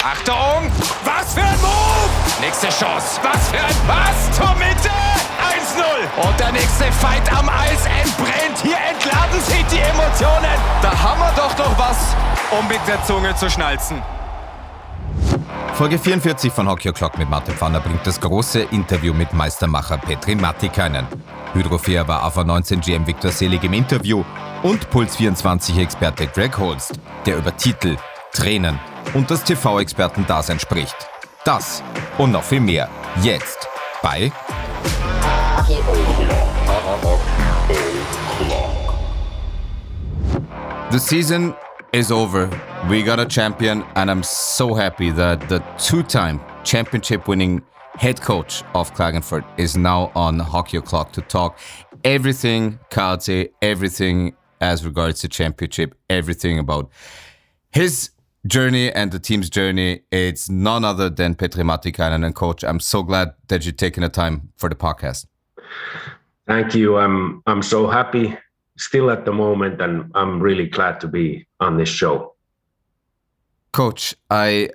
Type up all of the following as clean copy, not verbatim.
Achtung! Was für ein Move! Nächste Chance. Was für ein Pass zur Mitte! 1-0. Und der nächste Fight am Eis entbrennt. Hier entladen sich die Emotionen. Da haben wir doch noch was, um mit der Zunge zu schnalzen. Folge 44 von Hockey O'Clock mit Martin Pfanner bringt das große Interview mit Meistermacher Petri Matikainen. Fehervar AV19 GM Viktor Szélig im Interview und PULS 24-Experte Holst, der über Titel, Tränen und das TV-Experten-Dasein spricht. Das und noch viel mehr jetzt bei The season is over. We got a champion, and I'm so happy that the two-time championship-winning head coach of Klagenfurt is now on Hockey O'Clock to talk everything KC, everything as regards to championship, everything about his journey and the team's journey. It's none other than Petri Matikainen. And coach, I'm so glad that you're taking the time for the podcast. Thank you. I'm so happy still at the moment, and I'm really glad to be on this show. Coach, I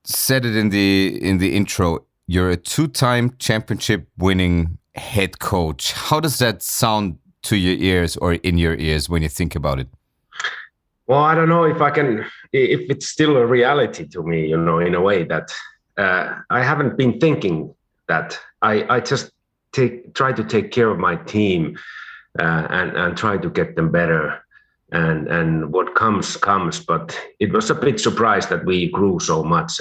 said it in the intro. You're a two-time championship-winning head coach. How does that sound to your ears or in your ears when you think about it? Well, I don't know if it's still a reality to me, in a way that I haven't been thinking that. I just try to take care of my team and try to get them better. And what comes. But it was a big surprise that we grew so much.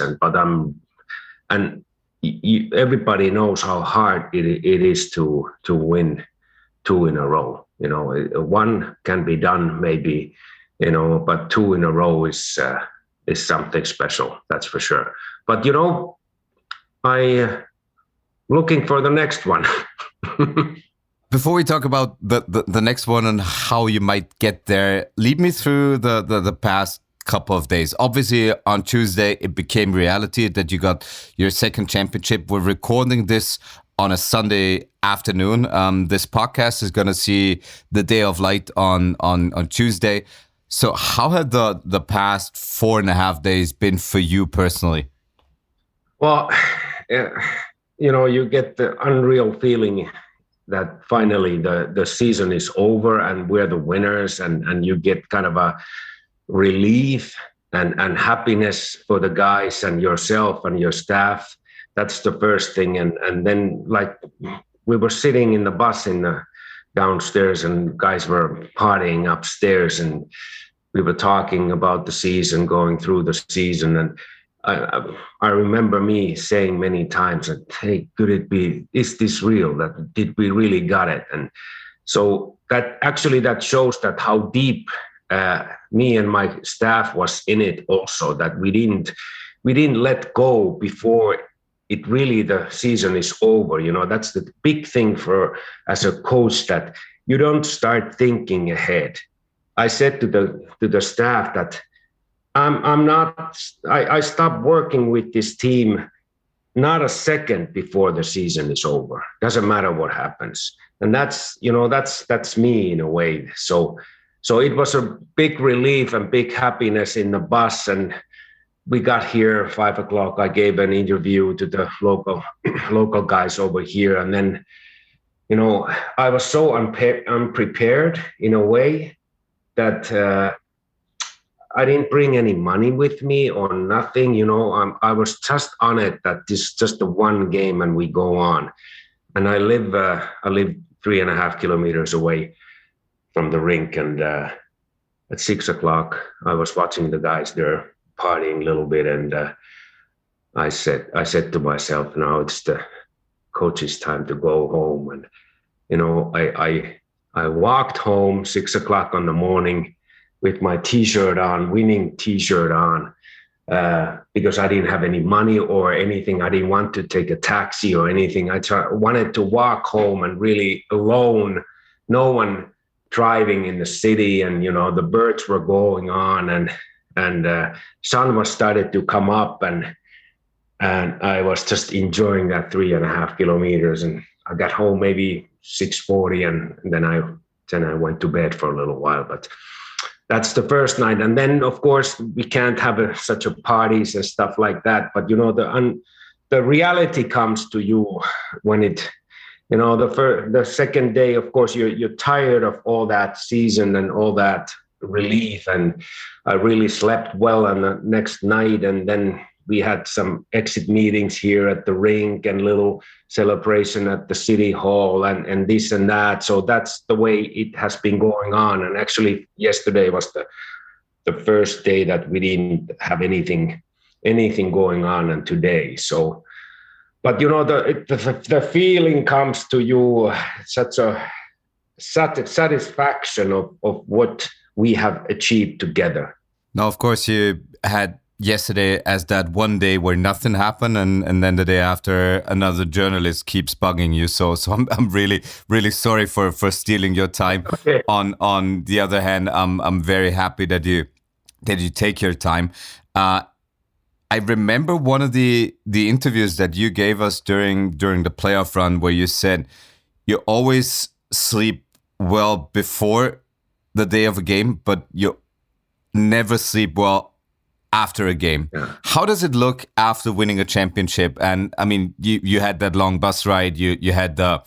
Everybody knows how hard it is to win two in a row. One can be done maybe, but two in a row is something special. That's for sure. But I looking for the next one. Before we talk about the next one and how you might get there, lead me through the past couple of days. Obviously, on Tuesday, it became reality that you got your second championship. We're recording this on a Sunday afternoon. This podcast is going to see the day of light on Tuesday. So how had the past 4.5 days been for you personally? Well, you get the unreal feeling that finally the season is over and we're the winners, and you get kind of a relief and happiness for the guys and yourself and your staff. That's the first thing. And then, like, we were sitting in the bus downstairs, and guys were partying upstairs, and we were talking about the season, going through the season. And I remember me saying many times that, hey, could it be, is this real? Did we really got it? And so that shows that how deep me and my staff was in it also, that we didn't let go before it really, the season is over. That's the big thing as a coach, that you don't start thinking ahead. I said to the staff that I stopped working with this team not a second before the season is over. Doesn't matter what happens. And that's me in a way. So it was a big relief and big happiness in the bus. And we got here 5:00. I gave an interview to the local guys over here. And then, I was so unprepared in a way that I didn't bring any money with me or nothing. I was just on it that this is just the one game and we go on. And I live 3.5 kilometers away from the rink. And at 6:00, I was watching the guys there partying a little bit. And I said to myself, now it's the coach's time to go home. And, I walked home 6:00 in the morning with my T-shirt on, winning T-shirt on, because I didn't have any money or anything. I didn't want to take a taxi or anything. I wanted to walk home and really alone, no one driving in the city, and the birds were going on, and sun was started to come up, and I was just enjoying that 3.5 kilometers. And I got home maybe 6:40, and then I went to bed for a little while. But that's the first night. And then, of course, we can't have such a parties and stuff like that. But, the reality comes to you when the second day, of course, you're tired of all that season and all that relief. And I really slept well on the next night. And then we had some exit meetings here at the rink and little celebration at the city hall and this and that. So that's the way it has been going on. And actually, yesterday was the first day that we didn't have anything going on, and today. So, but the feeling comes to you, such a satisfaction of what we have achieved together. Now, of course, you had yesterday as that one day where nothing happened, and then the day after another journalist keeps bugging you. So I'm really, really sorry for stealing your time. Okay. On the other hand, I'm very happy that you take your time. I remember one of the interviews that you gave us during the playoff run where you said you always sleep well before the day of a game, but you never sleep well after a game. Yeah. How does it look after winning a championship? And I mean, you had that long bus ride. You had the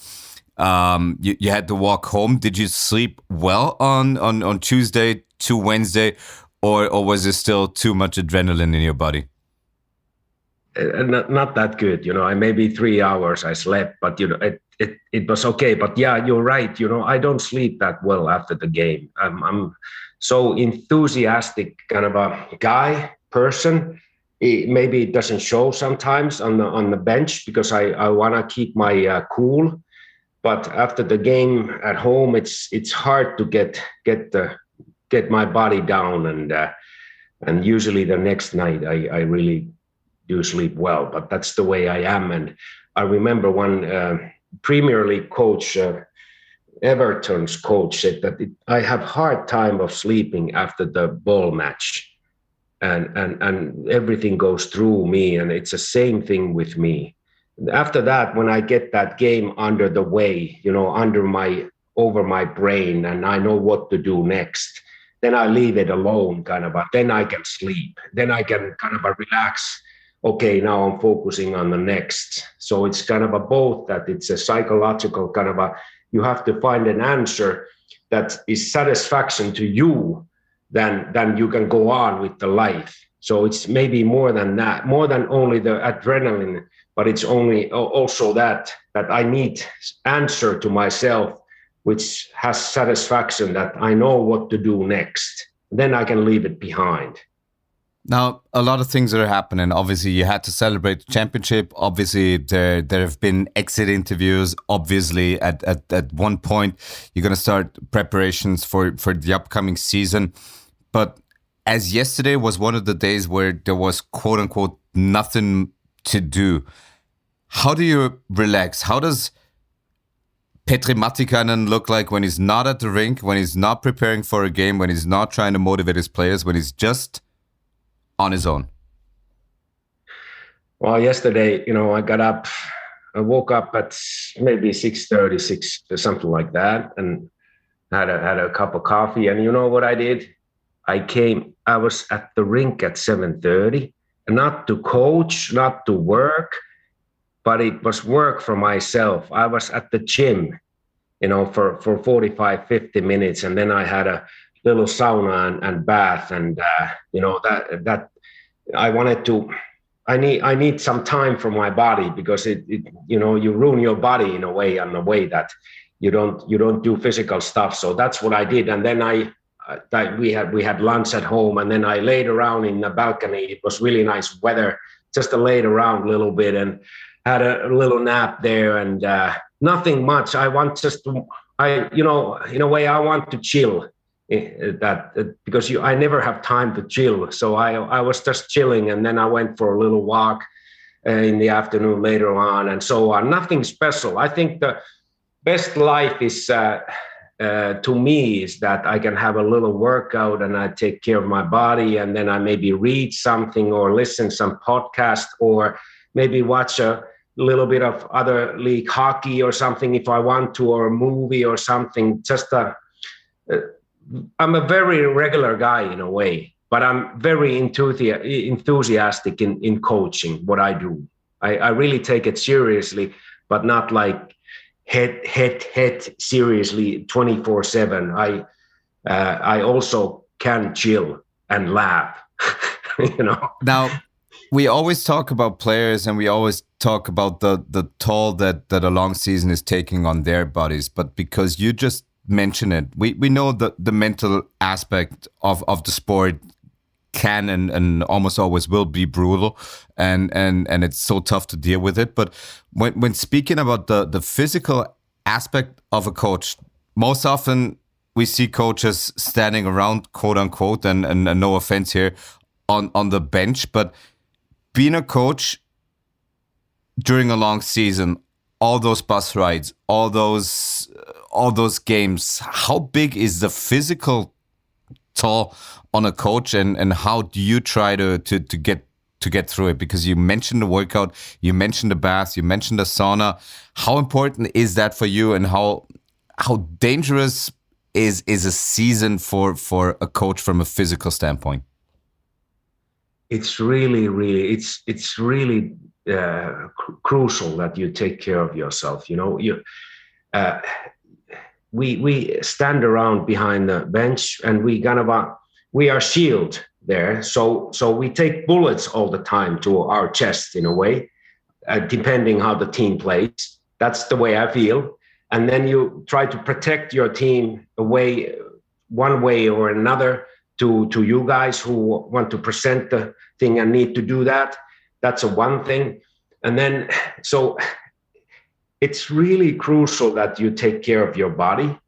you had to walk home. Did you sleep well on Tuesday to Wednesday, or was there still too much adrenaline in your body? Not that good, I maybe 3 hours I slept, but it was okay. But yeah, you're right. I don't sleep that well after the game. I'm so enthusiastic kind of a person. Maybe it doesn't show sometimes on the bench because I want to keep my cool. But after the game at home, it's hard to get my body down, and usually the next night I really do sleep well. But that's the way I am. And I remember one Premier League coach, Everton's coach, said that I have hard time of sleeping after the ball match, and everything goes through me, and it's the same thing with me. After that, when I get that game under the way, over my brain, and I know what to do next, then I leave it alone, then I can sleep. Then I can relax. Okay, now I'm focusing on the next. So it's both, that it's a psychological you have to find an answer that is satisfaction to you, then you can go on with the life. So it's maybe more than that, more than only the adrenaline, but it's also that I need answer to myself, which has satisfaction that I know what to do next. Then I can leave it behind. Now, a lot of things are happening. Obviously, you had to celebrate the championship. Obviously, there have been exit interviews. Obviously, at one point, you're going to start preparations for the upcoming season. But as yesterday was one of the days where there was, quote unquote, nothing to do, how do you relax? How does Petri Matikainen look like when he's not at the rink, when he's not preparing for a game, when he's not trying to motivate his players, when he's just on his own? Well, yesterday, I woke up at maybe 6:30, something like that, and had a cup of coffee. And you know what I did? I was at the rink at 7:30, not to coach, not to work, but it was work for myself. I was at the gym, for 45, 50 minutes. And then I had a little sauna and bath, and that I wanted to. I need some time for my body, because it you ruin your body in a way, on the way that you don't do physical stuff. So that's what I did, and then we had lunch at home, and then I laid around in the balcony. It was really nice weather, just to lay around a little bit and had a little nap there, and nothing much. I want in a way I want to chill. Because I never have time to chill. So I was just chilling, and then I went for a little walk in the afternoon later on, and so on. Nothing special. I think the best life is, to me, is that I can have a little workout and I take care of my body, and then I maybe read something or listen some podcast, or maybe watch a little bit of other league hockey or something if I want to, or a movie or something. Just I'm a very regular guy in a way, but I'm very enthusiastic in coaching what I do. I really take it seriously, but not like head seriously 24/7. I also can chill and laugh, you know. Now, we always talk about players and we always talk about the toll that a long season is taking on their bodies. But because you just mentioned it, we know that the mental aspect of the sport can and almost always will be brutal, and it's so tough to deal with it. But when speaking about the physical aspect of a coach, most often we see coaches standing around, quote unquote, and no offense here, on the bench. But being a coach during a long season, all those bus rides, all those games, how big is the physical toll on a coach, and how do you try to get through it? Because you mentioned the workout, you mentioned the bath, you mentioned the sauna. How important is that for you, and how dangerous is a season for a coach from a physical standpoint? It's really crucial that you take care of yourself. You know, we stand around behind the bench, and we are shielded there. So we take bullets all the time to our chest in a way, depending how the team plays. That's the way I feel. And then you try to protect your team one way or another to you guys who want to present the thing and need to do that. That's one thing. And then, so it's really crucial that you take care of your body.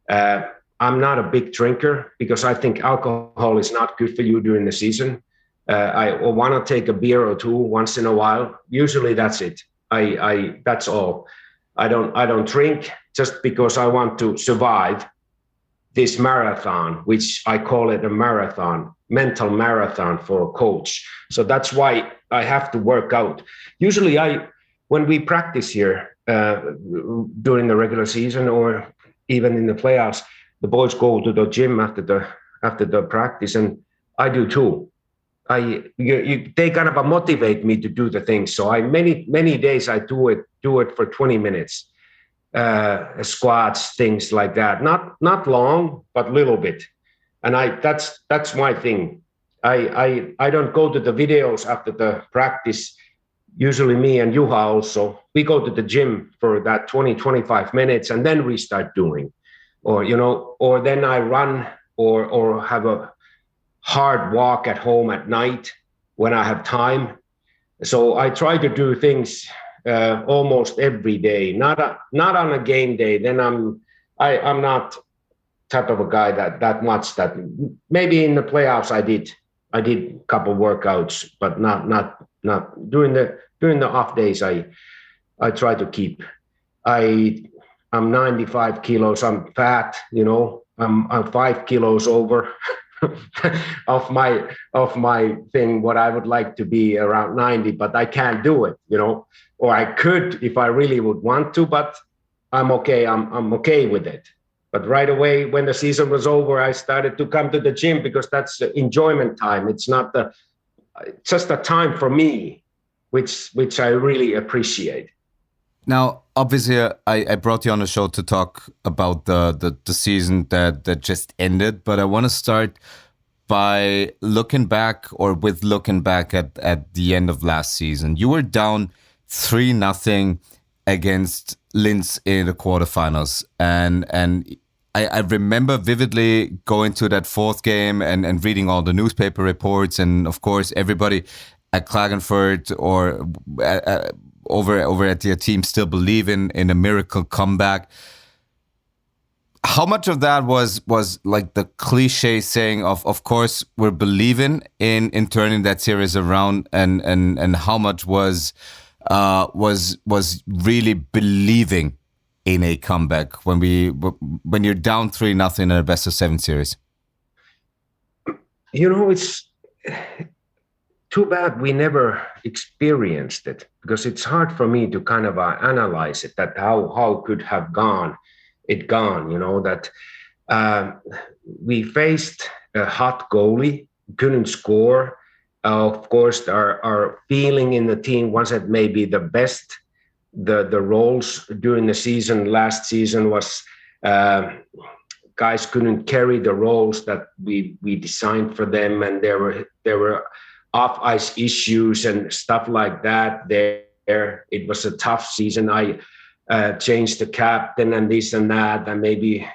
I'm not a big drinker because I think alcohol is not good for you during the season. I want to take a beer or two once in a while. Usually that's it. That's all. I don't drink just because I want to survive this marathon, which I call it a marathon, mental marathon for a coach. So that's why I have to work out. Usually when we practice here during the regular season or even in the playoffs, the boys go to the gym after the practice, and I do too. They kind of motivate me to do the things. So many days I do it for 20 minutes, squats, things like that. Not long, but little bit. And that's my thing. I don't go to the videos after the practice. Usually me and Juha also, we go to the gym for that 20-25 minutes, and then we start doing, or then I run or have a hard walk at home at night when I have time. So I try to do things almost every day, not on a game day. Then I'm not type of a guy that much. That maybe in the playoffs I did a couple workouts, but not during the off days. I try to keep. I'm 95 kilos. I'm fat. I'm 5 kilos over of my thing. What I would like to be around 90, but I can't do it. Or I could if I really would want to, but I'm okay. I'm okay with it. But right away, when the season was over, I started to come to the gym because that's the enjoyment time. It's not just a time for me, which I really appreciate. Now, obviously, I brought you on the show to talk about the season that just ended, but I want to start by looking back at the end of last season. You were down 3-0 against Linz in the quarterfinals, and I remember vividly going to that fourth game and reading all the newspaper reports, and of course everybody at Klagenfurt or over at your team still believe in a miracle comeback. How much of that was like the cliche saying of course we're believing in turning that series around, and how much was really believing in a comeback when you're down 3-0 in a best of 7 series? It's too bad we never experienced it, because it's hard for me to kind of analyze it, that how could have gone, that we faced a hot goalie, couldn't score. Of course, our feeling in the team wasn't maybe the best. The roles during the season, last season, was guys couldn't carry the roles that we designed for them, and there were off ice issues and stuff like that. There, it was a tough season. I changed the captain and this and that, and maybe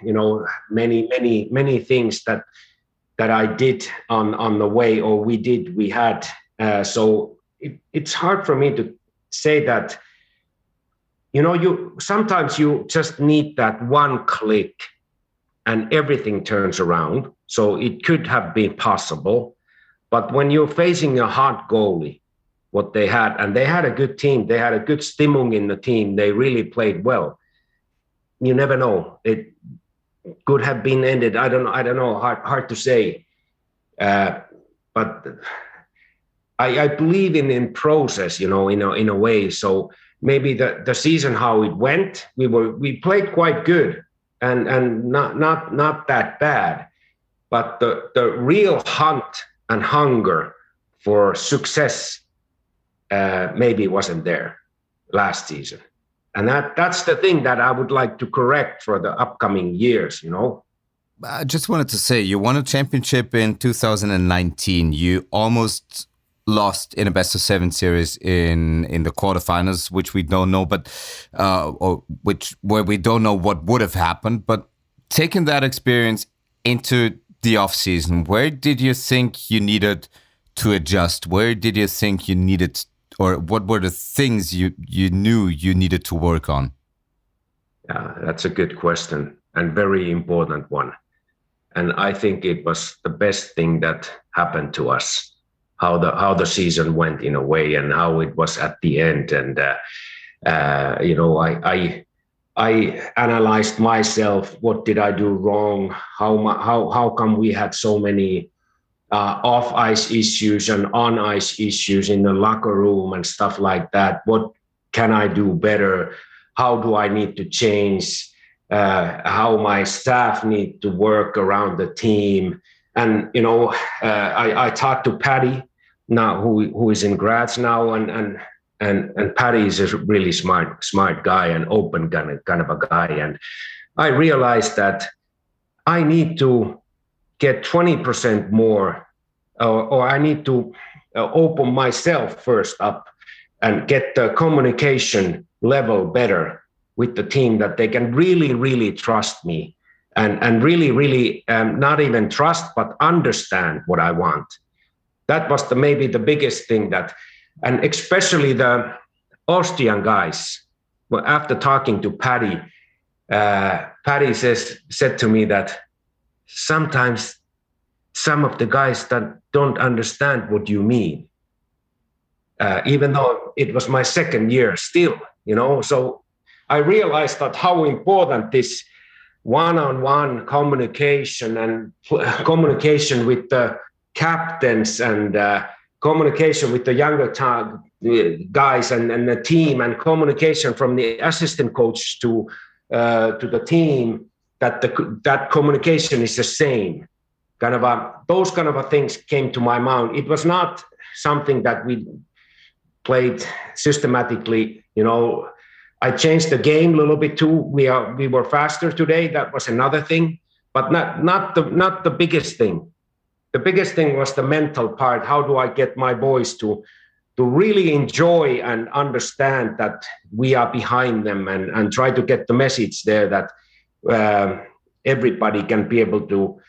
many things that I did on the way, or we had. So it's hard for me to say that. You sometimes you just need that one click and everything turns around. So it could have been possible. But when you're facing a hot goalie, what they had, and they had a good team, they had a good stimmung in the team, they really played well. You never know. It could have been ended. I don't know, hard to say. But I believe in process, in a way. So maybe the season, how it went, we played quite good and not that bad, but the real hunt and hunger for success maybe wasn't there last season, and that's the thing that I would like to correct for the upcoming years. I just wanted to say, you won a championship in 2019. You almost lost in a best-of-7 series in the quarterfinals, which we don't know, but where we don't know what would have happened. But taking that experience into the off-season, where did you think you needed to adjust? Where did you think you needed, or what were the things you knew you needed to work on? Yeah, that's a good question and very important one. And I think it was the best thing that happened to us. How the season went in a way, and how it was at the end, and I analyzed myself. What did I do wrong? How come we had so many off ice issues and on ice issues in the locker room and stuff like that? What can I do better? How do I need to change? How my staff need to work around the team? And I talked to Patty now, who is in Graz now, and Patty is a really smart guy and open kind of a guy. And I realized that I need to get 20% more, or I need to open myself first up and get the communication level better with the team, that they can really, really trust me. And really, not even trust, but understand what I want. That was maybe the biggest thing and especially the Austrian guys. Well, after talking to Patty, Patty said to me that sometimes some of the guys that don't understand what you mean, even though it was my second year still, So I realized that how important this one-on-one communication and communication with the captains and communication with the younger guys and the team, and communication from the assistant coach to the team, that communication is the same. Those kind of things came to my mind. It was not something that we played systematically. I changed the game a little bit too. We were faster today. That was another thing, but not the biggest thing. The biggest thing was the mental part. How do I get my boys to really enjoy and understand that we are behind them, and try to get the message there that everybody can be able to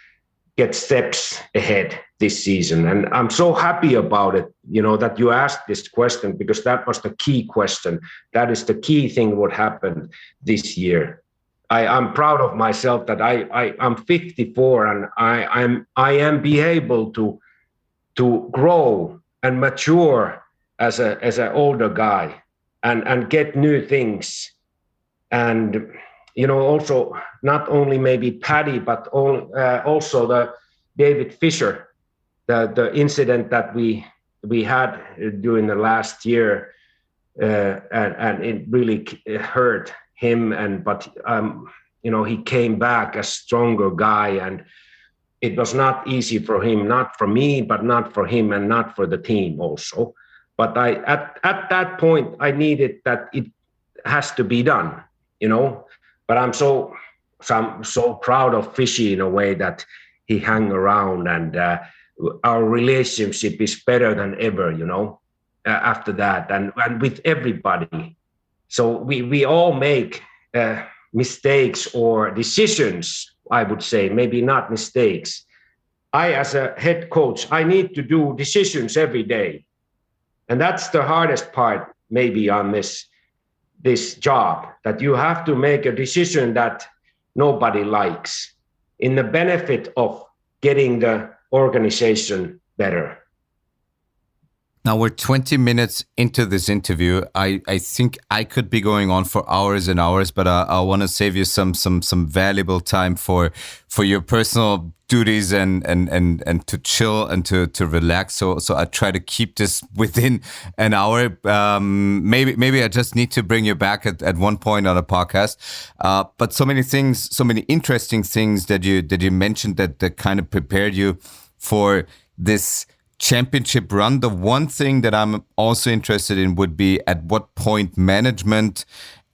get steps ahead this season. And I'm so happy about it, that you asked this question, because that was the key question. That is the key thing what happened this year. I'm proud of myself that I'm 54 and I am be able to grow and mature as an older guy and get new things. And also not only maybe Paddy, but also the David Fisher, the incident that we had during the last year, and it really hurt him. But he came back a stronger guy, and it was not easy for him, not for me, but not for him and not for the team also. But at that point, I needed that it has to be done, But I'm so proud of Fishy in a way that he hung around, and our relationship is better than ever, after that, and with everybody. So we all make mistakes or decisions, I would say, maybe not mistakes. I, as a head coach, I need to do decisions every day. And that's the hardest part, maybe, on this job, that you have to make a decision that nobody likes in the benefit of getting the organization better. Now we're 20 minutes into this interview. I think I could be going on for hours and hours, but I want to save you some valuable time for your personal duties and to chill and to relax. So I try to keep this within an hour. Maybe I just need to bring you back at one point on a podcast. But so many things, so many interesting things that you mentioned that kind of prepared you for this championship run. The one thing that I'm also interested in would be at what point management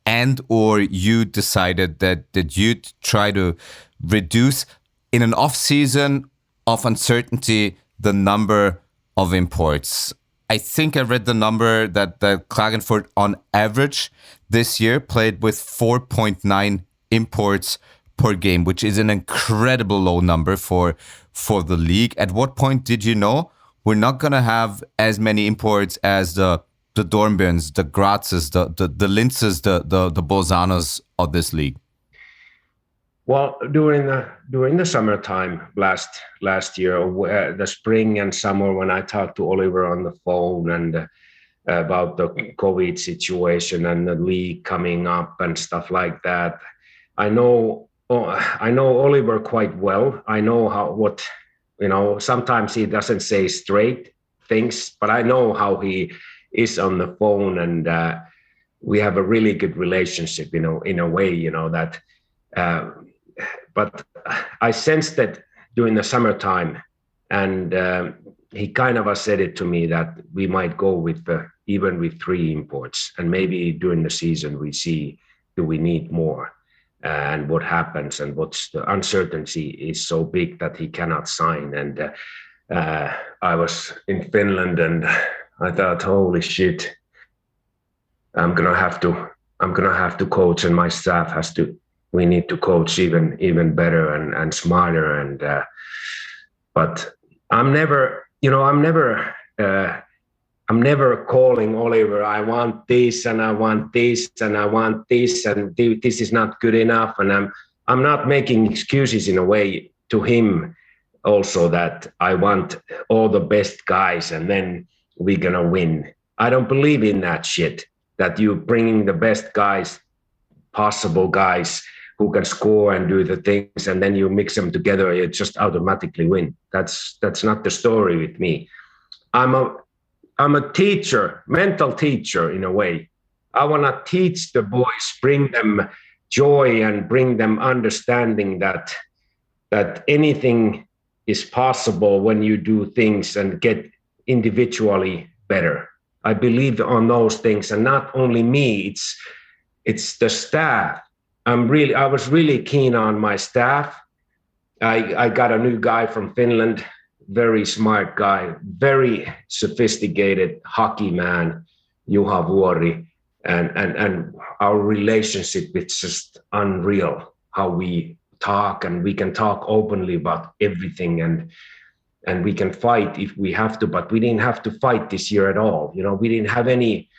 and or you decided that you'd try to reduce in an off season of uncertainty the number of imports. I think I read the number that Klagenfurt on average this year played with 4.9 imports per game, which is an incredible low number for the league. At what point did you know we're not going to have as many imports as the Dornbirns, the Grazes, the Linzes, the Bolzanos of this league? Well, during the summertime last year, the spring and summer, when I talked to Oliver on the phone and about the COVID situation and the league coming up and stuff like that, I know Oliver quite well. I know sometimes he doesn't say straight things, but I know how he is on the phone, and we have a really good relationship, in a way, that. But I sensed that during the summertime, and he kind of said it to me that we might go even with 3 imports, and maybe during the season we see, do we need more? And what happens, and what's the uncertainty is so big that he cannot sign. And I was in Finland, and I thought, holy shit, I'm gonna have to coach, and my staff we need to coach even better and smarter. And but I'm never calling Oliver, I want this and I want this and I want this and this is not good enough. And I'm not making excuses in a way to him also that I want all the best guys and then we're going to win. I don't believe in that shit, that you bringing the best guys, possible guys who can score and do the things, and then you mix them together, you just automatically win. That's not the story with me. I'm a teacher, mental teacher in a way. I want to teach the boys, bring them joy and bring them understanding that anything is possible when you do things and get individually better. I believe on those things, and not only me, it's the staff. I was really keen on my staff. I got a new guy from Finland, very smart guy, very sophisticated hockey man, Juha Vuori, and our relationship is just unreal. How we talk, and we can talk openly about everything, and we can fight if we have to, but we didn't have to fight this year at all. We didn't have any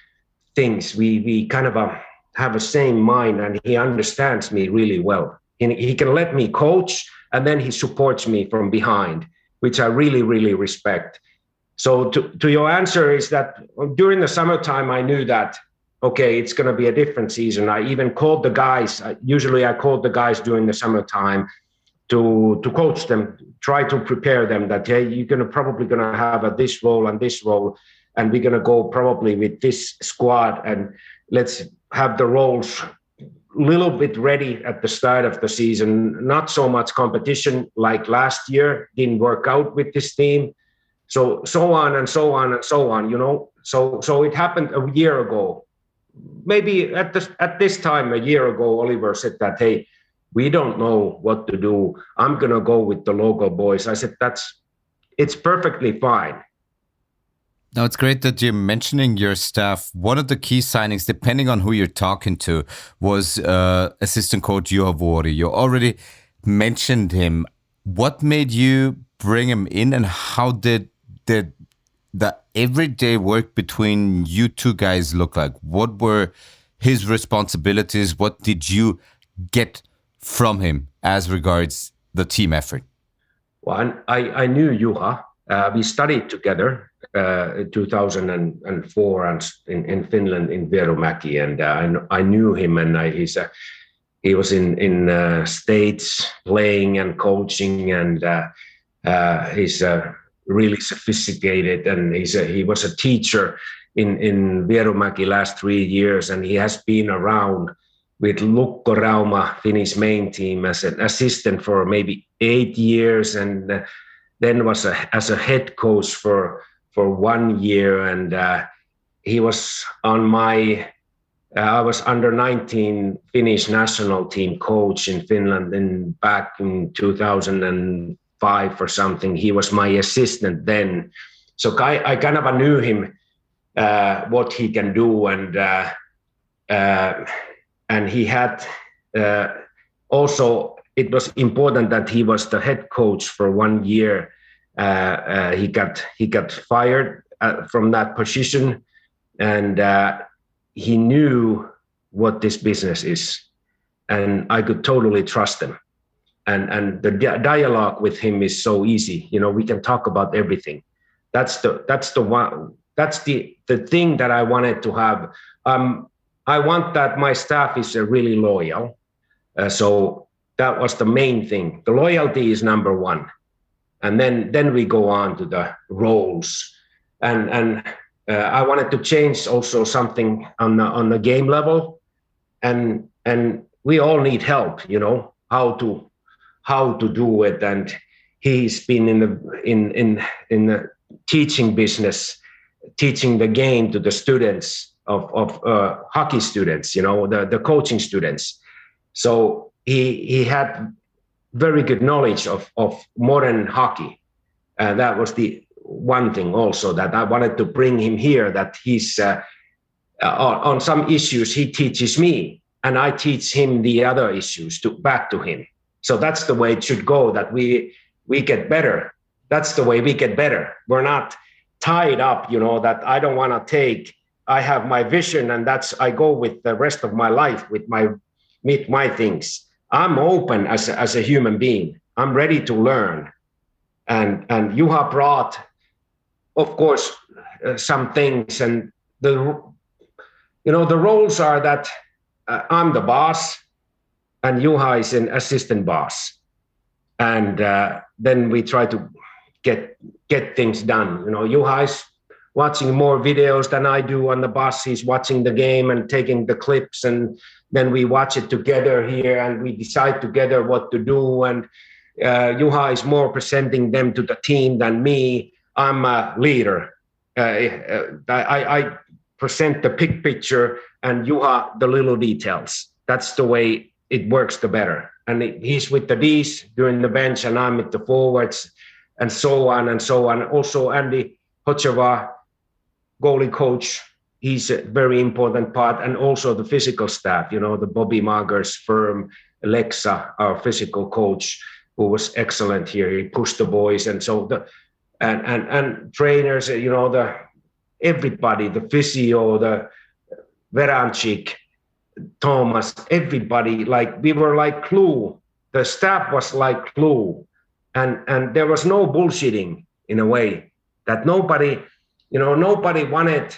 things. We kind of have a same mind, and he understands me really well. He can let me coach, and then he supports me from behind, which I really, really respect. So to your answer is that during the summertime, I knew that, okay, it's going to be a different season. I even called the guys. Usually I called the guys during the summertime to coach them, try to prepare them that, hey, you're probably going to have this role and this role, and we're going to go probably with this squad, and let's have the roles little bit ready at the start of the season, not so much competition like last year, didn't work out with this team. So on and so on and so on, you know. So it happened a year ago. Maybe at this time a year ago, Oliver said that, hey, we don't know what to do. I'm going to go with the local boys. I said, it's perfectly fine. Now, it's great that you're mentioning your staff. One of the key signings, depending on who you're talking to, was assistant coach Juha Vuori. You already mentioned him. What made you bring him in, and how did the everyday work between you two guys look like? What were his responsibilities? What did you get from him as regards the team effort? Well, I knew Juha. We studied together in 2004 in Finland in Vierumäki, and I knew him, and he was in States playing and coaching, and he's really sophisticated, and he was a teacher in Vierumäki last 3 years, and he has been around with Lukko Rauma, Finnish main team, as an assistant for maybe 8 years, and then was as a head coach for 1 year, and he was on I was under 19 Finnish national team coach in Finland back in 2005 or something. He was my assistant then, so I kind of knew him, what he can do, and he had also. It was important that he was the head coach for 1 year. He got fired from that position, and he knew what this business is, and I could totally trust him. And the dialogue with him is so easy. You know, we can talk about everything. That's the thing that I wanted to have. I want that my staff is really loyal. So that was the main thing. The loyalty is number one, and then we go on to the roles. And I wanted to change also something on the game level, and we all need help. You know, how to do it. And he's been in the teaching business, teaching the game to the students of hockey students. You know, the coaching students. So he had very good knowledge of modern hockey. That was the one thing also that I wanted to bring him here, that he's on some issues he teaches me, and I teach him the other issues back to him. So that's the way it should go, that we get better. That's the way we get better. We're not tied up, you know, that I don't want to I have my vision, and I go with the rest of my life with my things. I'm open as a human being. I'm ready to learn. And Juha brought, of course, some things. And the roles are that I'm the boss, and Juha is an assistant boss. And then we try to get things done. You know, Juha is watching more videos than I do on the bus. He's watching the game and taking the clips, and then we watch it together here, and we decide together what to do. And Juha is more presenting them to the team than me. I'm a leader. I present the big picture, and Juha the little details. That's the way it works the better. And he's with the Ds during the bench, and I'm with the forwards, and so on and so on. Also, Andy Hocheva, goalie coach, he's a very important part, and also the physical staff, you know, the Bobby Mager's firm, Alexa, our physical coach, who was excellent here. He pushed the boys, and so and trainers, you know, everybody, the physio, the Veranchik, Thomas, everybody, like we were like glue. The staff was like glue, and there was no bullshitting in a way that nobody wanted.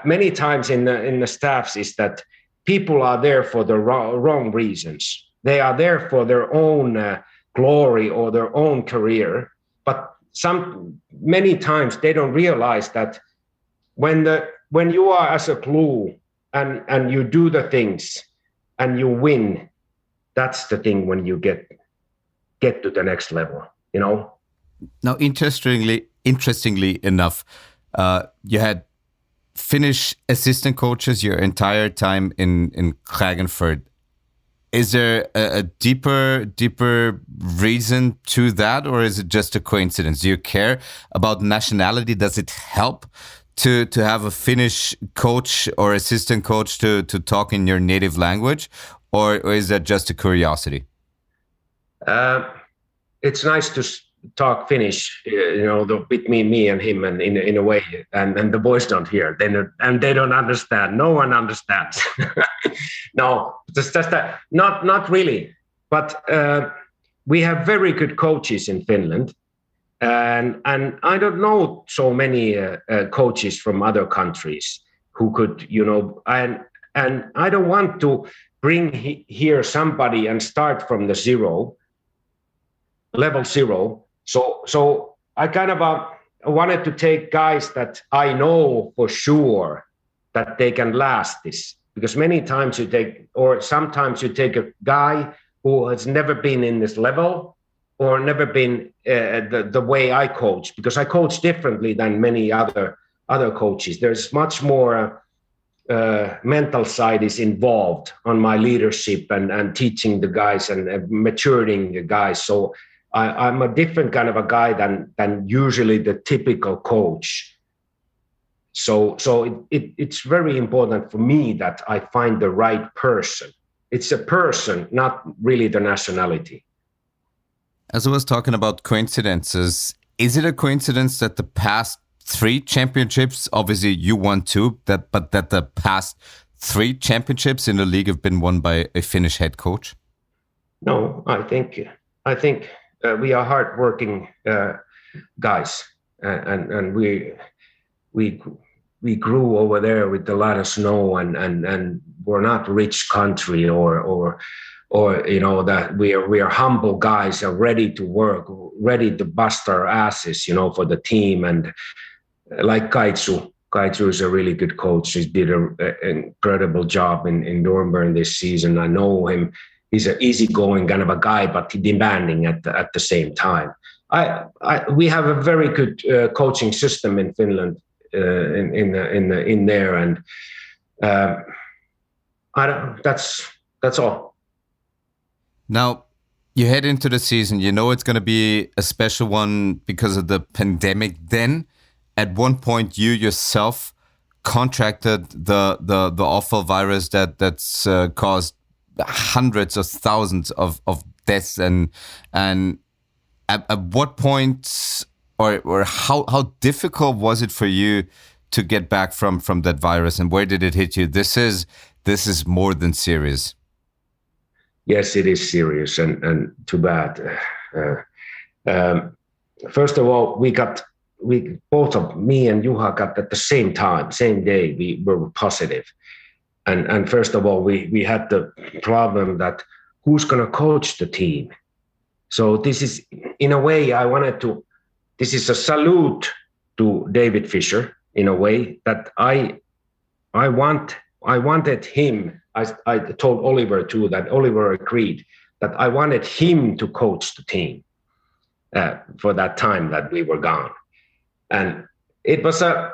Many times in the staffs is that people are there for the wrong reasons. They are there for their own glory or their own career, but many times they don't realize that when you are as a glue and you do the things and you win, that's the thing when you get to the next level, you know. Now, interestingly enough, you had Finnish assistant coaches your entire time in Klagenfurt. Is there a deeper reason to that, or is it just a coincidence? Do you care about nationality? Does it help to have a Finnish coach or assistant coach to talk in your native language, or is that just a curiosity? It's nice to talk Finnish, you know, between me and him, and in a way, and the boys don't hear, they don't understand. No one understands. No, just that. Not really. But we have very good coaches in Finland, and I don't know so many coaches from other countries who could, you know, and I don't want to bring here somebody and start from the level zero. So I kind of wanted to take guys that I know for sure that they can last this, because many times sometimes you take a guy who has never been in this level or never been the way I coach, because I coach differently than many other coaches. There's much more mental side is involved on my leadership and teaching the guys and maturing the guys. So I'm a different kind of a guy than usually the typical coach. So it's very important for me that I find the right person. It's a person, not really the nationality. As I was talking about coincidences, is it a coincidence that the past 3 championships, obviously you won 2, but that the past 3 championships in the league have been won by a Finnish head coach? No, I think we are hardworking guys, and we grew over there with a lot of snow, and we're not a rich country, or you know, that we are humble guys, are ready to work, ready to bust our asses, you know, for the team. And like Kaitsu is a really good coach. He did an incredible job in Nuremberg this season. I know him. He's an easygoing kind of a guy, but demanding at the same time. We have a very good coaching system in Finland, in there, and that's all. Now, you head into the season. You know it's going to be a special one because of the pandemic. Then, at one point, you yourself contracted the awful virus that's caused hundreds of thousands of deaths, and at what point or how difficult was it for you to get back from that virus, and where did it hit you? This is more than serious. Yes, it is serious, and too bad. First of all, we both of me and Juha got at the same time, same day, we were positive. And first of all, we had the problem that who's going to coach the team. So this is, in a way, this is a salute to David Fisher, in a way, that I wanted him. I told Oliver too, that Oliver agreed that I wanted him to coach the team for that time that we were gone. And it was a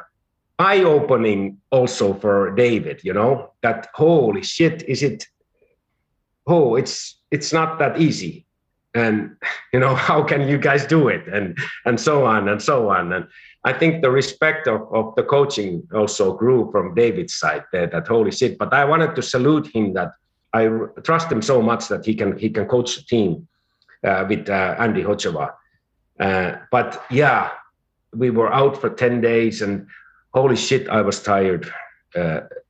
eye-opening also for David, you know, that holy shit, it's not that easy. And, you know, how can you guys do it? And so on and so on. And I think the respect of the coaching also grew from David's side there, that holy shit. But I wanted to salute him, that I trust him so much that he can coach the team with Andy Hocheva. But yeah, we were out for 10 days, and holy shit, I was tired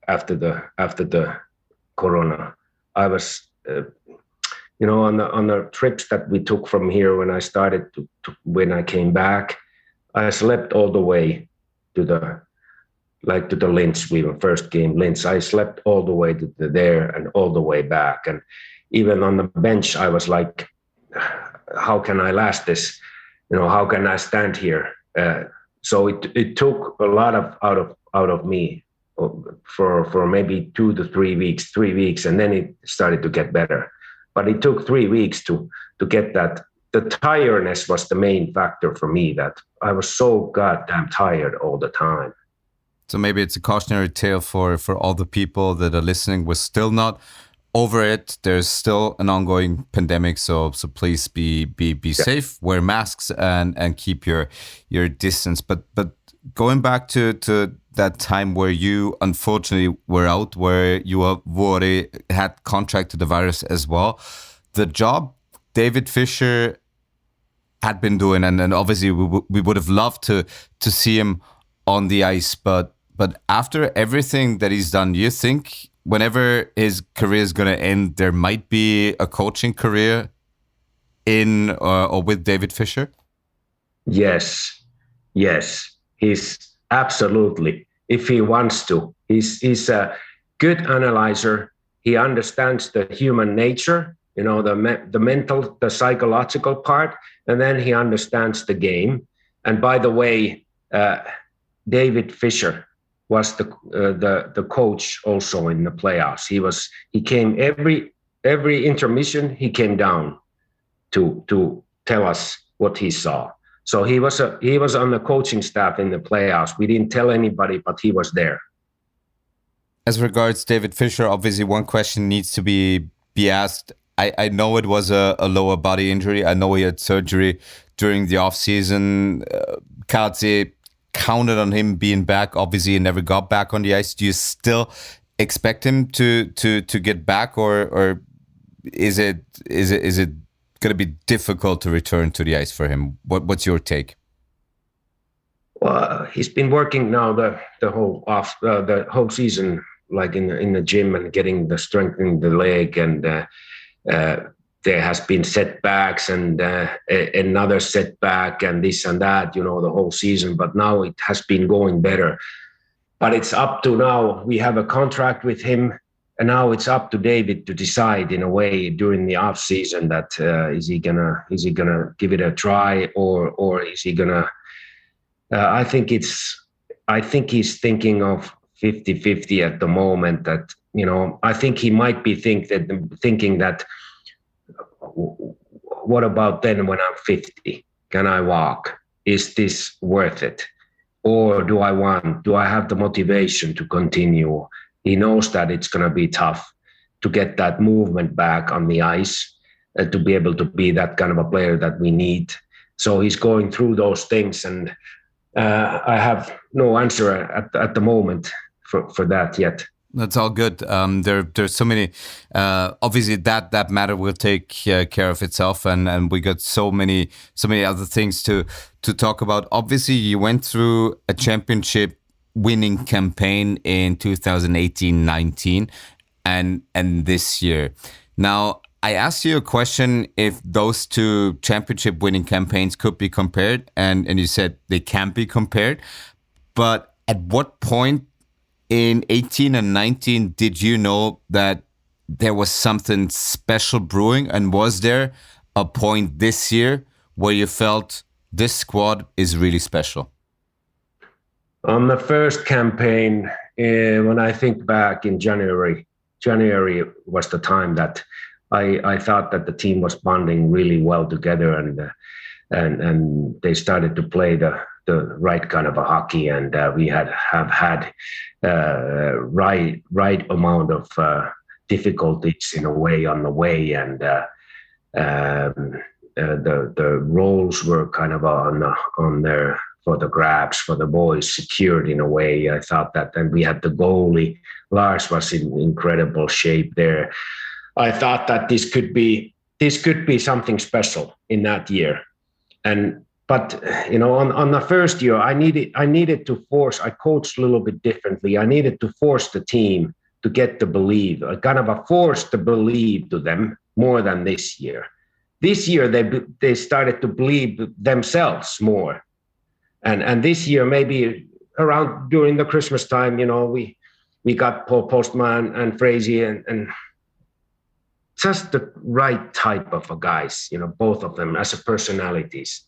after the corona. I was, you know, on the trips that we took from here when I started to when I came back, I slept all the way to the Linz. We were first game Linz. I slept all the way to there and all the way back. And even on the bench, I was like, how can I last this? You know, how can I stand here? So it took a lot out of me, for maybe 2 to 3 weeks, and then it started to get better. But it took 3 weeks to get that. The tiredness was the main factor for me, that I was so goddamn tired all the time. So maybe it's a cautionary tale for all the people that are listening. We're still not over it. There's still an ongoing pandemic, so please be safe, wear masks, and keep your distance. But going back to that time where you unfortunately were out, where you already had contracted the virus as well, the job David Fischer had been doing, and obviously we would have loved to see him on the ice, but after everything that he's done, you think whenever his career is going to end, there might be a coaching career in or with David Fischer? Yes. He's absolutely, if he wants to. He's a good analyzer. He understands the human nature, the mental, the psychological part, and then he understands the game. And by the way, David Fischer was the coach also in the playoffs. He came every intermission. He came down to tell us what he saw. So he was on the coaching staff in the playoffs. We didn't tell anybody, but he was there. As regards David Fischer, obviously one question needs to be asked. I know it was a lower body injury. I know he had surgery during the offseason. Katze counted on him being back. Obviously, he never got back on the ice. Do you still expect him to get back, or is it going to be difficult to return to the ice for him? What's your take? Well, he's been working now the whole season, like in the gym, and getting the strengthening the leg, and there has been setbacks and another setback and this and that, the whole season. But now it has been going better. But it's up to now. We have a contract with him, and now it's up to David to decide in a way during the off season that is he gonna give it a try, or is he gonna? I think he's thinking of 50-50 at the moment. That I think he might be thinking that. What about then when I'm 50? Can I walk? Is this worth it? Or do I have the motivation to continue? He knows that it's going to be tough to get that movement back on the ice, to be able to be that kind of a player that we need. So he's going through those things, and I have no answer at the moment for that yet. That's all good. There's so many. Obviously, that matter will take care of itself, and we got so many other things to talk about. Obviously, you went through a championship winning campaign in 2018-19, and this year. Now, I asked you a question if those two championship winning campaigns could be compared, and you said they can't be compared. But at what point in 18 and 19 did you know that there was something special brewing? And was there a point this year where you felt this squad is really special? On the first campaign, when I think back in January was the time that I thought that the team was bonding really well together, and they started to play the right kind of a hockey, and we have had right amount of difficulties in a way on the way, and the roles were kind of on there for the grabs for the boys, secured in a way. I thought that, and we had the goalie. Lars was in incredible shape there. I thought that this could be something special in that year, But on the first year, I needed to force. I coached a little bit differently. I needed to force the team to get to believe. I kind of forced to believe to them more than this year. This year they started to believe themselves more, and this year maybe around during the Christmas time, we got Paul Postman and Frazee and just the right type of guys, both of them as personalities.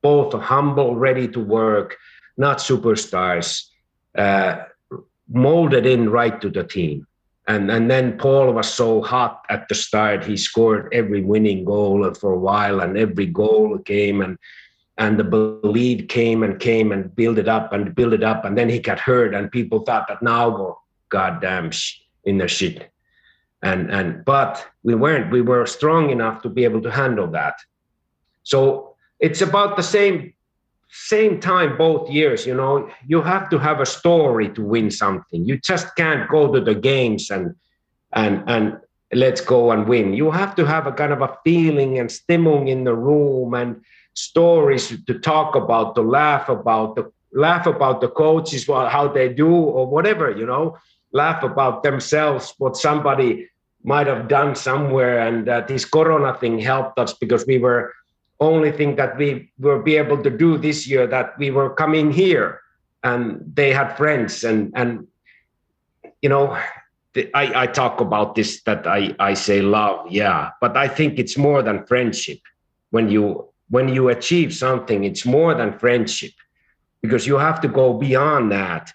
Both humble, ready to work, not superstars, molded in right to the team. And then Paul was so hot at the start. He scored every winning goal for a while, and every goal came, and the belief came and build it up. And then he got hurt, and people thought that now we're goddamn in the shit. But we weren't. We were strong enough to be able to handle that. So it's about the same time both years. You know, you have to have a story to win something. You just can't go to the games and let's go and win. You have to have a kind of a feeling and stimmung in the room and stories to talk about, to laugh about the coaches, how they do or whatever, you know, laugh about themselves, what somebody might have done somewhere. And this Corona thing helped us because we were only thing that we will be able to do this year, that we were coming here and they had friends and you know, I talk about this, that I say love, yeah, but I think it's more than friendship. When you achieve something, it's more than friendship, because you have to go beyond that.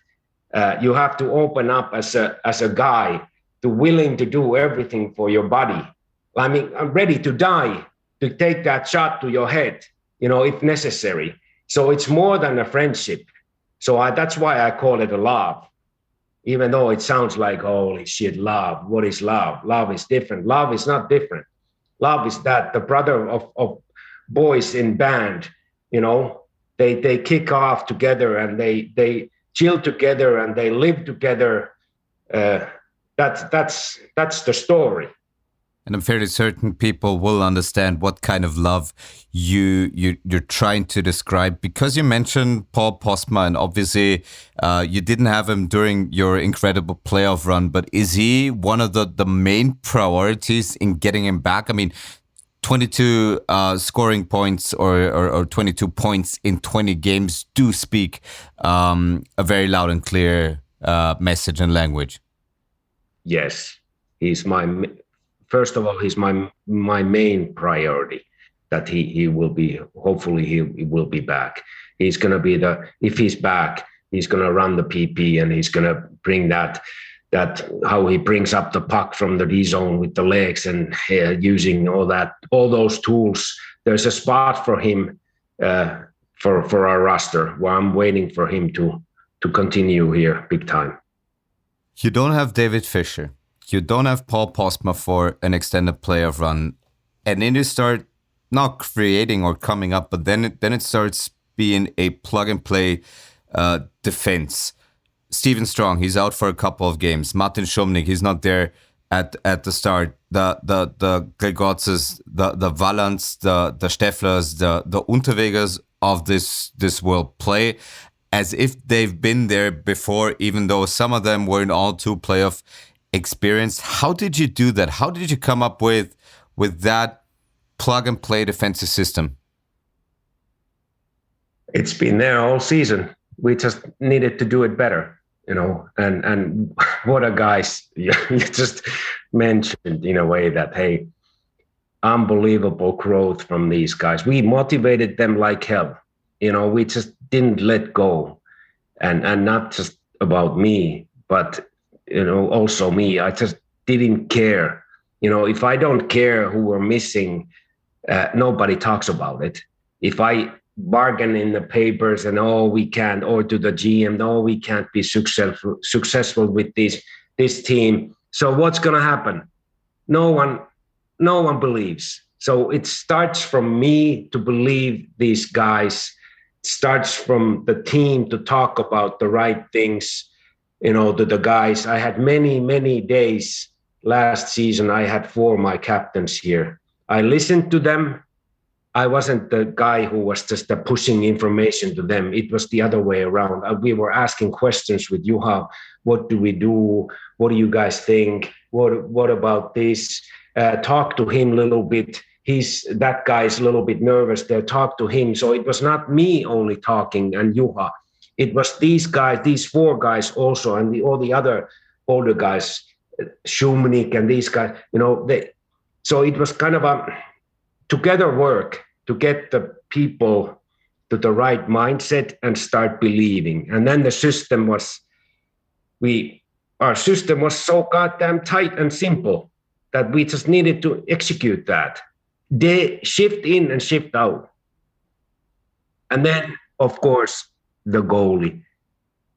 You have to open up as a guy, to willing to do everything for your body. I mean, I'm ready to die, to take that shot to your head, you know, if necessary. So it's more than a friendship. So that's why I call it a love, even though it sounds like, holy shit, love. What is love? Love is different. Love is not different. Love is that the brother of boys in band, you know, they kick off together and they chill together and they live together. That's the story. And I'm fairly certain people will understand what kind of love you're trying to describe, because you mentioned Paul Postma, and obviously you didn't have him during your incredible playoff run, but is he one of the main priorities in getting him back? I mean, 22 scoring points or 22 points in 20 games do speak a very loud and clear message and language. Yes, first of all, he's my main priority, that he will be, hopefully he will be back. He's going to be if he's back, he's going to run the PP and he's going to bring that how he brings up the puck from the D zone with the legs and using all those tools. There's a spot for him for our roster where I'm waiting for him to continue here big time. You don't have David Fischer. You don't have Paul Postma for an extended playoff run. And then you start not creating or coming up, but then it starts being a plug-and-play defense. Steven Strong, he's out for a couple of games. Martin Šumnik, he's not there at the start. The Gregotzes, the Vallants, the Stefflers, the Unterwegers of this world play as if they've been there before, even though some of them weren't all too playoff experienced. How did you do that? How did you come up with that plug-and-play defensive system? It's been there all season. We just needed to do it better, you know. And what a guys you just mentioned in a way that, hey, unbelievable growth from these guys. We motivated them like hell, you know. We just didn't let go, and not just about me, but you know, also me. I just didn't care. You know, if I don't care who we're missing, nobody talks about it. If I bargain in the papers and we can't, or to the GM, we can't be successful with this team. So what's gonna happen? No one believes. So it starts from me to believe these guys. It starts from the team to talk about the right things, you know, to the guys. I had many days last season. I had 4 my captains here. I listened to them. I wasn't the guy who was just pushing information to them. It was the other way around. We were asking questions with Juha. What do we do? What do you guys think? What about this? Talk to him a little bit. That guy is a little bit nervous there. Talk to him. So it was not me only talking and Juha. It was these guys, these 4 guys also, and all the other older guys, Šumnik and these guys, you know. So it was kind of a together work to get the people to the right mindset and start believing. And then the system was Our system was so goddamn tight and simple that we just needed to execute that. They shift in and shift out. And then, of course, the goalie.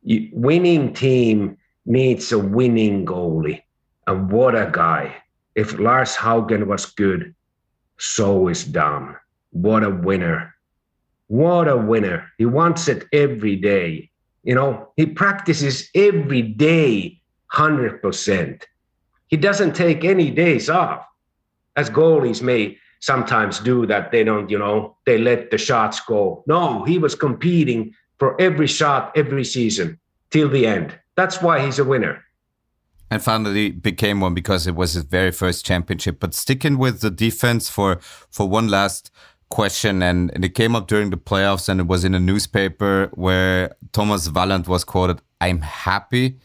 Winning team needs a winning goalie. And what a guy. If Lars Haugen was good, so is Dom. What a winner. What a winner. He wants it every day. You know, he practices every day 100%. He doesn't take any days off, as goalies may sometimes do, that they don't, they let the shots go. No, he was competing for every shot, every season, till the end. That's why he's a winner. And finally became one because it was his very first championship. But sticking with the defense for one last question, and it came up during the playoffs, and it was in a newspaper where Thomas Walland was quoted, "I'm happy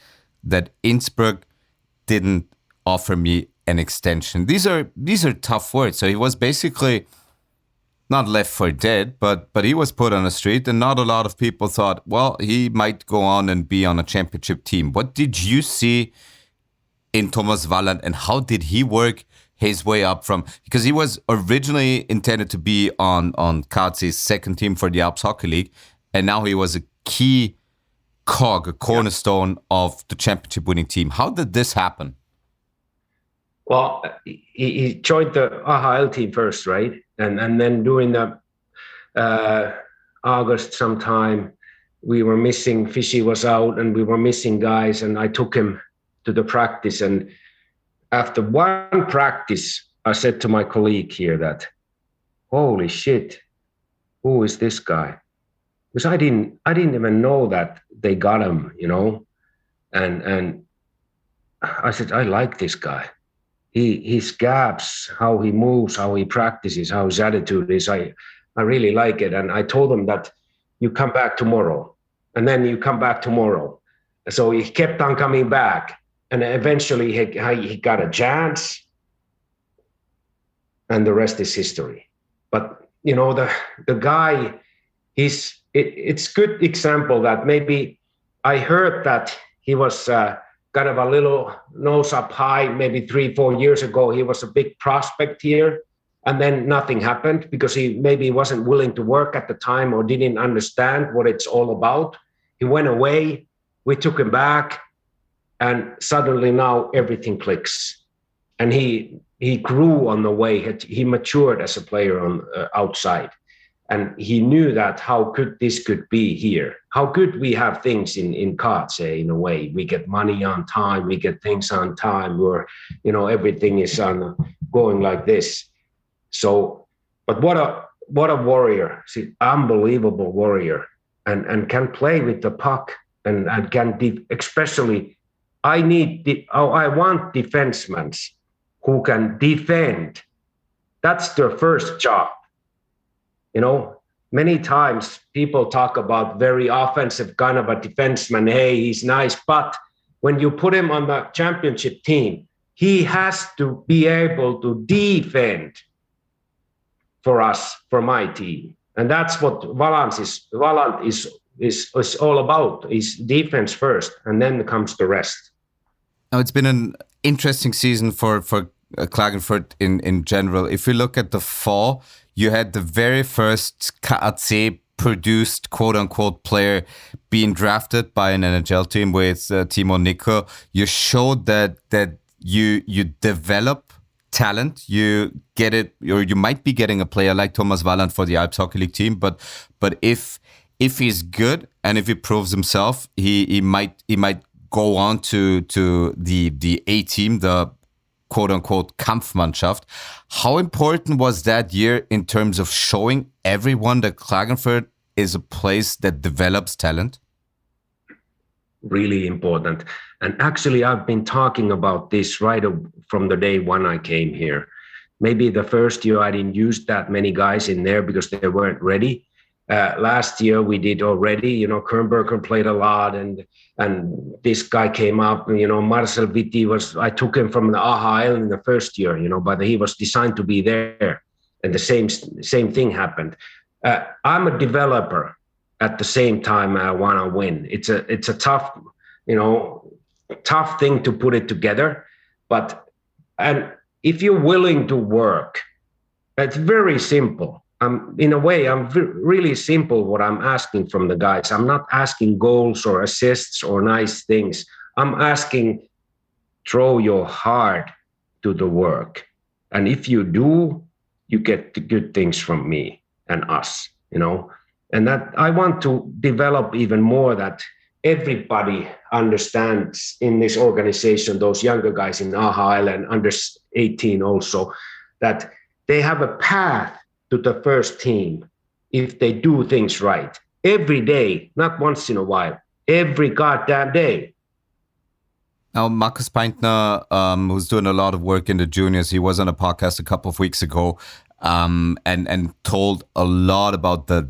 that Innsbruck didn't offer me an extension." These are tough words. So he was basically not left for dead, but he was put on the street, and not a lot of people thought, well, he might go on and be on a championship team. What did you see in Thomas Walland, and how did he work his way up from, because he was originally intended to be on Katsi's second team for the Alps Hockey League, and now he was a key cog, a cornerstone of the championship winning team. How did this happen? Well, he joined the AHL team first, right? And then during the August sometime, we were missing, Fishy was out, and we were missing guys, and I took him to the practice. And after one practice, I said to my colleague here that, holy shit, who is this guy? Because I didn't even know that they got him, and I said, I like this guy. His gaps, how he moves, how he practices, how his attitude is, I really like it. And I told him that you come back tomorrow, and then you come back tomorrow. So he kept on coming back, and eventually he got a chance, and the rest is history. But the guy, it's good example that maybe I heard that he was kind of a little nose up high, maybe 3-4 years ago. He was a big prospect here, and then nothing happened because he maybe wasn't willing to work at the time or didn't understand what it's all about. He went away, we took him back, and suddenly now everything clicks. And he grew on the way. He matured as a player on outside. And he knew that how good this could be here. How good we have things in Katse in a way. We get money on time, we get things on time, where everything is going like this. So, but what a warrior! See, unbelievable warrior, and can play with the puck and can especially. I want defensemen who can defend. That's their first job. Many times people talk about very offensive kind of a defenseman. Hey, he's nice. But when you put him on the championship team, he has to be able to defend for us, for my team. And that's what Walland is all about, is defense first, and then comes the rest. Now, it's been an interesting season for Klagenfurt in general. If you look at the fall, you had the very first KAC produced quote-unquote player being drafted by an NHL team with Timo Nikko. You showed that you develop talent, you get it, or you might be getting a player like Thomas Walland for the Alps Hockey League team, but if he's good and if he proves himself, he might go on to the A team, the quote-unquote Kampfmannschaft. How important was that year in terms of showing everyone that Klagenfurt is a place that develops talent? Really important. And actually, I've been talking about this right from the day when I came here. Maybe the first year I didn't use that many guys in there because they weren't ready. Last year we did already, Kernberger played a lot, and this guy came up, Marcel Vitti I took him from the AHL in the first year, but he was designed to be there, and the same thing happened. I'm a developer at the same time I want to win. It's a tough, a tough thing to put it together. And if you're willing to work, it's very simple. In a way, I'm really simple what I'm asking from the guys. I'm not asking goals or assists or nice things. I'm asking, throw your heart to the work. And if you do, you get the good things from me and us, And that I want to develop even more, that everybody understands in this organization, those younger guys in AHA Island, under 18 also, that they have a path to the first team if they do things right. Every day, not once in a while, every goddamn day. Now, Markus Peintner, who's doing a lot of work in the juniors, he was on a podcast a couple of weeks ago and told a lot about the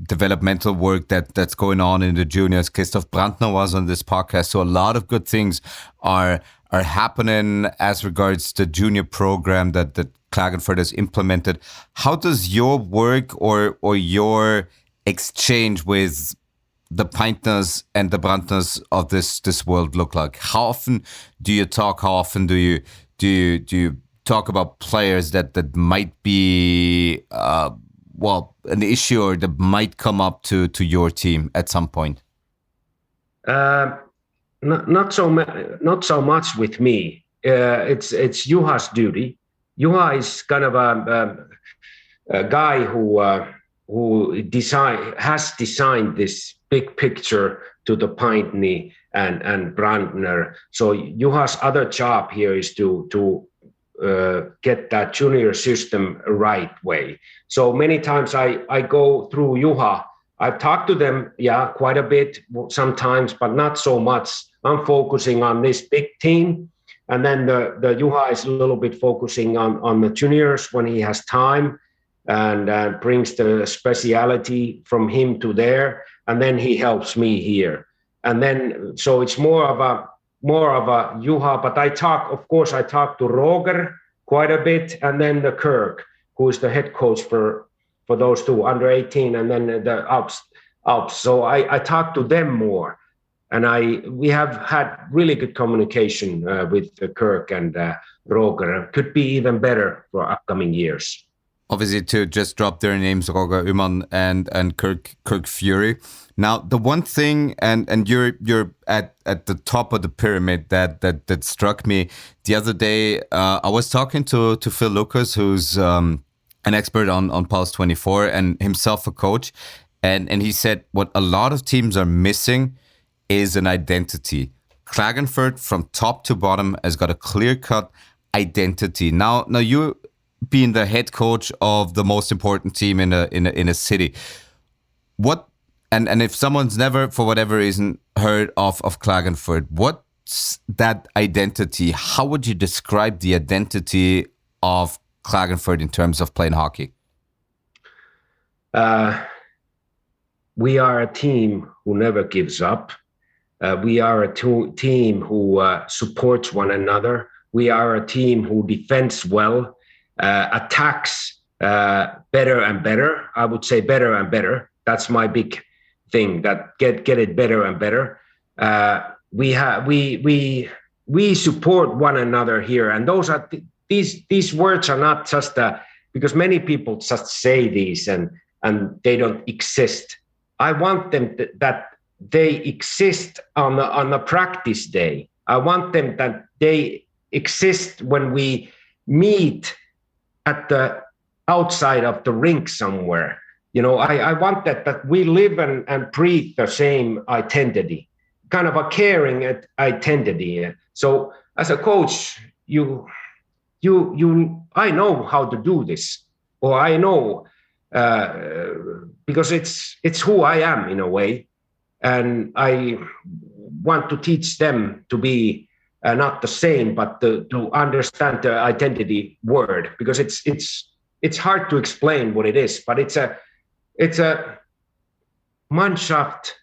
developmental work that's going on in the juniors. Christoph Brandner was on this podcast, so a lot of good things are happening as regards the junior program that Klagenfurt has implemented. How does your work or your exchange with the Peintners and the Brandners of this world look like? How often do you talk? How often do you talk about players that might be an issue or that might come up to your team at some point? Not so much with me. It's Juha's duty. Juha is kind of a guy who has designed this big picture to the Peintner and Brandner. So Juha's other job here is to get that junior system right way. So many times I go through Juha. I've talked to them, quite a bit sometimes, but not so much. I'm focusing on this big team. And then the Juha is a little bit focusing on the juniors when he has time, and brings the speciality from him to there. And then he helps me here. And then, so it's more of a Juha, but I talk to Roger quite a bit, and then the Kirk, who is the head coach for those two, under 18, and then the Alps. So I talk to them more, and we have had really good communication with Kirk and Roger. Could be even better for upcoming years. Obviously, to just drop their names, Roger Ullmann and Kirk Fury. Now, the one thing, and you're at the top of the pyramid that struck me the other day. I was talking to Phil Lucas, who's an expert on PULS 24 and himself a coach, and he said what a lot of teams are missing is an identity. Klagenfurt, from top to bottom, has got a clear-cut identity. Now you being the head coach of the most important team in a city, what and if someone's never for whatever reason heard of Klagenfurt, what's that identity? How would you describe the identity of Klagenfurt in terms of playing hockey? We are a team who never gives up. We are a team who supports one another. We are a team who defends well. Attacks better and better. I would say better and better. That's my big thing. That get it better and better. We support one another here, and those are these words are not just because many people just say these and they don't exist. I want them that they exist on the practice day. I want them that they exist when we meet at the outside of the rink somewhere. I want that we live and breathe the same identity, kind of a caring identity. So as a coach, I know how to do this, or I know because it's who I am in a way, and I want to teach them to be not the same, but to understand the identity word, because it's hard to explain what it is, but it's a Mannschaft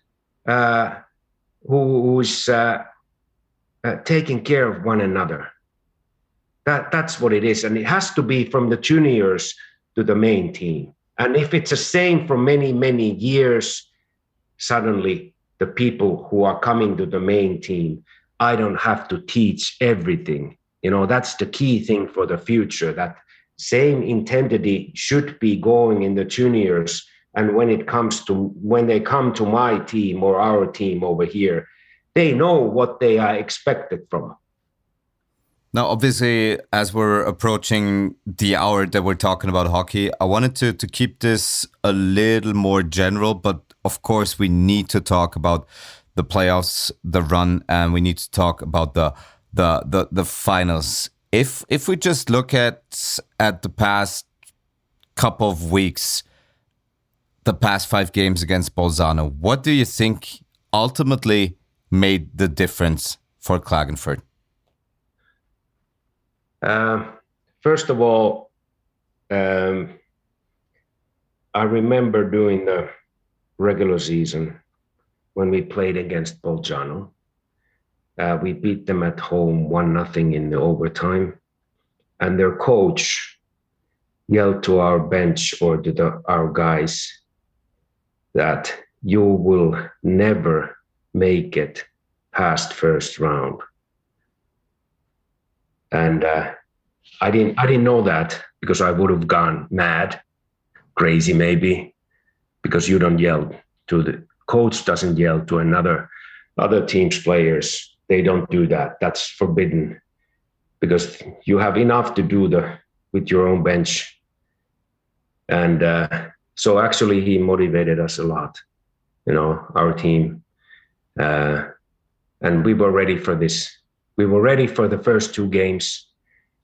who's taking care of one another. That's what it is, and it has to be from the juniors to the main team. And if it's the same for many years, suddenly the the people who are coming to the main team, I don't have to teach everything. That's the key thing for the future, that same intensity should be going in the juniors. And when they come to my team or our team over here, they know what they are expected from. Now, obviously, as we're approaching the hour that we're talking about hockey, I wanted to keep this a little more general, but of course we need to talk about the playoffs, the run, and we need to talk about the finals. If we just look at the past couple of weeks, the past 5 games against Bolzano, what do you think ultimately made the difference for Klagenfurt? First of all, I remember during the regular season when we played against Bolzano. We beat them at home 1-0 in the overtime, and their coach yelled to our bench or to our guys that you will never make it past first round. And I didn't know that, because I would have gone mad, crazy maybe, because you don't yell to the coach, doesn't yell to other team's players. They don't do that. That's forbidden, because you have enough to do with your own bench. And so actually he motivated us a lot, our team. And we were ready for this. We were ready for the first 2 games.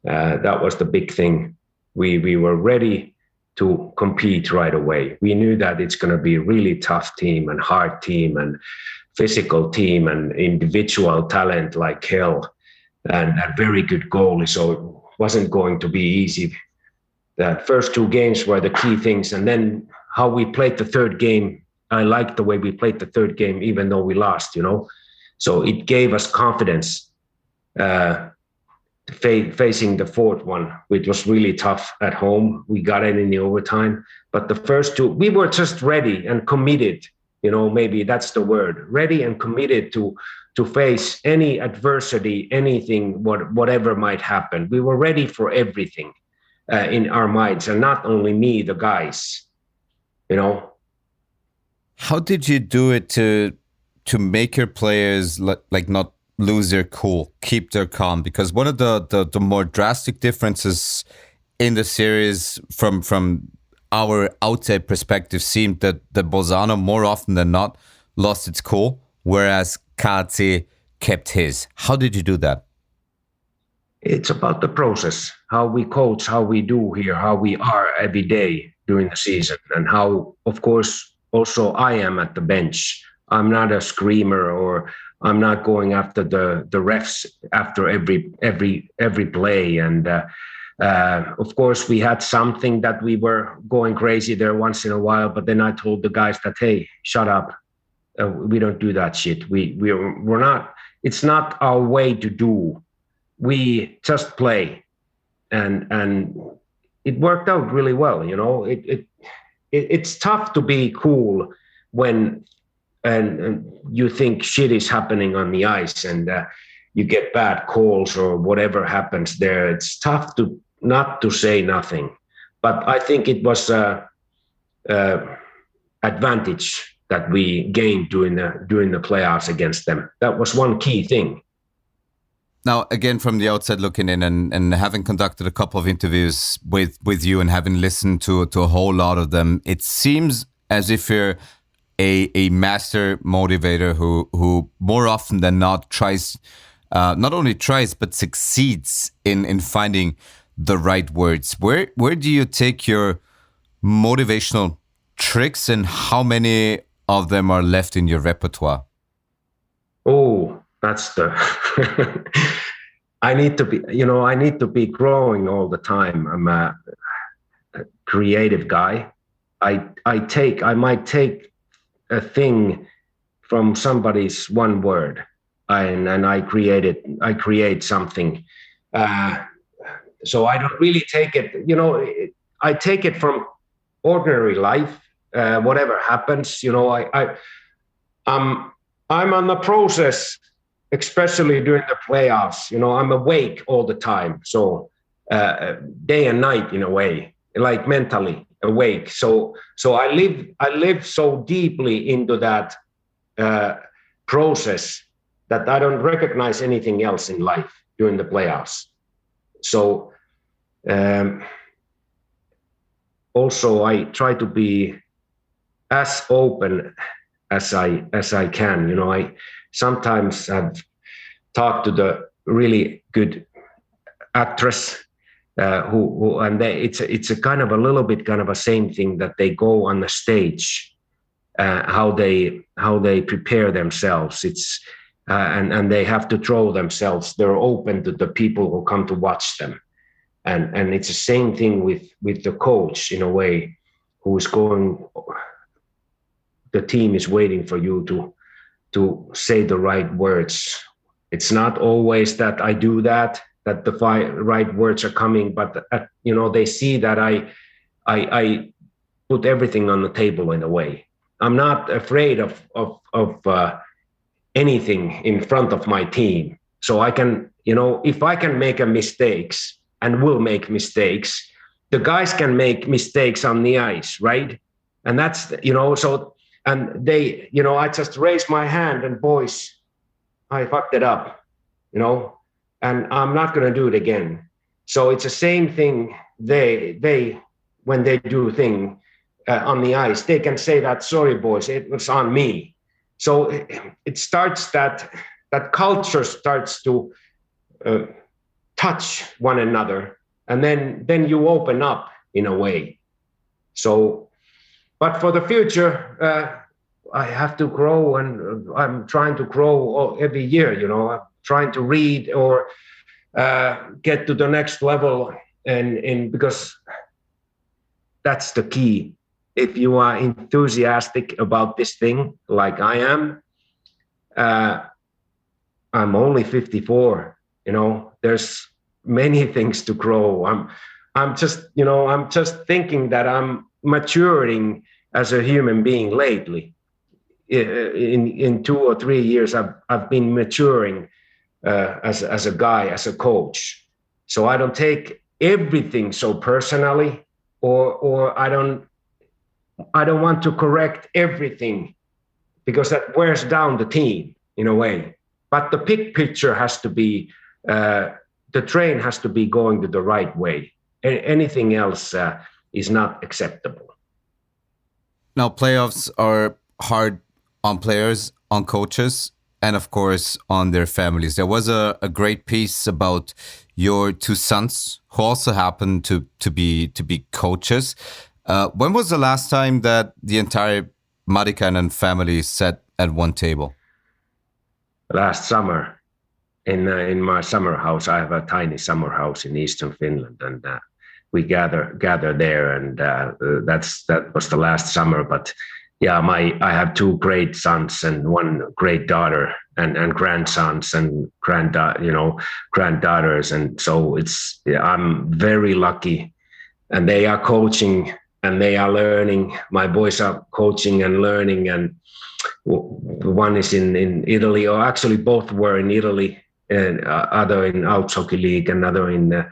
That was the big thing. We were ready to compete right away. We knew that it's going to be a really tough team and hard team and physical team and individual talent like hell and a very good goalie. So it wasn't going to be easy. The first 2 games were the key things. And then how we played the third game, I liked the way we played the third game, even though we lost, So it gave us confidence facing the fourth one, which was really tough at home. We got it in the overtime. But the first 2, we were just ready and committed. Maybe that's the word, ready and committed to face any adversity, anything, whatever might happen. We were ready for everything in our minds, and not only me, the guys, How did you do it to make your players like not lose their cool, keep their calm? Because one of the more drastic differences in the series from our outside perspective seemed that Bolzano more often than not lost its cool, whereas KC kept his. How did you do that? It's about the process, how we coach, how we do here, how we are every day during the season, and how, of course, also I am at the bench. I'm not a screamer, or I'm not going after the refs after every play. And of course, we had something that we were going crazy there once in a while. But then I told the guys that, hey, shut up. We don't do that shit. We're not. It's not our way to do. We just play, and it worked out really well. It's tough to be cool when. And you think shit is happening on the ice, and you get bad calls or whatever happens there. It's tough not to say nothing. But I think it was a advantage that we gained during the playoffs against them. That was one key thing. Now, again, from the outside looking in, and having conducted a couple of interviews with you and having listened to a whole lot of them, it seems as if you're a master motivator who more often than not tries, not only tries, but succeeds in finding the right words. Where do you take your motivational tricks, and how many of them are left in your repertoire? Oh, that's the I need to be growing all the time. I'm a creative guy. I might take a thing from somebody's one word, and I create something. So I don't really take it, I take it from ordinary life, whatever happens. I'm on the process, especially during the playoffs. I'm awake all the time. So day and night in a way, like mentally awake. So I live so deeply into that process that I don't recognize anything else in life during the playoffs. So also I try to be as open as I can. I sometimes have talked to the really good actress who and it's a kind of a little bit kind of a same thing that they go on the stage, how they prepare themselves. It's and they have to throw themselves. They're open to the people who come to watch them, and it's the same thing with the coach in a way, who's going. The team is waiting for you to say the right words. It's not always that I do that the right words are coming, but they see that I put everything on the table in a way. I'm not afraid of anything in front of my team. So I can, if I can make mistakes and will make mistakes, the guys can make mistakes on the ice, right? And that's, so, and they, I just raise my hand and boys, I fucked it up, and I'm not going to do it again. So it's the same thing. They when they do thing on the ice, they can say that, sorry, boys, it was on me. So it starts that culture starts to touch one another, and then you open up in a way. So, but for the future, I have to grow, and I'm trying to grow every year. I'm trying to read or get to the next level, and because that's the key. If you are enthusiastic about this thing, like I am, I'm only 54. There's many things to grow. I'm just thinking that I'm maturing as a human being lately. In 2 or 3 years, I've been maturing as a guy, as a coach. So I don't take everything so personally, or I don't want to correct everything, because that wears down the team in a way. But the big picture has to be, the train has to be going to the right way. Anything else is not acceptable. Now, playoffs are hard on players, on coaches, and of course on their families. There was a great piece about your two sons, who also happen to be coaches. When was the last time that the entire Matikainen family sat at one table? Last summer, in my summer house. I have a tiny summer house in eastern Finland, and we gather there, and that was the last summer. But yeah, I have two great sons and one great daughter, and grandsons and granddaughters, and so I'm very lucky, and they are coaching and they are learning. My boys are coaching and learning, and one is in Italy, or actually both were in Italy, and other in Alps Hockey League, another in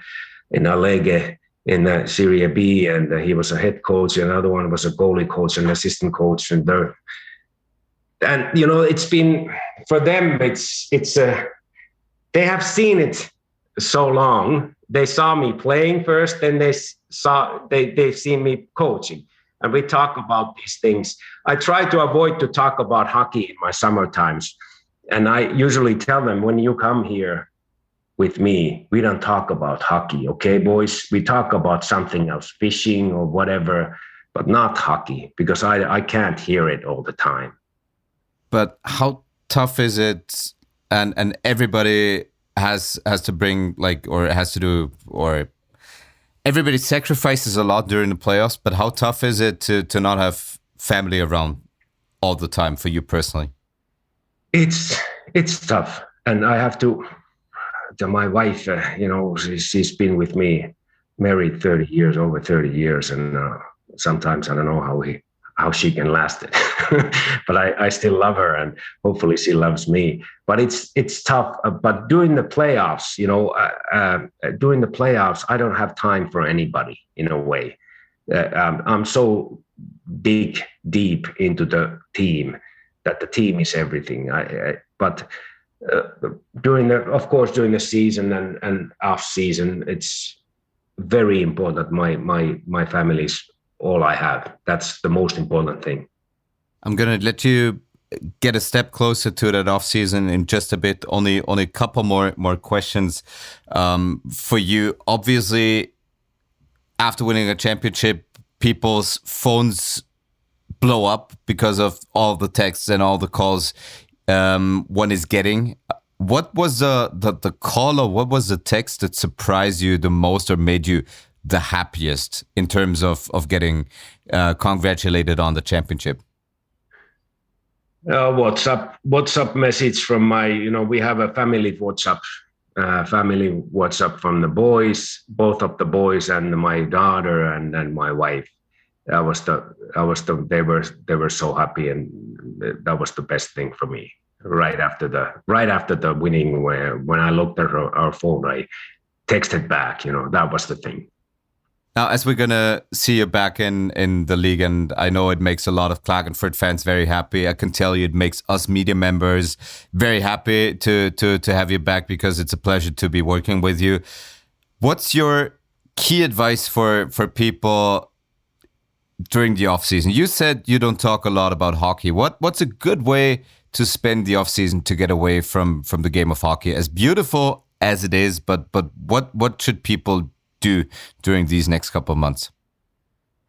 Alege in Serie B, and he was a head coach. Another one was a goalie coach and assistant coach, and it's been for them. It's they have seen it so long. They saw me playing first, then they've seen me coaching, and we talk about these things. I try to avoid to talk about hockey in my summer times, and I usually tell them, when you come here with me, we don't talk about hockey, okay, boys? We talk about something else, fishing or whatever, but not hockey, because I can't hear it all the time. But how tough is it? And everybody has to bring everybody sacrifices a lot during the playoffs. But how tough is it to not have family around all the time for you personally? It's tough, and I have to. My wife, she's been with me, married over 30 years, and sometimes I don't know how she can last it. But I still love her, and hopefully she loves me. But it's tough. But during the playoffs, during the playoffs, I don't have time for anybody in a way. I'm so deep into the team that the team is everything. But during the season and off season, it's very important. My family is all I have. That's the most important thing. I'm gonna let you get a step closer to that off season in just a bit. Only a couple more questions for you. Obviously, after winning a championship, people's phones blow up because of all the texts and all the calls one is getting. What was the call, or what was the text that surprised you the most or made you the happiest in terms of getting congratulated on the championship? WhatsApp message from my, we have a family WhatsApp from the boys, both of the boys, and my daughter and my wife. They were so happy, and that was the best thing for me. Right after the winning, when I looked at our phone, I texted back. That was the thing. Now, as we're gonna see you back in the league, and I know it makes a lot of Klagenfurt fans very happy. I can tell you it makes us media members very happy to have you back, because it's a pleasure to be working with you. What's your key advice for people during the off season? You said you don't talk a lot about hockey. What's a good way to spend the off season to get away from the game of hockey, as beautiful as it is? But what should people do during these next couple of months?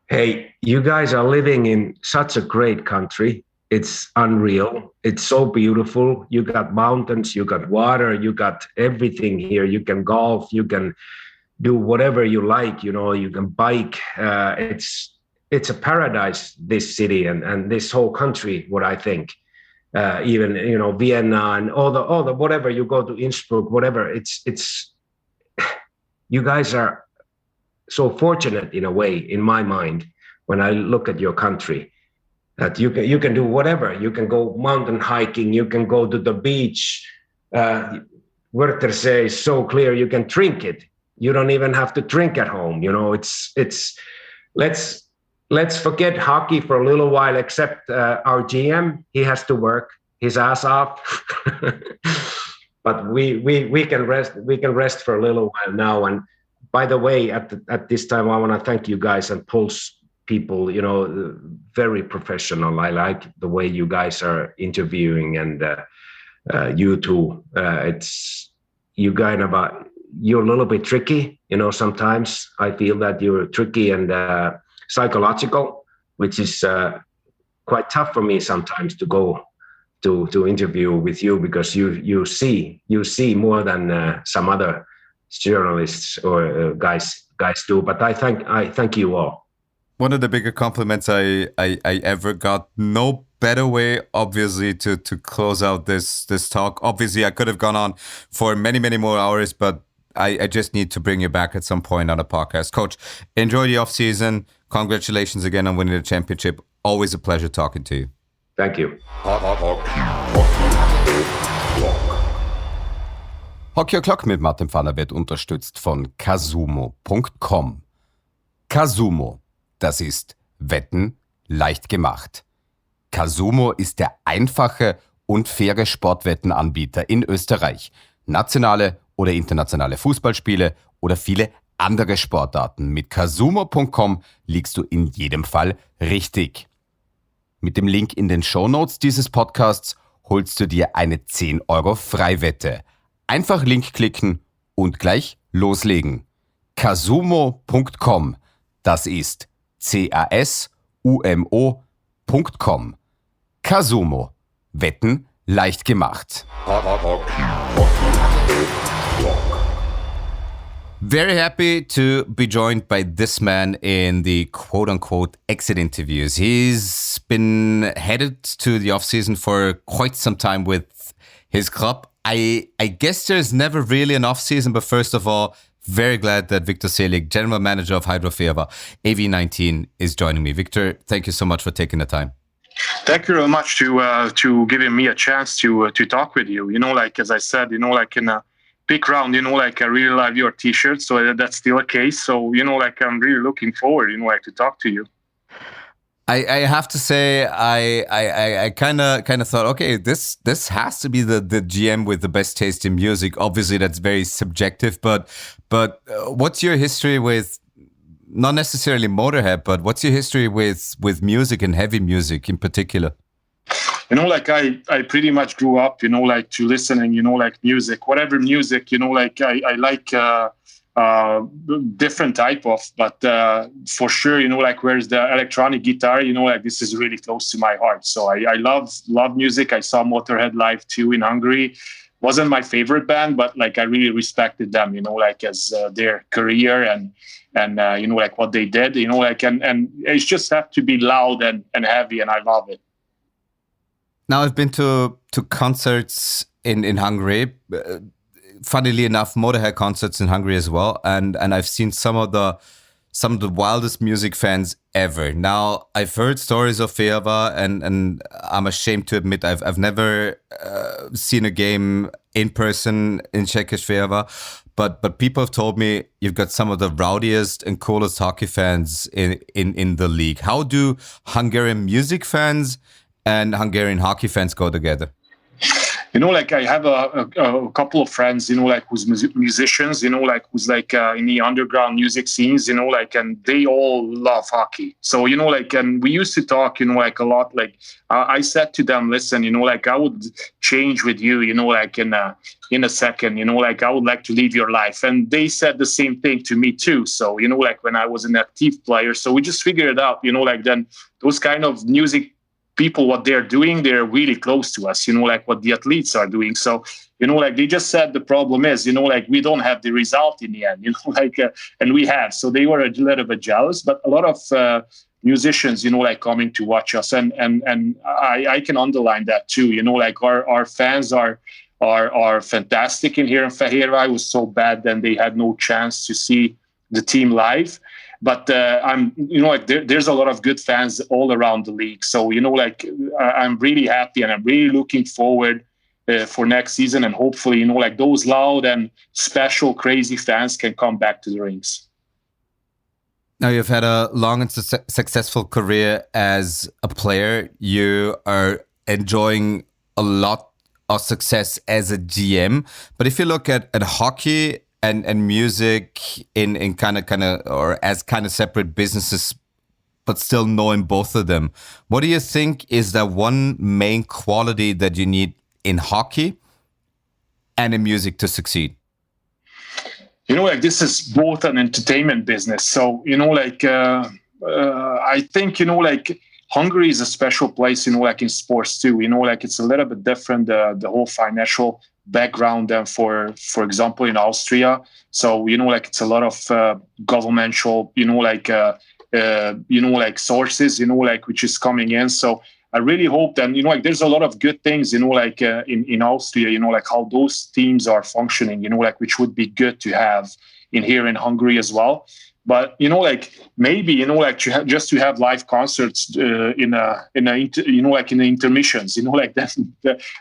Hey, you guys are living in such a great country. It's unreal. It's so beautiful. You got mountains, you got water, you got everything here. You can golf, you can do whatever you like. You can bike. It's a paradise, this city and this whole country. What I think, even Vienna and all the whatever, you go to Innsbruck, whatever. It's you guys are so fortunate in a way, in my mind, when I look at your country, that you can do whatever. You can go mountain hiking, you can go to the beach. Wörthersee is so clear, you can drink it. You don't even have to drink at home. Let's forget hockey for a little while, except our GM, he has to work his ass off. But we can rest for a little while now. And by the way, at this time, I want to thank you guys and PULS people. Very professional. I like the way you guys are interviewing, and you too. You're a little bit tricky. Sometimes I feel that you're tricky and psychological, which is quite tough for me sometimes to go to interview with you, because you see more than some other journalists or guys do. But I thank you all. One of the bigger compliments I ever got. No better way, obviously, to close out this talk. Obviously, I could have gone on for many more hours, but I just need to bring you back at some point on a podcast. Coach, enjoy the off season. Congratulations again on winning the championship. Always a pleasure talking to you. Thank you. Hockey O'Clock mit Martin Pfanner wird unterstützt von Casumo.com. Casumo, das ist Wetten leicht gemacht. Casumo ist der einfache und faire Sportwettenanbieter in Österreich. Nationale oder internationale Fußballspiele oder viele andere Sportarten. Mit Casumo.com liegst du in jedem Fall richtig. Mit dem Link in den Shownotes dieses Podcasts holst du dir eine 10 € Freiwette. Einfach Link klicken und gleich loslegen. Casumo.com, das ist CASUMO.com. Casumo, Wetten leicht gemacht. Very happy to be joined by this man in the quote-unquote exit interviews. He's been headed to the off-season for quite some time with his club. I guess there's never really an off-season, but first of all, very glad that Viktor Szélig, General Manager of Hydro Fehervar AV19, is joining me. Viktor, thank you so much for taking the time. Thank you very much to giving me a chance to talk with you. As I said, in a big round, I really love your T-shirt, so that's still a case. So, I'm really looking forward, to talk to you. I have to say, I kind of thought, okay, this has to be the GM with the best taste in music. Obviously, that's very subjective, but what's your history with, not necessarily Motorhead, but what's your history with music and heavy music in particular? I pretty much grew up, to listening, music, whatever music, I like different type of, but for sure, where's the electronic guitar, this is really close to my heart. So I love music. I saw Motorhead live too in Hungary. Wasn't my favorite band, but I really respected them, as their career and what they did, and it just have to be loud and heavy, and I love it. Now I've been to concerts in Hungary. Funnily enough, Motorhead concerts in Hungary as well, and I've seen some of the wildest music fans ever. Now I've heard stories of Fehervar, and I'm ashamed to admit I've never seen a game in person in Czechish Fehervar, but people have told me you've got some of the rowdiest and coolest hockey fans in the league. How do Hungarian music fans and Hungarian hockey fans go together? I have a couple of friends, who's musicians, who's in the underground music scenes, and they all love hockey. So, and we used to talk, a lot, I said to them, listen, I would change with you, in a second, I would like to live your life. And they said the same thing to me too. So, when I was an active player, so we just figured it out, then those kind of music people, what they're doing, they're really close to us, what the athletes are doing. So, they just said the problem is, we don't have the result in the end, and we have. So they were a little bit jealous, but a lot of musicians, coming to watch us. And I can underline that too, our fans are fantastic in here in Fehervar. It was so bad then they had no chance to see the team live. But I'm, there's a lot of good fans all around the league. So, I'm really happy and I'm really looking forward for next season. And hopefully, those loud and special, crazy fans can come back to the rinks. Now, you've had a long and successful career as a player. You are enjoying a lot of success as a GM. But if you look at hockey and music in kind of or as kind of separate businesses, but still knowing both of them, what do you think is the one main quality that you need in hockey and in music to succeed? This is both an entertainment business. So, I think, Hungary is a special place, in sports too. It's a little bit different, the whole financial background than for example, in Austria. So, it's a lot of governmental, sources, which is coming in. So I really hope that, there's a lot of good things, in Austria, how those teams are functioning, which would be good to have here in Hungary as well. But, maybe, just to have live concerts in the intermissions,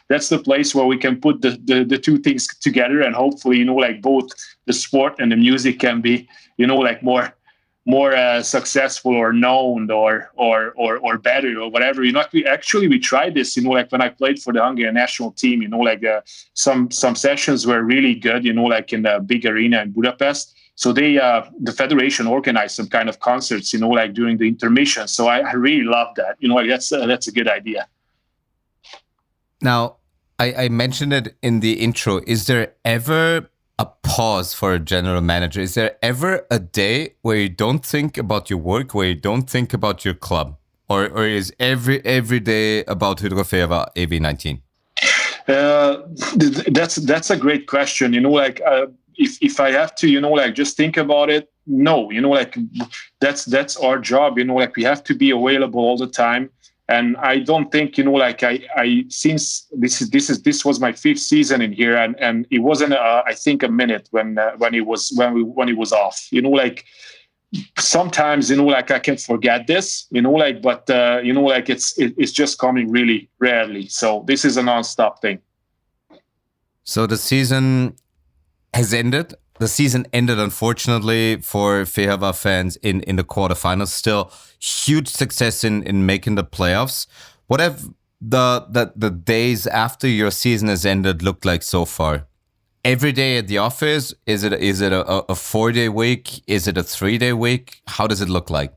that's the place where we can put the two things together, and hopefully, both the sport and the music can be, more successful or known or better or whatever. We tried this, when I played for the Hungarian national team, some sessions were really good, in the big arena in Budapest. So the federation organized some kind of concerts, during the intermission. So I really love that. That's a good idea. Now, I mentioned it in the intro. Is there ever a pause for a general manager? Is there ever a day where you don't think about your work, where you don't think about your club? Or is every day about Hydro Fehervar AV19? That's a great question. If I have to, just think about it, no, that's our job. We have to be available all the time. And I don't think, like I since this was my 5th season in here, and it wasn't I think a minute when he was off. Like sometimes, like I can forget this, like, but like it's just coming really rarely. So this is a non-stop thing. So the season has ended. The season ended, unfortunately, for Fehervar fans in the quarterfinals. Still, huge success in making the playoffs. What have the days after your season has ended looked like so far? Every day at the office? Is it a 4-day week? Is it a 3-day week? How does it look like?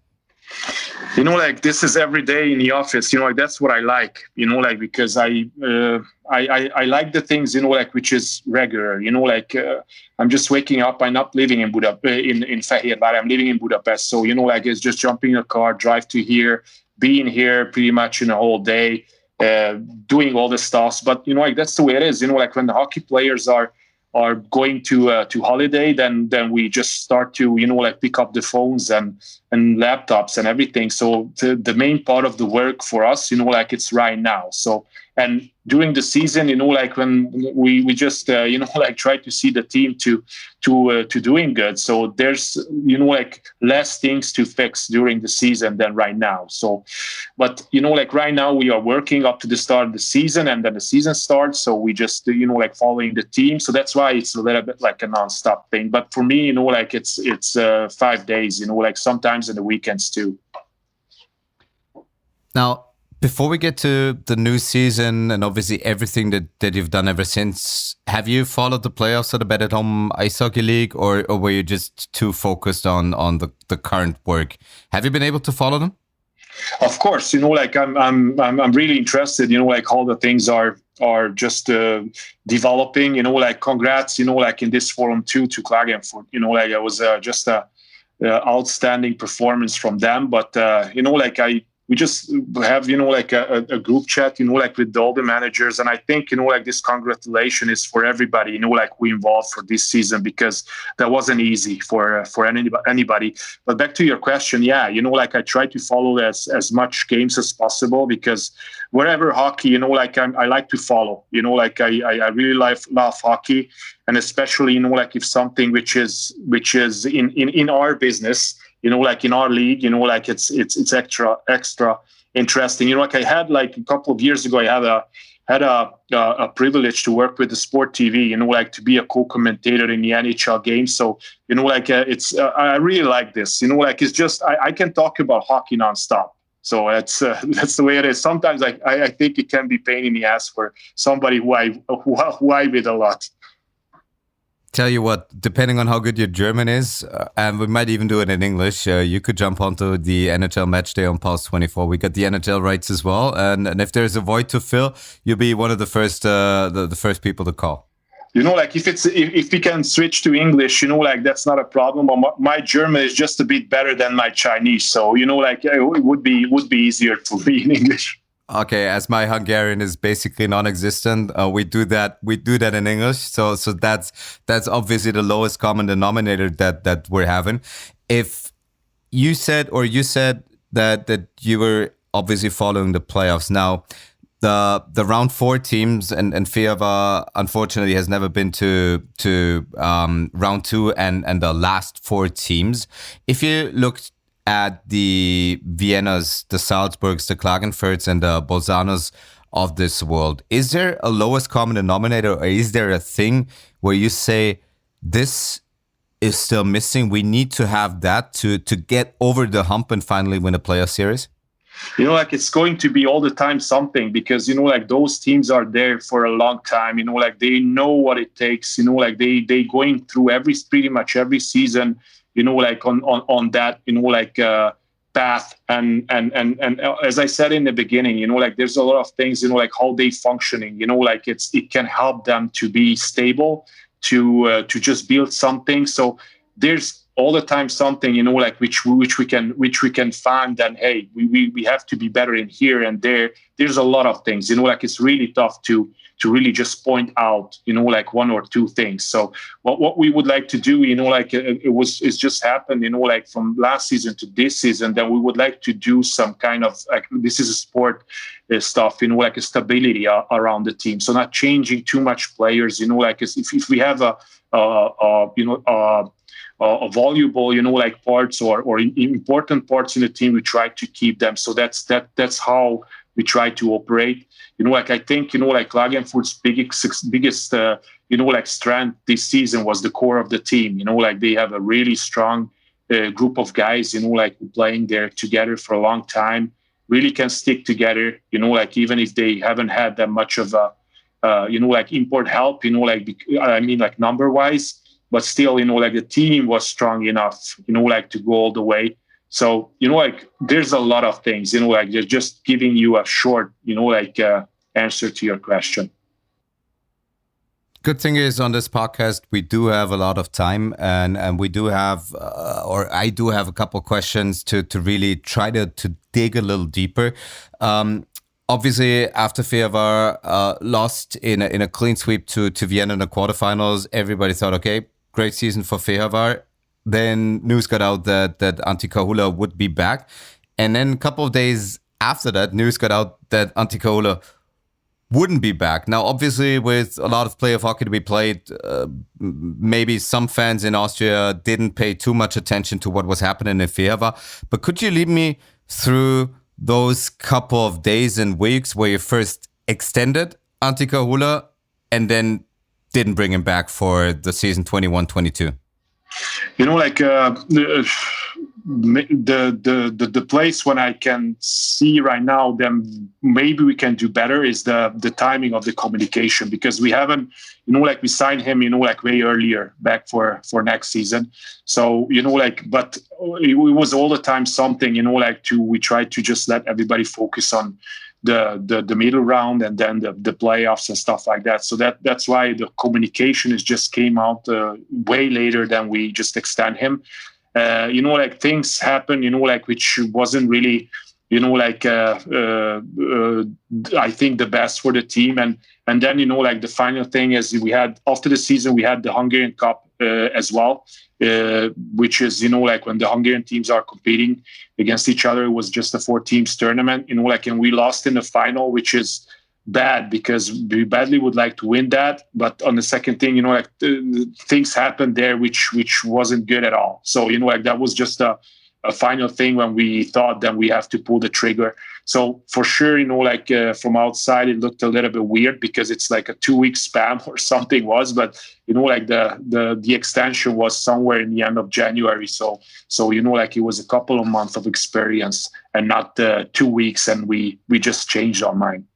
Like this is every day in the office, like that's what I like, like, because I like the things, like, which is regular, like I'm just waking up. I'm not living in Budapest, in Fehervar. I'm living in Budapest. So, like it's just jumping in a car, drive to here, being here pretty much in a whole day, doing all the stuff. But, like that's the way it is, like when the hockey players are going to holiday, then we just start to like pick up the phones and laptops and everything. So the main part of the work for us, like it's right now. So, and during the season, like when we just like try to see the team to doing good. So there's like less things to fix during the season than right now. So, but like right now we are working up to the start of the season, and then the season starts. So we just like following the team. So that's why it's a little bit like a non-stop thing. But for me, like it's 5 days. Like sometimes in the weekends too. Now, before we get to the new season and obviously everything that you've done ever since, have you followed the playoffs of the Bet at Home Ice Hockey League, or were you just too focused on the current work? Have you been able to follow them? Of course, like I'm really interested, like how the things are just developing, like congrats, like in this forum too to Klagenfurt, like it was just a outstanding performance from them. But like we just have, like a group chat, like with all the managers. And I think, like this congratulation is for everybody, like who involved for this season, because that wasn't easy for anybody. But back to your question, yeah, like I try to follow as much games as possible, because wherever hockey, like I like to follow, like I really love hockey. And especially, like if something which is in our business, like in our league, like it's extra interesting. Like I had like a couple of years ago, I had a privilege to work with the Sport TV, like to be a co-commentator in the NHL game. So, like it's I really like this. Like it's just I can talk about hockey nonstop. So that's the way it is. Sometimes I think it can be pain in the ass for somebody who I with a lot. Tell you what, depending on how good your German is, and we might even do it in English, you could jump onto the NHL match day on PULS 24. We got the NHL rights as well, and if there's a void to fill, you'll be one of the first the first people to call. Like if we can switch to English, like that's not a problem. But my German is just a bit better than my Chinese, so like it would be easier for me in English. Okay, as my Hungarian is basically non-existent, we do that in English. So that's obviously the lowest common denominator that we're having. If you said that you were obviously following the playoffs. Now, the round 4 teams and Fehervar unfortunately has never been to round 2 and the last 4 teams. If you looked at the Viennas, the Salzburgs, the Klagenfurts, and the Bolzanos of this world, is there a lowest common denominator, or is there a thing where you say this is still missing? We need to have that to get over the hump and finally win a playoff series? Like it's going to be all the time something, because, like those teams are there for a long time, like they know what it takes, like they going through pretty much every season, like on that, like path. And as I said in the beginning, like there's a lot of things, like how they functioning, like it can help them to be stable, to just build something. So there's all the time something, you know, like which we can find, and hey, we have to be better in here and there. There's a lot of things, you know, like it's really tough to really just point out, you know, like one or two things. So what we would like to do, you know, like it's just happened, you know, like from last season to this season, then we would like to do some kind of like, this is a sport stuff, you know, like a stability around the team. So not changing too much players, you know, like if we have a valuable, you know, like parts or important parts in the team, we try to keep them. So that's how we try to operate. You know, like I think, you know, like Klagenfurt's biggest you know, like strength this season was the core of the team. You know, like they have a really strong group of guys, you know, like playing there together for a long time, really can stick together, you know, like even if they haven't had that much of a, you know, like import help, you know, like, I mean, like number wise, but still, you know, like the team was strong enough, you know, like to go all the way. So, you know, like there's a lot of things, you know, like they're just giving you a short, you know, like answer to your question. Good thing is on this podcast, we do have a lot of time and we do have, or I do have a couple questions to really try to dig a little deeper. Obviously, after Fehervar lost in a clean sweep to Vienna in the quarterfinals, everybody thought, okay, great season for Fehervar. Then news got out that Antti Kahula would be back. And then a couple of days after that, news got out that Antti Kahula wouldn't be back. Now, obviously, with a lot of playoff hockey to be played, maybe some fans in Austria didn't pay too much attention to what was happening in Fehervar. But could you lead me through those couple of days and weeks where you first extended Antti Kahula and then didn't bring him back for the season 21-22? You know, like the place when I can see right now, then maybe we can do better is the timing of the communication, because we haven't, you know, like we signed him, you know, like way earlier back for next season. So, you know, like, but it was all the time something, you know, like we tried to just let everybody focus on the middle round and then the playoffs and stuff like that. So that's why the communication is just came out way later than we just extend him. You know, like things happen, you know, like which wasn't really, you know, like I think the best for the team. And then, you know, like the final thing is we had after the season, we had the Hungarian Cup as well, which is, you know, like when the Hungarian teams are competing against each other, it was just a 4 teams tournament, you know, like, and we lost in the final, which is bad because we badly would like to win that. But on the second thing, you know, like things happened there, which wasn't good at all. So, you know, like that was just a final thing when we thought that we have to pull the trigger. So for sure, you know, like from outside, it looked a little bit weird because it's like a 2-week span or something was, but you know, like the extension was somewhere in the end of January. So, you know, like it was a couple of months of experience and not 2 weeks. And we just changed our mind.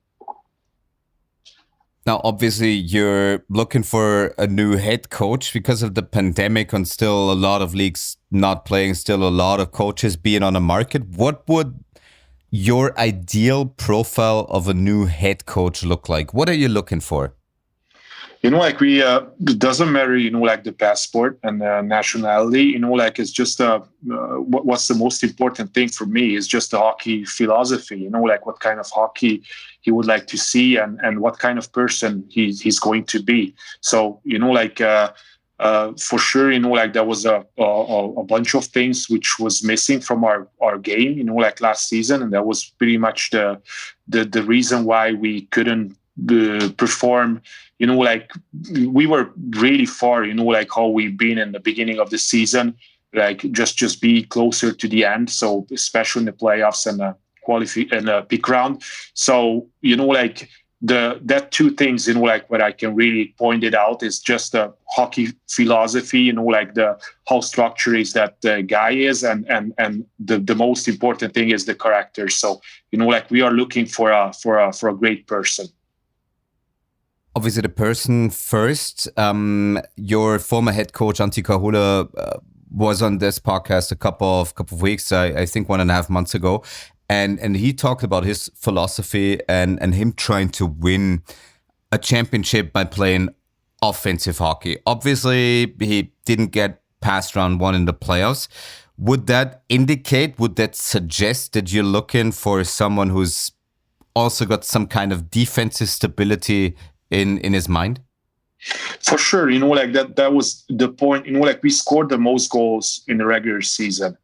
Now, obviously, you're looking for a new head coach because of the pandemic and still a lot of leagues not playing, still a lot of coaches being on the market. What would your ideal profile of a new head coach look like? What are you looking for? You know, like it doesn't matter, you know, like the passport and the nationality, you know, like it's just what's the most important thing for me is just the hockey philosophy, you know, like what kind of hockey he would like to see and what kind of person he's going to be. So, you know, like for sure, you know, like there was a bunch of things which was missing from our game, you know, like last season. And that was pretty much the reason why we couldn't perform, you know, like we were really far, you know, like how we've been in the beginning of the season, like just be closer to the end. So especially in the playoffs and the pick round. So, you know, like that two things, you know, like what I can really point it out is just the hockey philosophy, you know, like how structured is that the guy is, and the most important thing is the character. So, you know, like we are looking for a great person. Obviously, the person first. Your former head coach Antti Kahula was on this podcast a couple of weeks, I think 1.5 months ago, and he talked about his philosophy and him trying to win a championship by playing offensive hockey. Obviously, he didn't get past round one in the playoffs. Would that suggest that you're looking for someone who's also got some kind of defensive stability in his mind? For sure, like that was the point. Like we scored the most goals in the regular season.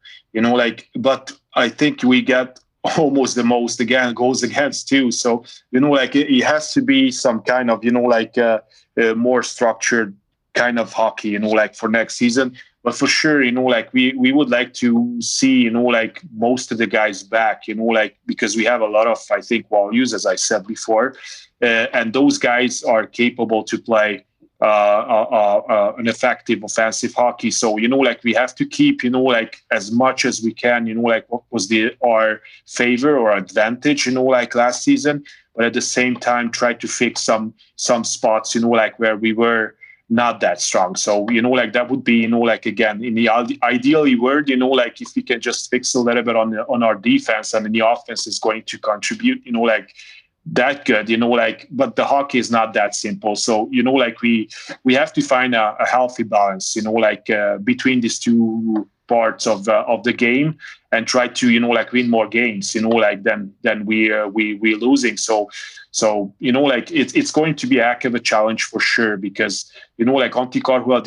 But I think we got almost the most goals against too. So like it has to be some kind of more structured kind of hockey. Like for next season. But for sure, like we would like to see, like most of the guys back, like because we have a lot of, I think, values, as I said before, and those guys are capable to play an effective offensive hockey. So, like we have to keep, like as much as we can, like what was our favor or advantage, like last season, but at the same time, try to fix some spots, like where we were not that strong. So, like that would be, like again, in the ideally word, like if we can just fix a little bit on our defense and then the offense is going to contribute, like that good, like, but the hockey is not that simple. So, like we have to find a healthy balance, like between these two parts of the game and try to, like win more games, like than we're losing. So, like it's going to be a heck of a challenge for sure, because, like Antti Karhuela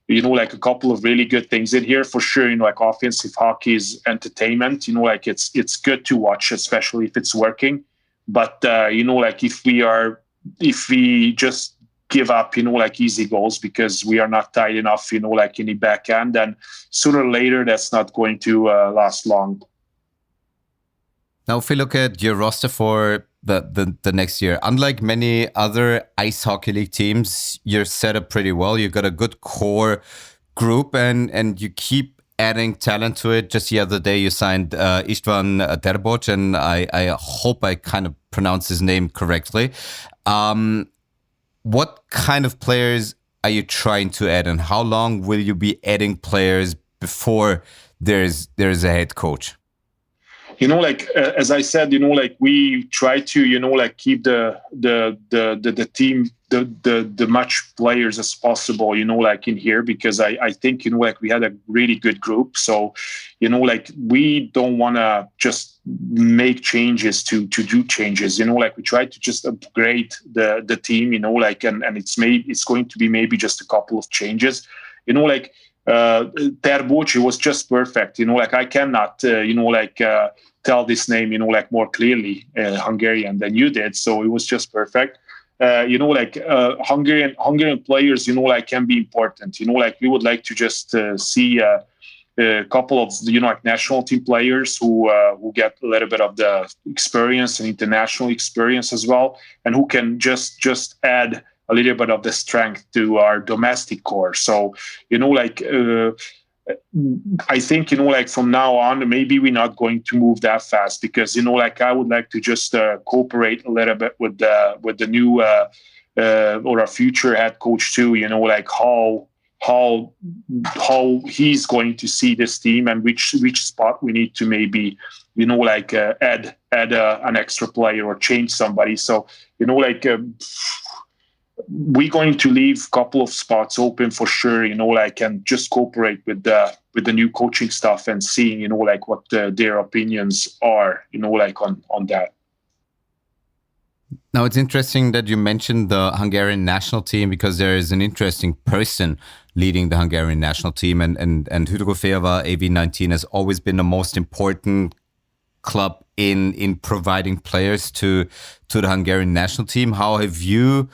did like a couple of really good things in here for sure. Like offensive hockey is entertainment, like it's good to watch, especially if it's working. But, like if we just give up, like easy goals because we are not tight enough, like in the backhand, then sooner or later that's not going to last long. Now, if we look at your roster for the next year, unlike many other ice hockey league teams, you're set up pretty well. You've got a good core group and you keep adding talent to it. Just the other day, you signed István Terbocs, and I hope I kind of pronounced his name correctly. What kind of players are you trying to add, and how long will you be adding players before there's a head coach? Like as I said, like we try to, like keep the team, the much players as possible, like in here, because I think, like we had a really good group. So, like we don't want to just make changes to do changes, like we try to just upgrade the team, like, and it's going to be maybe just a couple of changes, like Terbocs was just perfect, like I cannot, tell this name, like more clearly Hungarian than you did. So it was just perfect. Like Hungarian players, like can be important. Like we would like to just see a couple of, like national team players who get a little bit of the experience and international experience as well, and who can just add a little bit of the strength to our domestic core. So, like I think, like from now on, maybe we're not going to move that fast because, like I would like to just cooperate a little bit with the new or our future head coach too, like how he's going to see this team and which spot we need to maybe, like add an extra player or change somebody. So, like we're going to leave a couple of spots open for sure, like, and just cooperate with the new coaching staff and seeing, like what their opinions are, like on that. Now, it's interesting that you mentioned the Hungarian national team because there is an interesting person leading the Hungarian national team, and Hüdro Fehervar AV19 has always been the most important club in providing players to the Hungarian national team. How have you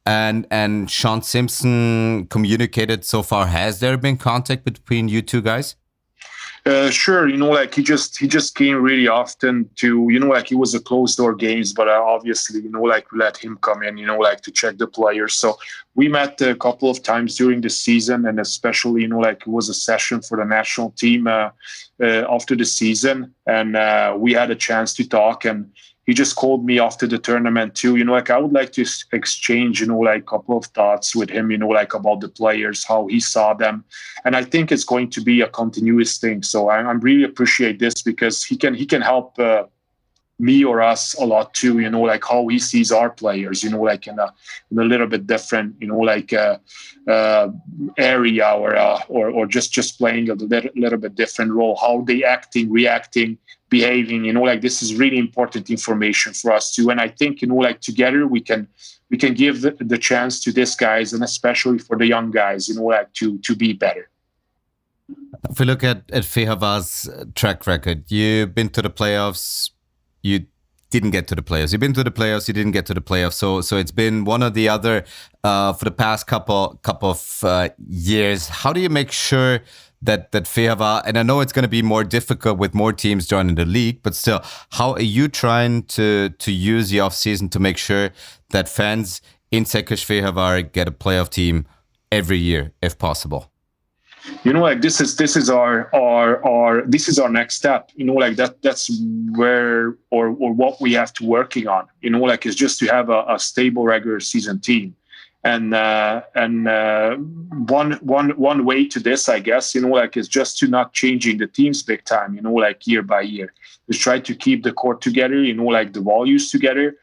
and Sean Simpson communicated so far? Has there been contact between you two guys? Sure, like he just came really often to, like it was a closed door games, but obviously, like we let him come in, like to check the players. So we met a couple of times during the season, and especially, like it was a session for the national team after the season, and we had a chance to talk. And he just called me after the tournament too. Like I would like to exchange, like a couple of thoughts with him, like about the players, how he saw them. And I think it's going to be a continuous thing. So I really appreciate this because he can help me or us a lot too, you know, like how he sees our players, you know, like in a little bit different, you know, like area or just playing a little bit different role, how they acting, reacting, behaving, you know, like this is really important information for us too. And I think, you know, like together we can give the chance to these guys, and especially for the young guys, you know, like to be better. If we look at Fehervar's track record, you've been to the playoffs, you didn't get to the playoffs. You've been to the playoffs, you didn't get to the playoffs. So it's been one or the other for the past couple of years. How do you make sure that Fehervar, and I know it's going to be more difficult with more teams joining the league, but still, how are you trying to use the offseason to make sure that fans in Székely Fehervar get a playoff team every year, if possible? You know, like this is our next step. You know, like that's where or what we have to working on. You know, like is just to have a stable regular season team, and one way to this, I guess, you know, like is just to not changing the teams big time. You know, like year by year, just try to keep the core together. You know, like the values together.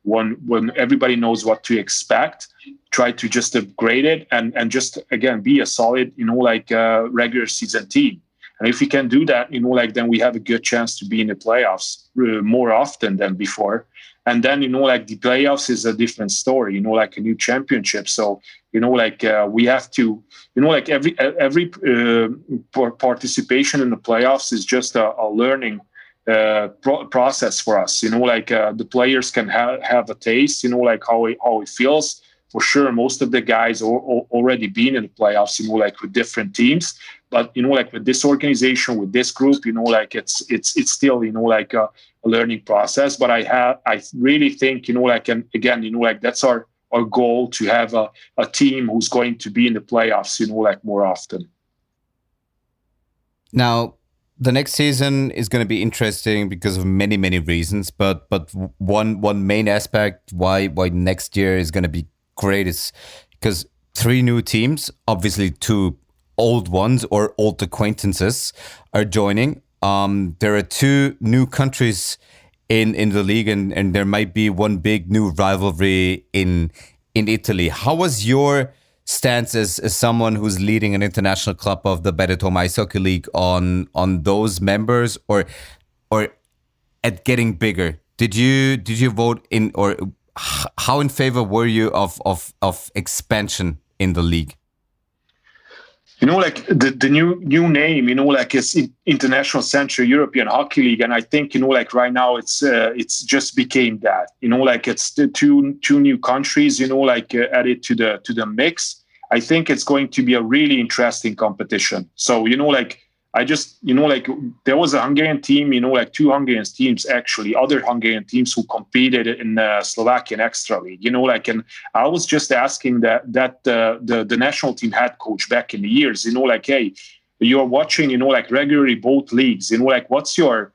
When everybody knows what to expect, try to just upgrade it and just again be a solid, you know, like regular season team. And if we can do that, you know, like then we have a good chance to be in the playoffs more often than before. And then, you know, like the playoffs is a different story, you know, like a new championship. So, you know, like we have to, you know, like every participation in the playoffs is just a learning process for us. You know, like the players can have a taste, you know, like how it feels. For sure, most of the guys already been in the playoffs, you know, like with different teams. But, you know, like with this organization, with this group, you know, like it's still, you know, like a learning process. But I really think, you know, like, and again, you know, like that's our goal, to have a team who's going to be in the playoffs, you know, like more often. Now, the next season is going to be interesting because of many, many reasons. But one main aspect why next year is going to be great is because 3 new teams, obviously 2 old ones or old acquaintances, are joining. There are 2 new countries in the league, and there might be one big new rivalry in Italy. How was your stance as someone who's leading an international club of the Beretom Ice Hockey League on those members or at getting bigger? Did you vote in, or how in favor were you of expansion in the league? You know, like the new name, you know, like it's International Central European Hockey League, and I think, you know, like right now it's just became that. You know, like it's the two new countries, you know, like added to the mix. I think it's going to be a really interesting competition. So, you know, like I just, you know, like there was a Hungarian team, you know, like 2 Hungarian teams, actually, other Hungarian teams who competed in the Slovakian Extra League, you know, like, and I was just asking that the national team head coach back in the years, you know, like, hey, you're watching, you know, like regularly both leagues, you know, like what's your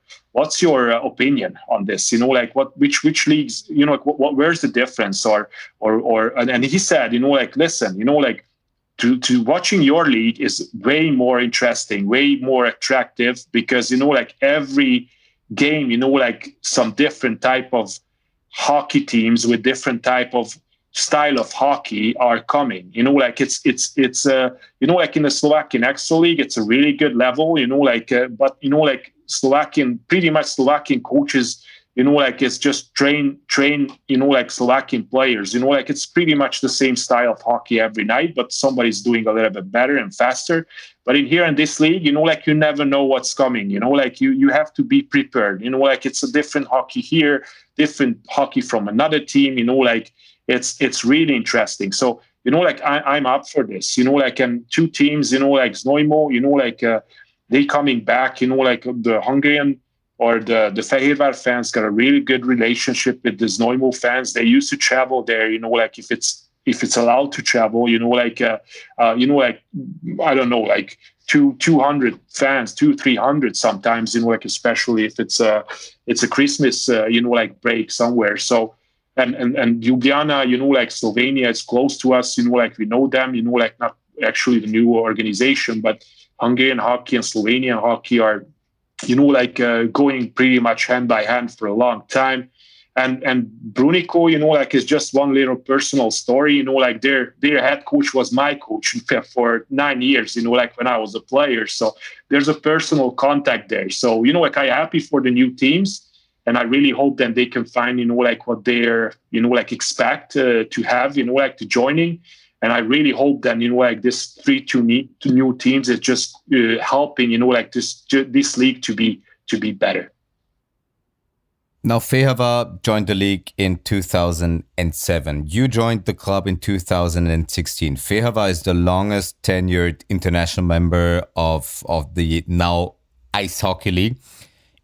opinion on this? You know, like which leagues, you know, like where's the difference and he said, you know, like, listen, you know, like, to watching your league is way more interesting, way more attractive, because, you know, like every game, you know, like some different type of hockey teams with different type of style of hockey are coming. You know, like it's you know, like in the Slovakian Extra League, it's a really good level, you know, like, but, you know, like pretty much Slovakian coaches, you know, like it's just train, you know, like Slovakian players, you know, like it's pretty much the same style of hockey every night, but somebody's doing a little bit better and faster. But in this league, you know, like you never know what's coming, you know, like you have to be prepared, you know, like it's a different hockey here, different hockey from another team, you know, like it's really interesting. So, you know, like I'm up for this, you know, like, and 2 teams, you know, like Znojmo, you know, like they coming back, you know, like the Hungarian or the Fehervar fans got a really good relationship with the Znojmo fans. They used to travel there, you know, like if it's allowed to travel, you know, like you know, like I don't know, like 200 fans, 200-300 sometimes, you know, like especially if it's a Christmas, you know, like break somewhere. So and Ljubljana, you know, like Slovenia is close to us, you know, like we know them, you know, like not actually the new organization, but Hungarian hockey and Slovenian hockey are going pretty much hand by hand for a long time. And Brunico, is just one little personal story. Their head coach was my coach for 9 years, when I was a player. So there's a personal contact there. So, I'm happy for the new teams. And I really hope that they can find, what they're, expect to have, to joining. And I really hope that, this 3-2 new teams is just helping, this league to be better. Now, Fehervar joined the league in 2007. You joined the club in 2016. Fehervar is the longest tenured international member of the now Ice Hockey League.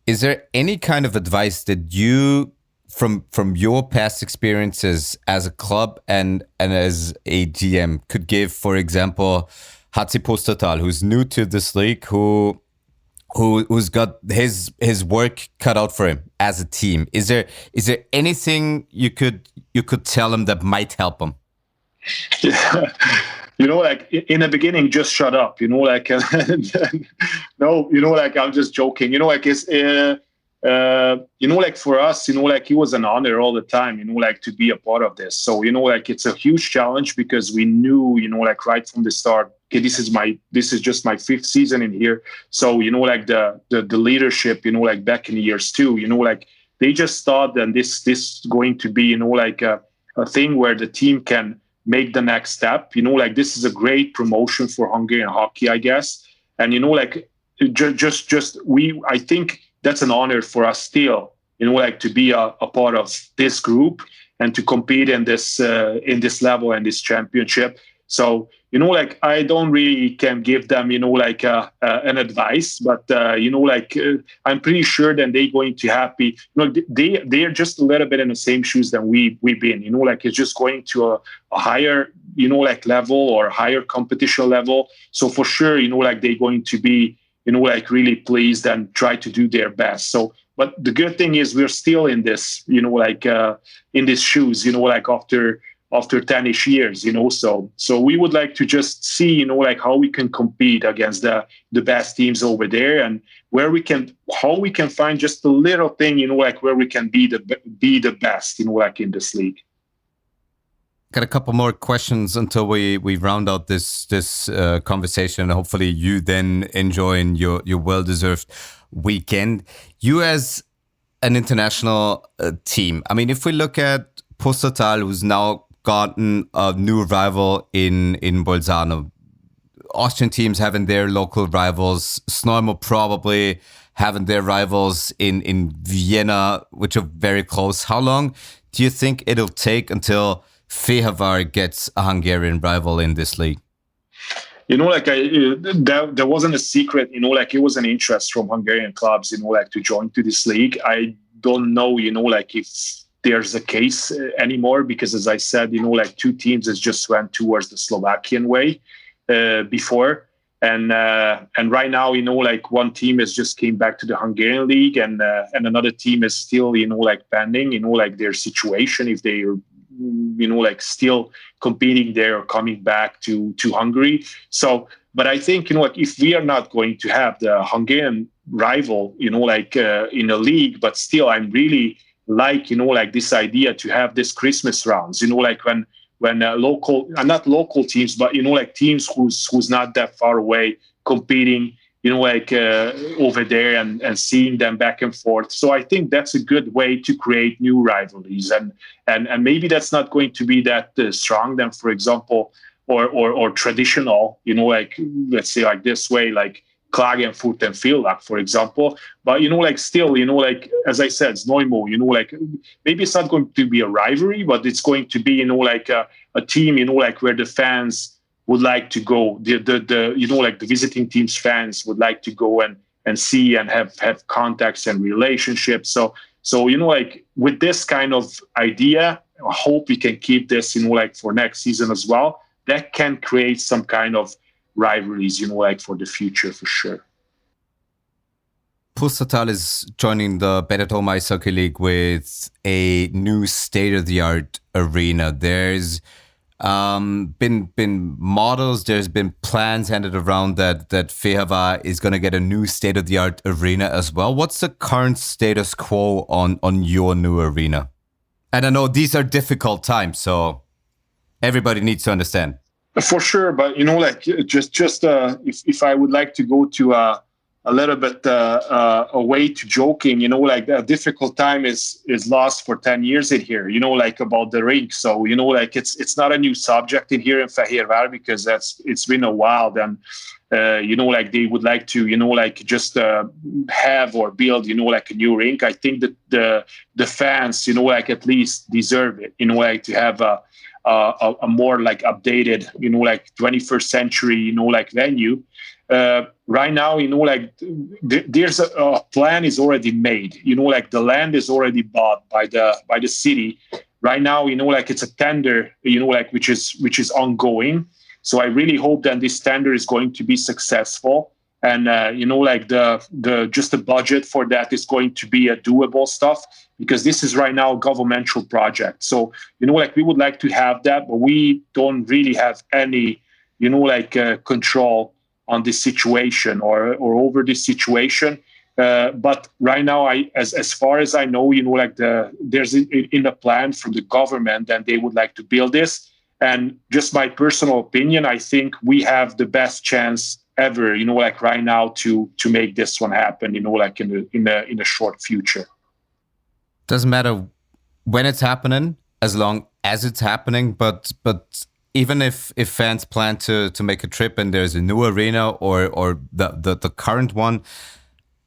Is there any kind of advice that you, from your past experiences as a club and as a GM, could give, for example, Hatsi Pustertal, who's new to this league, who's got his work cut out for him as a team? Is there anything you could tell him that might help him? Yeah. In the beginning, just shut up, no, I'm just joking, it's, for us, it was an honor all the time, to be a part of this. So, it's a huge challenge because we knew, right from the start, okay, this is just my 5th season in here. So, the leadership, back in the years too, they just thought that this is going to be, a thing where the team can make the next step. This is a great promotion for Hungarian hockey, I guess. And, I think that's an honor for us still, to be a part of this group and to compete in this level and this championship. So, I don't really can give them, an advice, but, I'm pretty sure that they're going to happy. They're just a little bit in the same shoes than we've been, it's just going to a higher, level or higher competition level. So for sure, they're going to be, really pleased and try to do their best. So, but the good thing is we're still in this, in these shoes, after 10-ish years, so we would like to just see, how we can compete against the best teams over there and how we can find just a little thing, where we can be the best, in this league. Got a couple more questions until we round out this conversation. Hopefully you then enjoying your well-deserved weekend. You as an international team, I mean, if we look at Pustertal, who's now gotten a new rival in Bolzano, Austrian teams having their local rivals, Snormo probably having their rivals in Vienna, which are very close. How long do you think it'll take until Fehervar gets a Hungarian rival in this league? There wasn't a secret, it was an interest from Hungarian clubs, to join to this league. I don't know, if there's a case anymore, because as I said, 2 teams has just went towards the Slovakian way before. And right now, one team has just came back to the Hungarian league and another team is still, pending, their situation, if they are, still competing there or coming back to Hungary. So, but I think, if we are not going to have the Hungarian rival, in a league, but still I'm really this idea to have this Christmas rounds, when local, not local teams, but, teams who's not that far away competing, over there and seeing them back and forth. So I think that's a good way to create new rivalries. And maybe that's not going to be that strong then, for example, or traditional, let's say this way, Klagenfurt and Villach, for example. But, still, as I said, Neumo, maybe it's not going to be a rivalry, but it's going to be, a team, where the fans would like to go, the visiting team's fans would like to go and see and have contacts and relationships. So, with this kind of idea, I hope we can keep this, for next season as well. That can create some kind of rivalries, for the future, for sure. Pustertal is joining the Better Home Ice Hockey League with a new state-of-the-art arena. There's been models. There's been plans handed around that Fehervar is going to get a new state-of-the-art arena as well. What's the current status quo on your new arena? And I know these are difficult times, so everybody needs to understand. For sure, but if I would like to go to a little bit away to joking, a difficult time is lost for 10 years in here, about the rink. So, it's not a new subject in here in Fehervar because it's been a while. Then, they would like to, just have or build, a new rink. I think that the fans, at least deserve it, to have a more updated, 21st century, venue. Right now, there's a plan is already made. The land is already bought by the city. Right now, it's a tender, which is ongoing. So I really hope that this tender is going to be successful. And the budget for that is going to be a doable stuff, because this is right now a governmental project. So we would like to have that, but we don't really have any control on this situation or over this situation. But right now, as far as I know, there's in a plan from the government that they would like to build this. And just my personal opinion, I think we have the best chance ever, right now to make this one happen, in the short future. Doesn't matter when it's happening, as long as it's happening. But even if fans plan to make a trip and there's a new arena or the current one,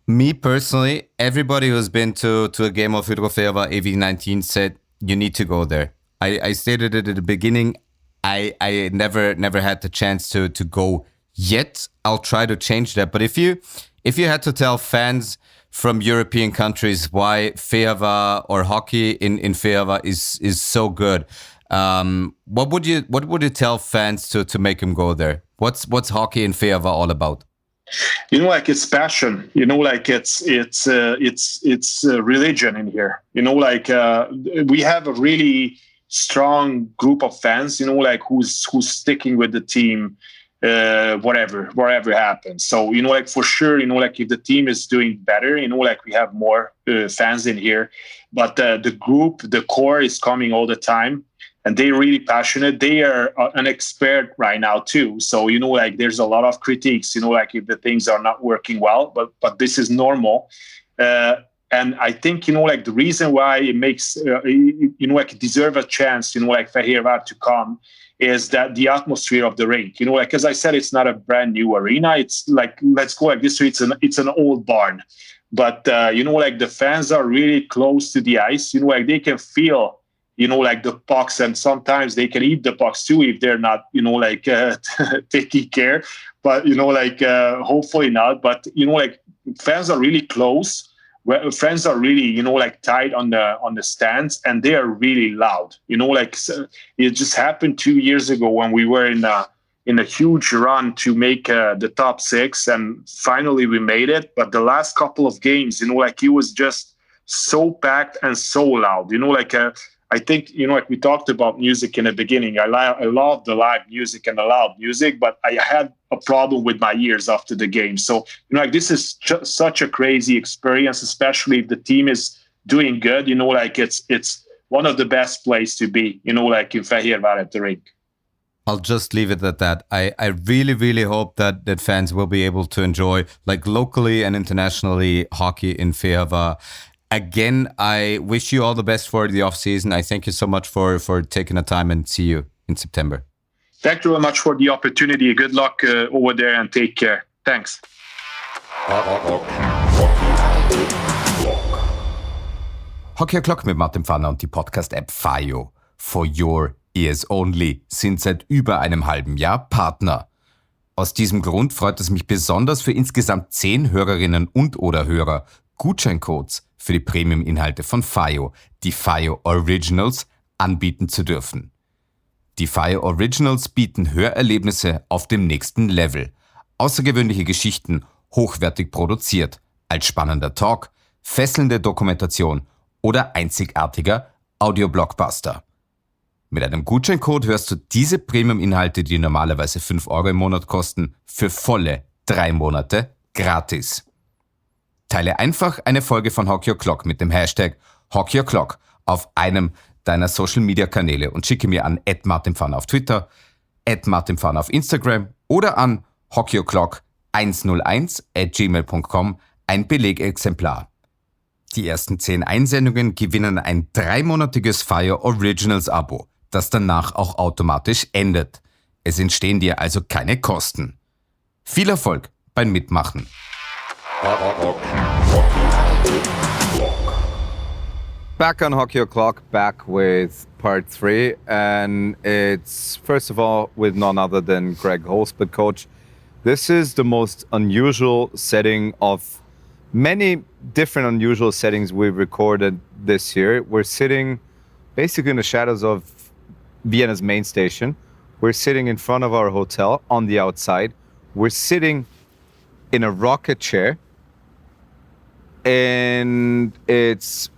me personally, everybody who's been to a game of Fehervar AV19 said you need to go there. I stated it at the beginning. I never had the chance to go yet. I'll try to change that. But if you had to tell fans from European countries why Fehervar or hockey in Fehervar is so good, what would you tell fans to make them go there? What's hockey in Fehervar all about? It's passion. It's religion in here. We have a really strong group of fans. Who's sticking with the team. Whatever happens. So, for sure, if the team is doing better, we have more fans in here. But the group, the core is coming all the time, and they're really passionate. They are an expert right now too. So, there's a lot of critiques, if the things are not working well, but this is normal. And I think, the reason why it makes, deserve a chance, Fehervar to come is that the atmosphere of the rink, as I said, it's not a brand new arena. It's let's go like this. It's an old barn, but, the fans are really close to the ice, they can feel, the pucks, and sometimes they can eat the pucks too if they're not, taking care, but, hopefully not. But, fans are really close. Fans are really, tight on the stands, and they are really loud. It just happened 2 years ago when we were in a huge run to make the top 6, and finally we made it. But the last couple of games, it was just so packed and so loud. I think, we talked about music in the beginning. I love the live music and the loud music, but I had a problem with my ears after the game. So, this is just such a crazy experience, especially if the team is doing good. It's one of the best places to be, in Fehervar at the rink. I'll just leave it at that. I really, really hope that fans will be able to enjoy, locally and internationally, hockey in Fehervar. Again, I wish you all the best for the off-season. I thank you so much for taking the time, and see you in September. Thank you very much for the opportunity. Good luck over there, and take care. Thanks. Hockey O'Clock mit Martin Pfanner und die Podcast-App FIO for your ears only sind seit über einem halben Jahr Partner. Aus diesem Grund freut es mich besonders, für insgesamt 10 Hörerinnen und/oder Hörer Gutscheincodes für die Premium-Inhalte von FIO, die FIO Originals, anbieten zu dürfen. Die FIO Originals bieten Hörerlebnisse auf dem nächsten Level. Außergewöhnliche Geschichten, hochwertig produziert, als spannender Talk, fesselnde Dokumentation oder einzigartiger Audio-Blockbuster. Mit einem Gutscheincode hörst du diese Premium-Inhalte, die normalerweise 5 € im Monat kosten, für volle 3 Monate gratis. Teile einfach eine Folge von Hockey O'Clock mit dem Hashtag Hockey O'Clock auf einem deiner Social-Media-Kanäle und schicke mir an @martinpfanner auf Twitter, @martinpfanner auf Instagram oder an hockeyo'clock101@gmail.com ein Belegexemplar. Die ersten 10 Einsendungen gewinnen ein 3-monatiges Fire Originals Abo, das danach auch automatisch endet. Es entstehen dir also keine Kosten. Viel Erfolg beim Mitmachen. Back on Hockey O'Clock, back with part 3, and it's first of all with none other than Greg Holst. But coach, this is the most unusual setting of many different unusual settings we've recorded this year. We're sitting basically in the shadows of Vienna's main station. We're sitting in front of our hotel on the outside. We're sitting in a rocket chair, and it's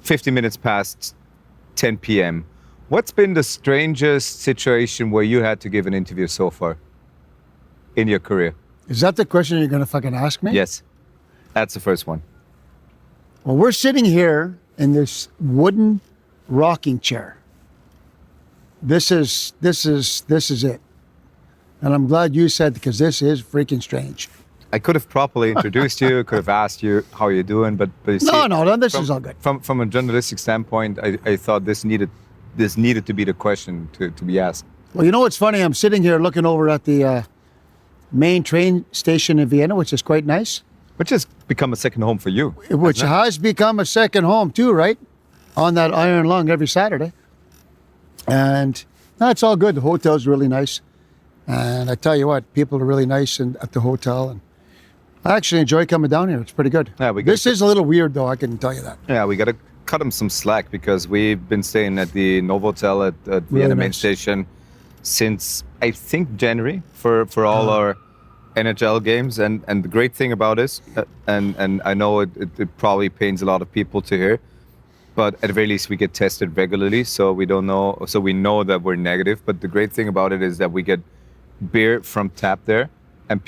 50 minutes past 10 p.m. What's been the strangest situation where you had to give an interview so far in your career? Is that the question you're going to fucking ask me? Yes, that's the first one. Well, we're sitting here in this wooden rocking chair. This is it. And I'm glad you said, because this is freaking strange. I could have properly introduced you, could have asked you how you're doing, but you see, No, this is all good. From a journalistic standpoint, I thought this needed to be the question to be asked. Well, you know what's funny? I'm sitting here looking over at the main train station in Vienna, which is quite nice. Which has become a second home for you. Which has become a second home too, right? On that iron lung every Saturday. And it's all good. The hotel's really nice. And I tell you what, people are really nice at the hotel. And I actually enjoy coming down here. It's pretty good. Yeah, this is a little weird, though. I can tell you that. Yeah, we got to cut them some slack, because we've been staying at the Novotel at Vienna main station since, I think, January for all our NHL games. And the great thing about this, and I know it probably pains a lot of people to hear, but at the very least we get tested regularly, so we know that we're negative. But the great thing about it is that we get beer from tap there, and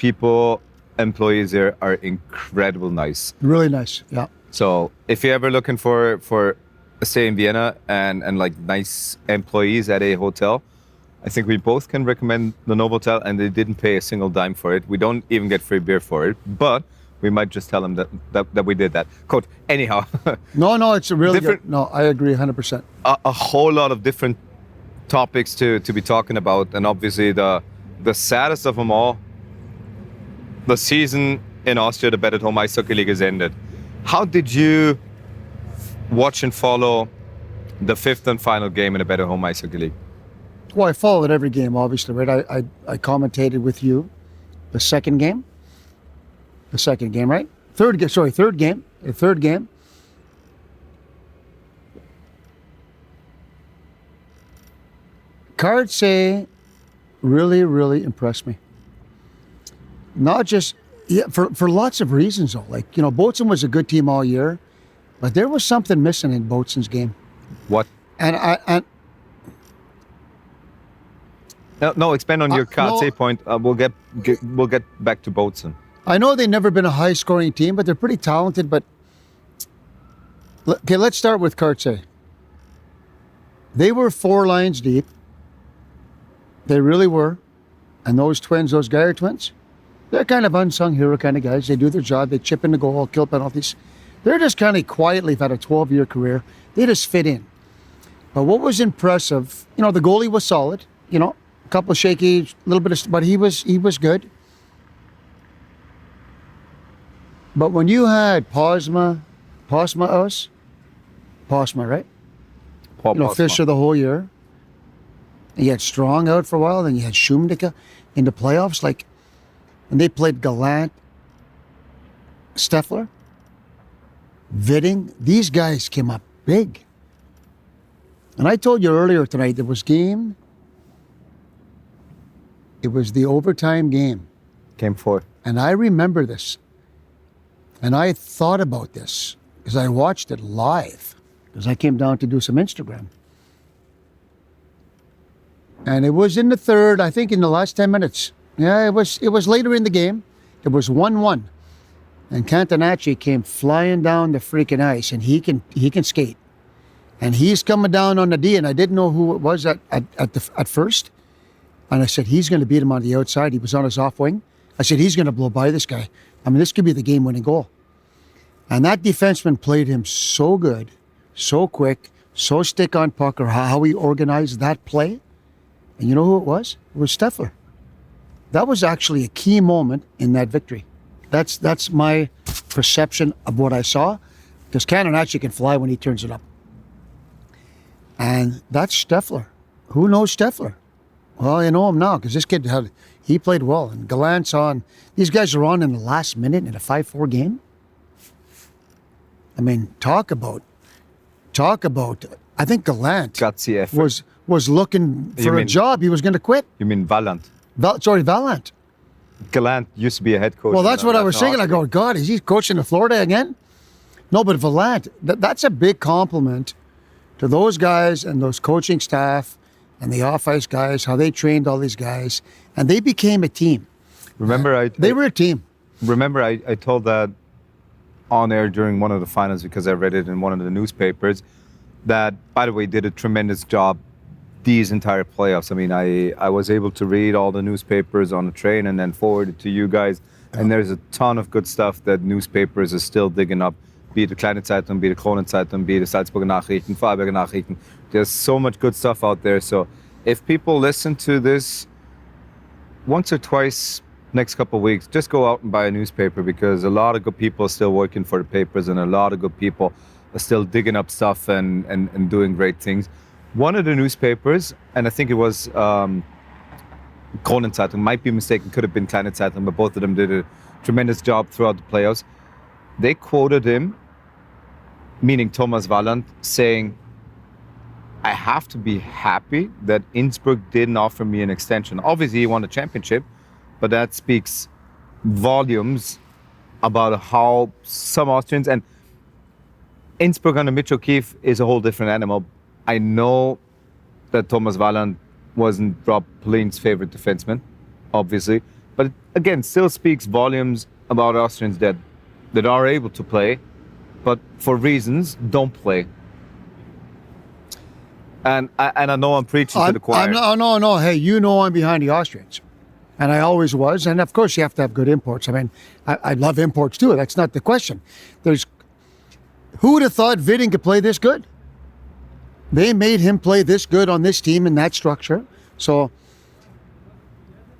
employees there are incredible nice. Really nice, yeah. So if you're ever looking for a stay in Vienna and like nice employees at a hotel, I think we both can recommend the Novotel, and they didn't pay a single dime for it. We don't even get free beer for it, but we might just tell them that we did that. Coach, anyhow. No, it's a really good. No, I agree 100%. A whole lot of different topics to be talking about, and obviously the saddest of them all, the season in Austria, the Bet at Home Ice Hockey League, has ended. How did you watch and follow the 5th and final game in the Bet at Home Ice Hockey League? Well, I followed every game, obviously, right? I commentated with you the second game. The second game, right? Third game. The third game. Kartsay really, really impressed me. Not just, for lots of reasons, though. Like, Boatswain was a good team all year, but there was something missing in Boatswain's game. What? And No, expand on your Kartsay point. We'll get back to Boatswain. I know they've never been a high-scoring team, but they're pretty talented. But okay, let's start with Kartsay. They were 4 lines deep. They really were. And those Geier twins, they're kind of unsung hero kind of guys. They do their job. They chip in the goal, kill penalties. They're just kind of quietly had a 12-year career. They just fit in. But what was impressive, the goalie was solid. A couple of shaky, a little bit of, but he was good. But when you had Posma, right? Fisher the whole year. And you had Strong out for a while, then you had Schumdicke in the playoffs, and they played Gallant, Steffler, Vidding. These guys came up big. And I told you earlier tonight, there was game. It was the overtime game. Game 4. And I remember this. And I thought about this because I watched it live, because I came down to do some Instagram. And it was in the third, I think in the last 10 minutes. Yeah, it was later in the game. It was 1-1. And Catenacci came flying down the freaking ice, and he can skate. And he's coming down on the D, and I didn't know who it was at first. And I said, he's going to beat him on the outside. He was on his off wing. I said, he's going to blow by this guy. I mean, this could be the game-winning goal. And that defenseman played him so good, so quick, so stick on puck, or how he organized that play. And you know who it was? It was Steffler. That was actually a key moment in that victory. That's my perception of what I saw, because Catenacci can fly when he turns it up. And that's Steffler. Who knows Steffler? Well, you know him now, because this kid he played well. And Gallant's on. These guys are on in the last minute in a 5-4 game. I mean, talk about. I think Gallant gutsy effort. was looking for a job. He was going to quit. You mean Vallant? Vallant. Gallant used to be a head coach. Well, that's what I was thinking. I go, God, is he coaching in Florida again? No, but Vallant, that's a big compliment to those guys and those coaching staff and the off-ice guys, how they trained all these guys, and they became a team. Remember, they were a team. Remember, I told that on air during one of the finals because I read it in one of the newspapers that, by the way, did a tremendous job these entire playoffs. I mean, I was able to read all the newspapers on the train and then forward it to you guys. And there's a ton of good stuff that newspapers are still digging up. Be it the Kleine Zeitung, be it the Kronenzeitung, be it the Salzburger Nachrichten, Vorarlberger Nachrichten. There's so much good stuff out there. So if people listen to this once or twice next couple of weeks, just go out and buy a newspaper, because a lot of good people are still working for the papers and a lot of good people are still digging up stuff and doing great things. One of the newspapers, and I think it was Kronenzeitung, might be mistaken, could have been Kleine Zeitung, but both of them did a tremendous job throughout the playoffs. They quoted him, meaning Thomas Vallant, saying, I have to be happy that Innsbruck didn't offer me an extension. Obviously, he won the championship, but that speaks volumes about how some Austrians, and Innsbruck under Mitch O'Keefe is a whole different animal. I know that Thomas Vallant wasn't Rob Pauline's favorite defenseman, obviously, but again, still speaks volumes about Austrians that are able to play, but for reasons don't play. And I know I'm preaching to the choir. No. Hey, you know I'm behind the Austrians. And I always was. And of course you have to have good imports. I mean, I love imports too. That's not the question. Who would have thought Viding could play this good? They made him play this good on this team in that structure. So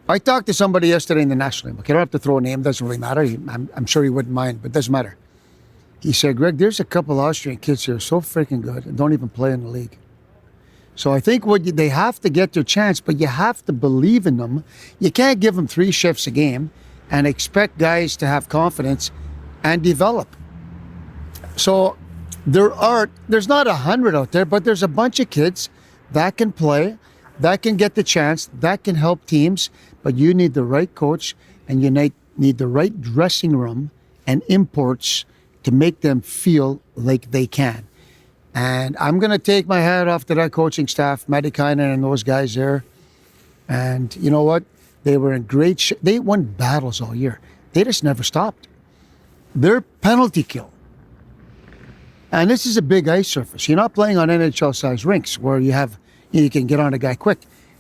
I talked to somebody yesterday in the National League. Okay, I don't have to throw a name. Doesn't really matter. I'm sure he wouldn't mind, but it doesn't matter. He said, Greg, there's a couple Austrian kids here so freaking good and don't even play in the league. So I think they have to get their chance, but you have to believe in them. You can't give them 3 shifts a game and expect guys to have confidence and develop. So there's not 100 out there, but there's a bunch of kids that can play, that can get the chance, that can help teams, but you need the right coach and you need the right dressing room and imports to make them feel like they can. And I'm going to take my hat off to that coaching staff, Matikainen and those guys there. And you know what? They were in great shape. They won battles all year. They just never stopped. Their penalty kill. And this is a big ice surface. You're not playing on NHL-sized rinks where you can get on a guy quick.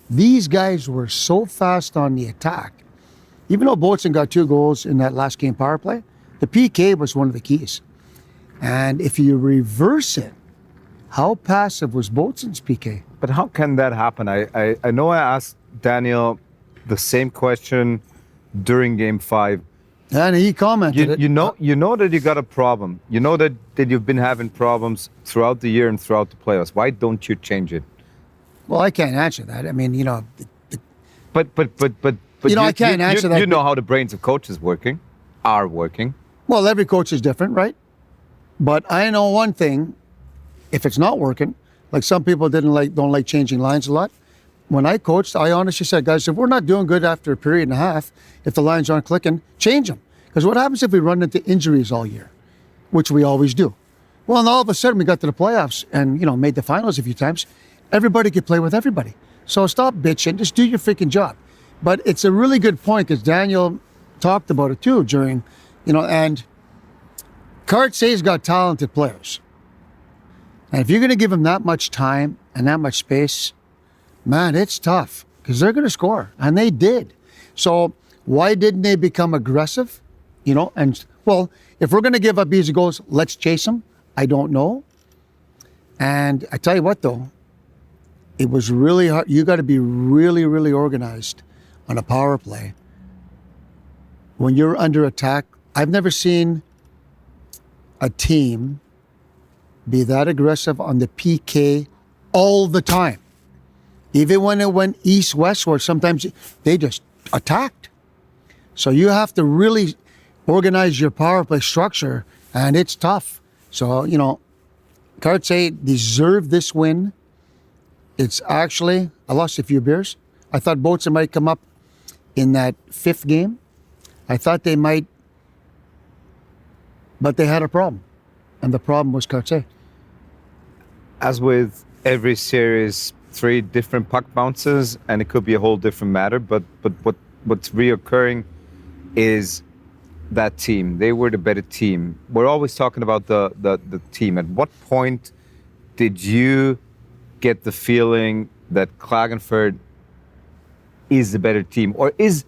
These guys were so fast on the attack. Even though Boatswain got 2 goals in that last game power play, the PK was one of the keys. And if you reverse it, how passive was Boatswain's PK? But how can that happen? I know I asked Daniel the same question during Game 5. And he commented you know that you got a problem. You know that you've been having problems throughout the year and throughout the playoffs. Why don't you change it? Well, I can't answer that. I mean, But I can't answer that. You know how the brains of coaches are working. Well, every coach is different, right? But I know one thing. If it's not working, like some people don't like changing lines a lot. When I coached, I honestly said, guys, if we're not doing good after a period and a half, if the lines aren't clicking, change them. Because what happens if we run into injuries all year, which we always do? Well, and all of a sudden we got to the playoffs and, made the finals a few times. Everybody could play with everybody. So stop bitching. Just do your freaking job. But it's a really good point because Daniel talked about it too during, and Cartier's got talented players. And if you're going to give him that much time and that much space, man, it's tough because they're going to score. And they did. So why didn't they become aggressive? And well, if we're going to give up easy goals, let's chase them. I don't know. And I tell you what, though, it was really hard. You got to be really, really organized on a power play. When you're under attack, I've never seen a team be that aggressive on the PK all the time. Even when it went east-west, or sometimes they just attacked. So you have to really organize your power play structure, and it's tough. So, Cartier deserved this win. It's actually, I lost a few beers. I thought Boatsen might come up in that fifth game. I thought they might, but they had a problem. And the problem was Cartier. As with every series, 3 different puck bounces, and it could be a whole different matter, but what's reoccurring is that team. They were the better team. We're always talking about the team. At what point did you get the feeling that Klagenfurt is the better team, or is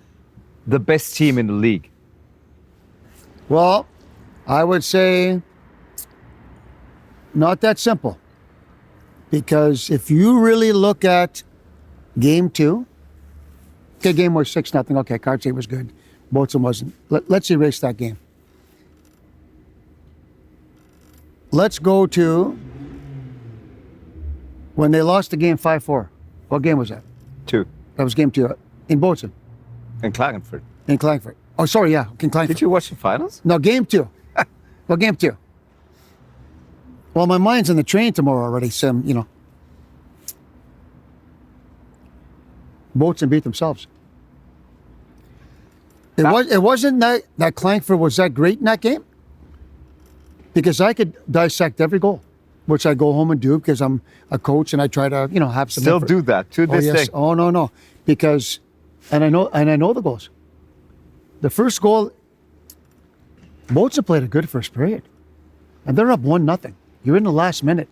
the best team in the league? Well, I would say not that simple. Because if you really look at game 2, okay, game was 6-0. Okay, Cartier was good. Boatsen wasn't. Let's erase that game. Let's go to when they lost the game 5-4. What game was that? 2. That was game 2 in Boatsen. In Klagenfurt. In Klagenfurt. Oh, sorry, yeah, in Klagenfurt. Did you watch the finals? No, game 2. Well, game 2. Well, my mind's on the train tomorrow already, so, Boatsen beat themselves. It wasn't that Klagenfurt was that great in that game, because I could dissect every goal, which I go home and do because I'm a coach and I try to, have some Still effort. do that to this day. Oh, no. Because, and I know the goals. The first goal, Boatsen played a good first period. And they're up 1-0. You're in the last minute,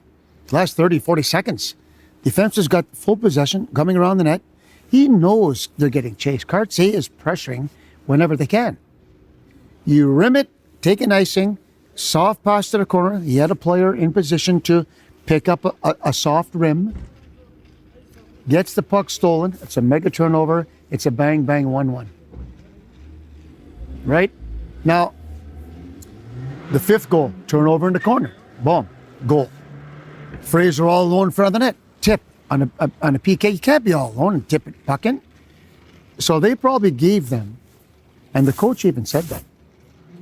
last 30, 40 seconds. Defense has got full possession, coming around the net. He knows they're getting chased. Cartier is pressuring whenever they can. You rim it, take an icing, soft pass to the corner. He had a player in position to pick up a soft rim. Gets the puck stolen. It's a mega turnover. It's a bang, bang, 1-1. Right? Now, the 5th goal, turnover in the corner. Boom, goal. Fraser all alone in front of the net. Tip on a PK. You can't be all alone and tip it puck in. So they probably gave them, and the coach even said that,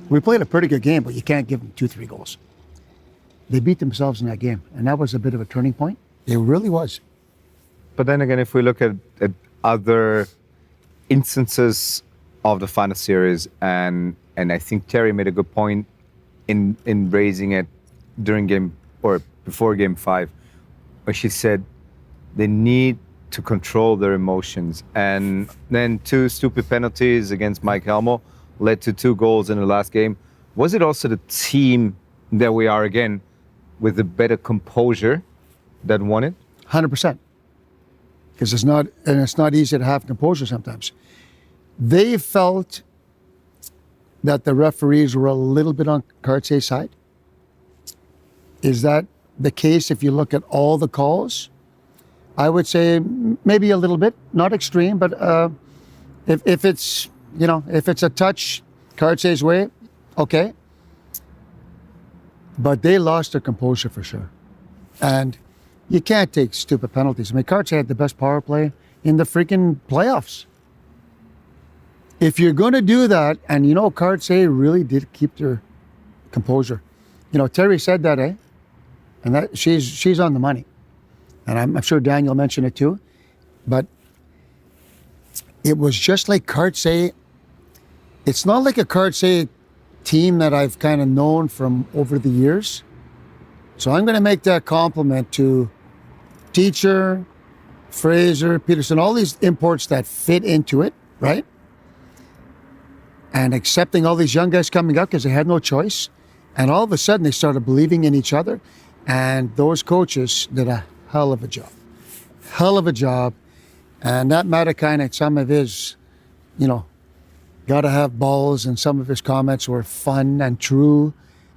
we played a pretty good game, but you can't give them 2-3 goals. They beat themselves in that game, and that was a bit of a turning point. It really was. But then again, if we look at other instances of the final series, and I think Terry made a good point in raising it during game or before game 5, where she said they need to control their emotions. And then 2 stupid penalties against Mike Helmo led to 2 goals in the last game. Was it also the team that we are again with the better composure that won it? 100%. Because it's not easy to have composure sometimes. They felt that the referees were a little bit on Cartier's side. Is that the case if you look at all the calls? I would say maybe a little bit, not extreme, but if it's a touch Cartier's way, okay. But they lost their composure for sure. And you can't take stupid penalties. I mean, Cartier had the best power play in the freaking playoffs. If you're going to do that, and Cartier really did keep their composure. Terry said that, and that she's on the money. And I'm sure Daniel mentioned it too. But it was just like Cartier. It's not like a Cartier team that I've kind of known from over the years. So I'm going to make that compliment to Teacher, Fraser, Peterson, all these imports that fit into it, right? And accepting all these young guys coming up because they had no choice. And all of a sudden they started believing in each other. And those coaches did a hell of a job. Hell of a job. And that Matikainen, some of his, got to have balls, and some of his comments were fun and true.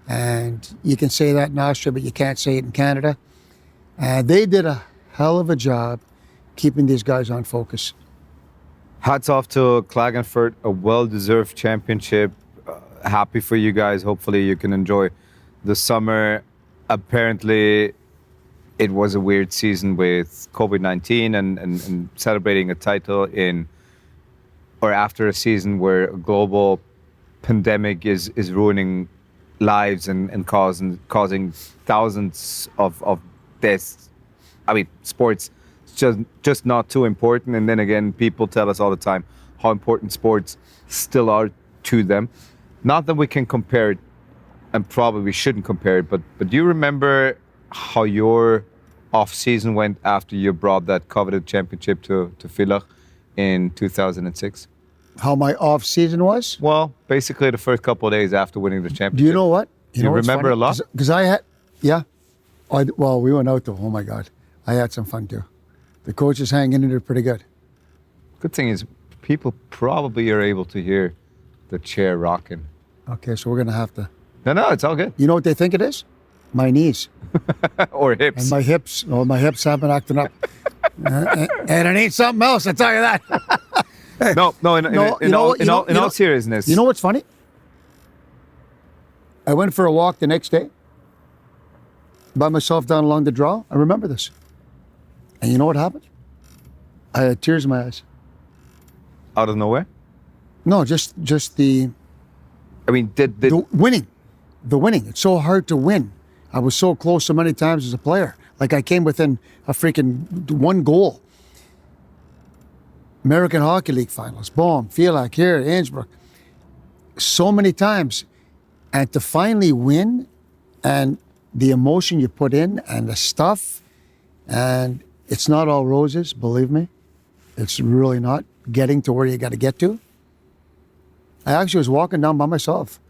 And you can say that in Austria, but you can't say it in Canada. And they did a hell of a job keeping these guys on focus. Hats off to Klagenfurt, a well-deserved championship. Happy for you guys. Hopefully you can enjoy the summer. Apparently it was a weird season with COVID-19 and celebrating a title after a season where a global pandemic is ruining lives and causing thousands of deaths. I mean, sports just not too important. And then again, people tell us all the time how important sports still are to them. Not that we can compare it, and probably we shouldn't compare it, but do you remember how your off-season went after you brought that coveted championship to Villach in 2006? How my off-season was? Well, basically the first couple of days after winning the championship. Do you know what? You remember a lot? Because I had, well, we went out though. Oh my God. I had some fun too. The coaches hanging in there pretty good. Good thing is people probably are able to hear the chair rocking. Okay, so we're going to have to. No, it's all good. You know what they think it is? My knees. Or hips. And my hips. Oh, my hips have been acting up. And it ain't something else, I tell you that. In all seriousness. You know what's funny? I went for a walk the next day by myself down along the draw. I remember this. And you know what happened? I had tears in my eyes. Out of nowhere? No, just the... I mean, the winning. The winning. It's so hard to win. I was so close so many times as a player. Like I came within a freaking one goal. American Hockey League finals. Boom. Fehervar here, Innsbruck. So many times. And to finally win, and the emotion you put in and the stuff, and it's not all roses, believe me. It's really not getting to where you got to get to. I actually was walking down by myself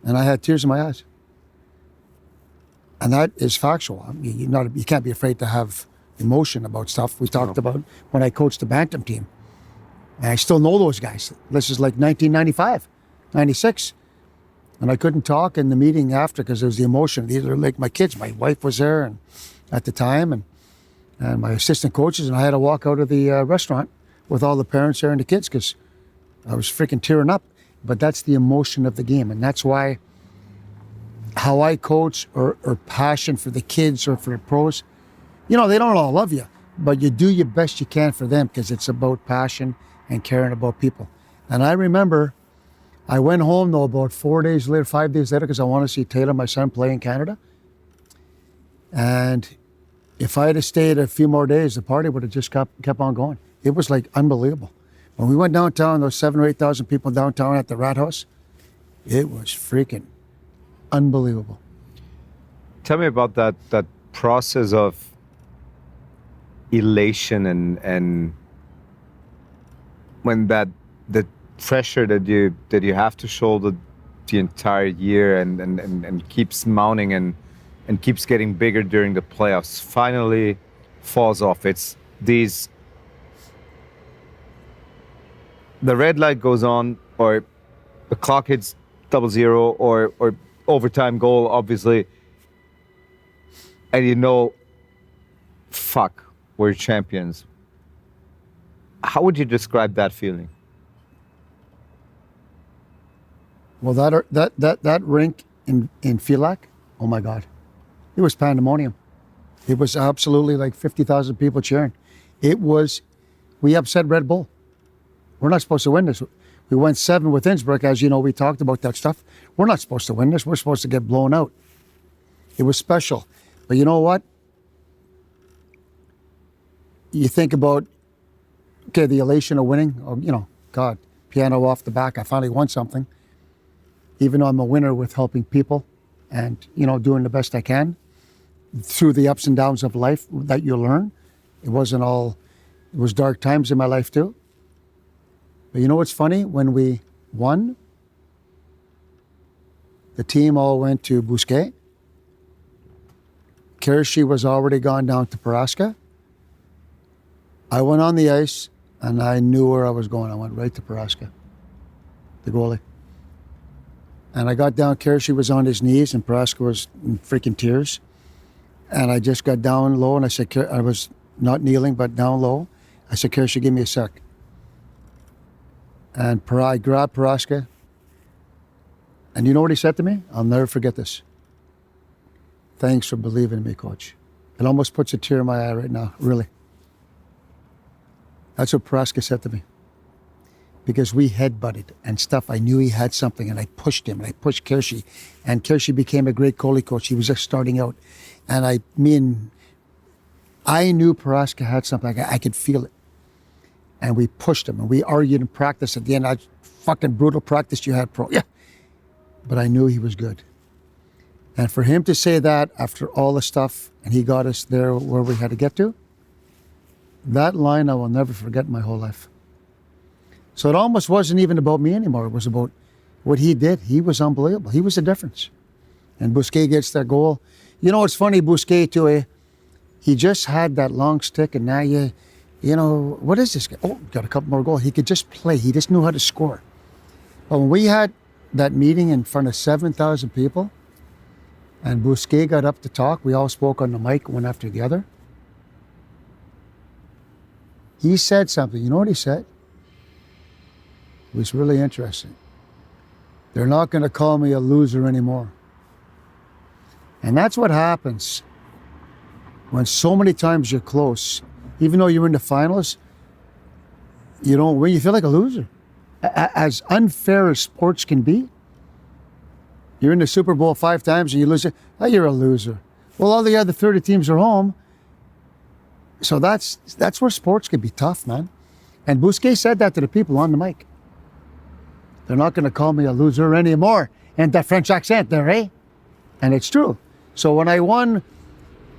and I had tears in my eyes. And that is factual. You can't be afraid to have emotion about stuff. We talked about when I coached the Bantam team. And I still know those guys. This is like 1995, 96. And I couldn't talk in the meeting after because there was the emotion. These are like my kids. My wife was there and at the time and my assistant coaches. And I had to walk out of the restaurant with all the parents there and the kids because I was freaking tearing up. But that's the emotion of the game. And that's why how I coach or passion for the kids or for the pros, they don't all love you, but you do your best you can for them because it's about passion and caring about people. And I remember I went home though about 5 days later because I want to see Taylor, my son, play in Canada. And if I had stayed a few more days, the party would have just kept on going. It was like unbelievable. When we went downtown, those 7,000 or 8,000 people downtown at the Rat House, it was freaking unbelievable. Tell me about that process of elation and when the pressure that you have to shoulder the entire year and keeps mounting and keeps getting bigger during the playoffs finally falls off. It's these. The red light goes on, or the clock hits 0-0, or overtime goal, obviously, and fuck, we're champions. How would you describe that feeling? Well, that rink in Villach, oh my God, it was pandemonium. It was absolutely like 50,000 people cheering. We upset Red Bull. We're not supposed to win this. We went 7 with Innsbruck, as you know, we talked about that stuff. We're not supposed to win this. We're supposed to get blown out. It was special. But you know what? You think about, the elation of winning, God, piano off the back, I finally won something. Even though I'm a winner with helping people and, doing the best I can through the ups and downs of life that you learn. It wasn't all, It was dark times in my life too. But you know what's funny? When we won, the team all went to Bousquet. Kershi was already gone down to Paraska. I went on the ice and I knew where I was going. I went right to Paraska, the goalie. And I got down, Kershi was on his knees and Paraska was in freaking tears. And I just got down low and I said, I was not kneeling, but down low. I said, Kershi, give me a sec. And I grabbed Paraska. And you know what he said to me? I'll never forget this. Thanks for believing in me, coach. It almost puts a tear in my eye right now, really. That's what Paraska said to me. Because we headbutted and stuff. I knew he had something and I pushed him and I pushed Kershi. And Kershi became a great goalie coach. He was just starting out. And I knew Paraska had something. I could feel it. And we pushed him and we argued in practice at the end. Fucking brutal practice you had, pro. Yeah. But I knew he was good. And for him to say that after all the stuff and he got us there where we had to get to, that line I will never forget my whole life. So it almost wasn't even about me anymore. It was about what he did. He was unbelievable. He was the difference. And Bousquet gets that goal. You know, it's funny, Bousquet too, he just had that long stick and now you know, what is this guy? Oh, got a couple more goals. He could just play. He just knew how to score. But when we had that meeting in front of 7,000 people and Bousquet got up to talk, we all spoke on the mic one after the other. He said something. You know what he said? It was really interesting. They're not going to call me a loser anymore. And that's what happens when so many times you're close. Even though you're in the finals, you don't win. You feel like a loser. As unfair as sports can be, you're in the Super Bowl 5 times and you lose it. Oh, you're a loser. Well, all the other 30 teams are home. So that's where sports can be tough, man. And Bousquet said that to the people on the mic. They're not going to call me a loser anymore. And that French accent there, eh? And it's true. So when I won,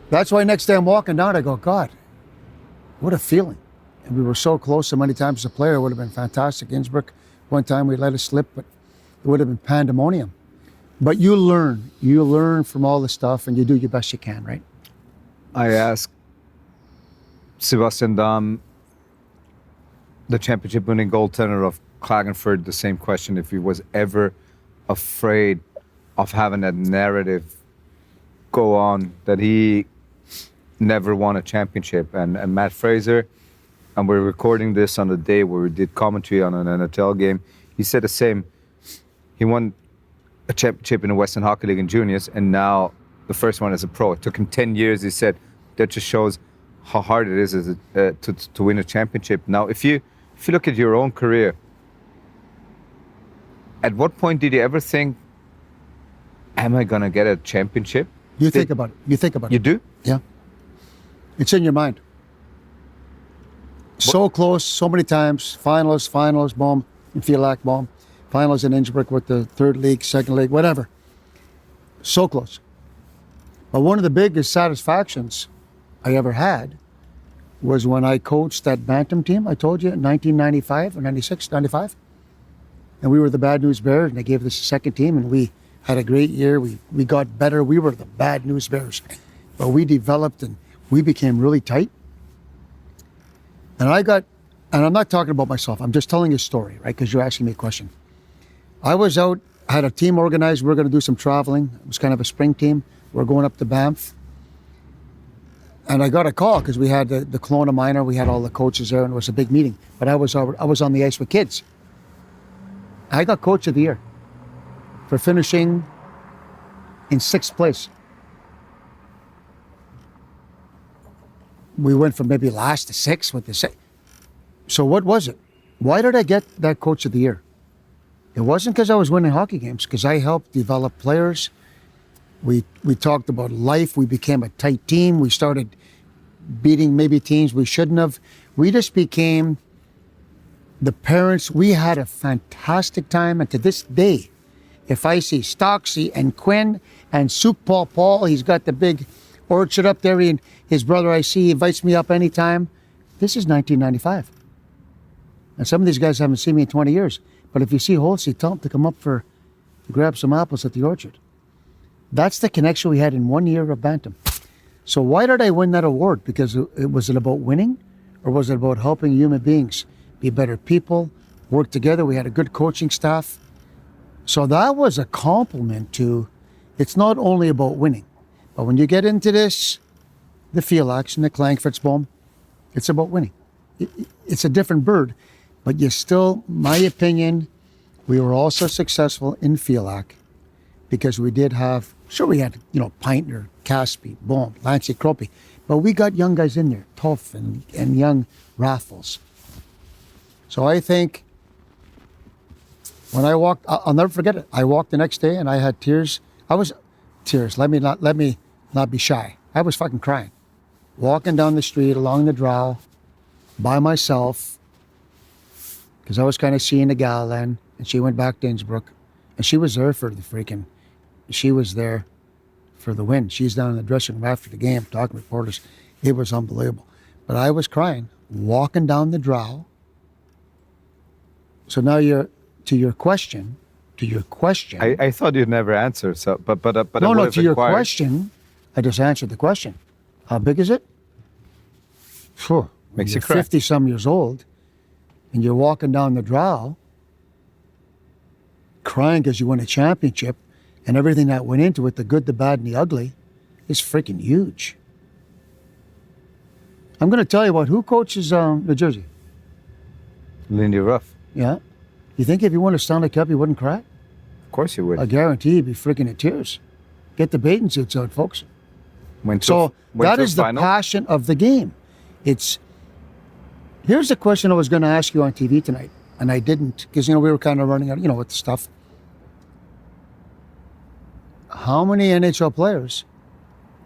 that's why next day I'm walking down, I go, God, what a feeling. And we were so close so many times as a player. It would have been fantastic. Innsbruck, one time we let it slip, but it would have been pandemonium. But you learn from all the stuff and you do your best you can, right? I asked Sebastian Dahm, the championship-winning goaltender of Klagenfurt, the same question, if he was ever afraid of having that narrative go on, that he never won a championship. And Matt Fraser, and we're recording this on the day where we did commentary on an NHL game, he said the same. He won a championship in the Western Hockey League in juniors, and now the first one as a pro. It took him 10 years, he said. That just shows how hard it is to win a championship. Now, if you look at your own career, at what point did you ever think, am I going to get a championship? You think about it. You do? Yeah. It's in your mind. So close, so many times. Finals, boom, in Fielak, boom. Finals in Innsbruck with the third league, second league, whatever. So close. But one of the biggest satisfactions I ever had was when I coached that Bantam team, I told you, in 1995 or 96, 95. And we were the Bad News Bears, and they gave us a second team, and we had a great year. We got better. We were the Bad News Bears. But we developed, and we became really tight. And I'm not talking about myself. I'm just telling you a story, right? Because you're asking me a question. I was out, had a team organized. We were going to do some traveling. It was kind of a spring team. We're going up to Banff. And I got a call because we had the Kelowna Minor. We had all the coaches there, and it was a big meeting. But I was on the ice with kids. I got Coach of the Year for finishing in 6th place. We went from maybe last to 6th with the. So what was it? Why did I get that Coach of the Year? It wasn't because I was winning hockey games, because I helped develop players. We talked about life. We became a tight team. We started beating maybe teams we shouldn't have. We just became the parents. We had a fantastic time. And to this day, if I see Stocksy and Quinn and Souk Paul, he's got the big orchard up there. And his brother, I see, invites me up anytime. This is 1995. And some of these guys haven't seen me in 20 years. But if you see Holst, tell him to come up to grab some apples at the orchard. That's the connection we had in 1 year of Bantam. So why did I win that award? Because was it about winning, or was it about helping human beings be better people, work together? We had a good coaching staff. So that was a compliment to, it's not only about winning, but when you get into this, the Felix and the Klangfurtsboom, it's about winning. It's a different bird, but you still, my opinion, we were also successful in Felix because we did have, sure we had, Pintner, Caspi, Bohm, Lancey, Kropi, but we got young guys in there, tough and young Raffles. So I think when I walked, I'll never forget it. I walked the next day and I had tears. Let me not be shy. I was fucking crying. Walking down the street along the Drow by myself because I was kind of seeing a gal then, and she went back to Innsbruck, and she was there for she was there for the win. She's down in the dressing room after the game talking to reporters. It was unbelievable. But I was crying, walking down the Drow. So now to your question. I thought you'd never answer. So, but no. To your question, I just answered the question. How big is it? Phew, Makes you you're cry. 50-some years old, and you're walking down the Drow, crying because you won a championship, and everything that went into it, the good, the bad, and the ugly, is freaking huge. I'm going to tell you who coaches New Jersey? Lindy Ruff. Yeah. You think if you won a Stanley Cup, you wouldn't cry? Of course you would. I guarantee you'd be freaking in tears. Get the bathing suits out, folks. Went So that to is the final? passion of the game. Here's the question I was going to ask you on TV tonight, and I didn't, because, we were kind of running out, with the stuff. How many NHL players,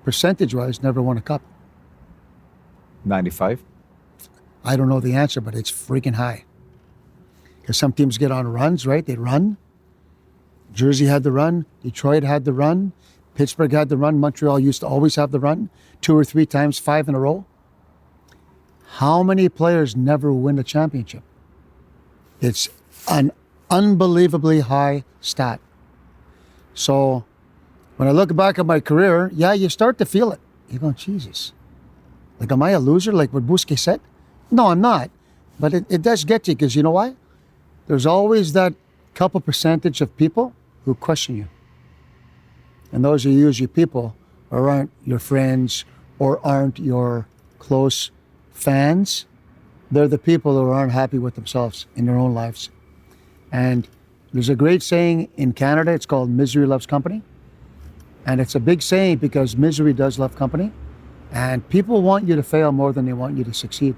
percentage-wise, never won a cup? 95. I don't know the answer, but it's freaking high. Because some teams get on runs, right? They run. Jersey had the run. Detroit had the run. Pittsburgh had the run. Montreal used to always have the run 2 or 3 times, 5 in a row. How many players never win a championship? It's an unbelievably high stat. So when I look back at my career, you start to feel it. You go, Jesus. Like, am I a loser? Like what Bousquet said? No, I'm not. But it does get you, because you know why? There's always that couple percentage of people who question you. And those are usually people who aren't your friends or aren't your close fans. They're the people who aren't happy with themselves in their own lives. And there's a great saying in Canada, it's called misery loves company. And it's a big saying because misery does love company. And people want you to fail more than they want you to succeed.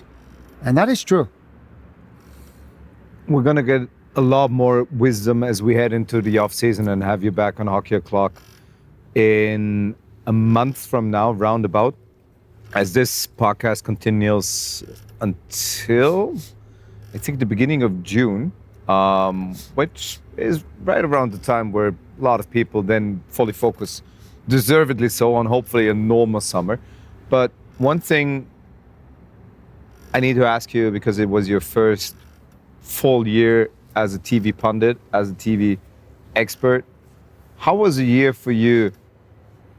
And that is true. We're going to get a lot more wisdom as we head into the off season and have you back on Hockey O'Clock in a month from now, roundabout, as this podcast continues until, I think, the beginning of June, which is right around the time where a lot of people then fully focus, deservedly so, on hopefully a normal summer. But one thing I need to ask you, because it was your first full year as a TV pundit, as a TV expert, how was a year for you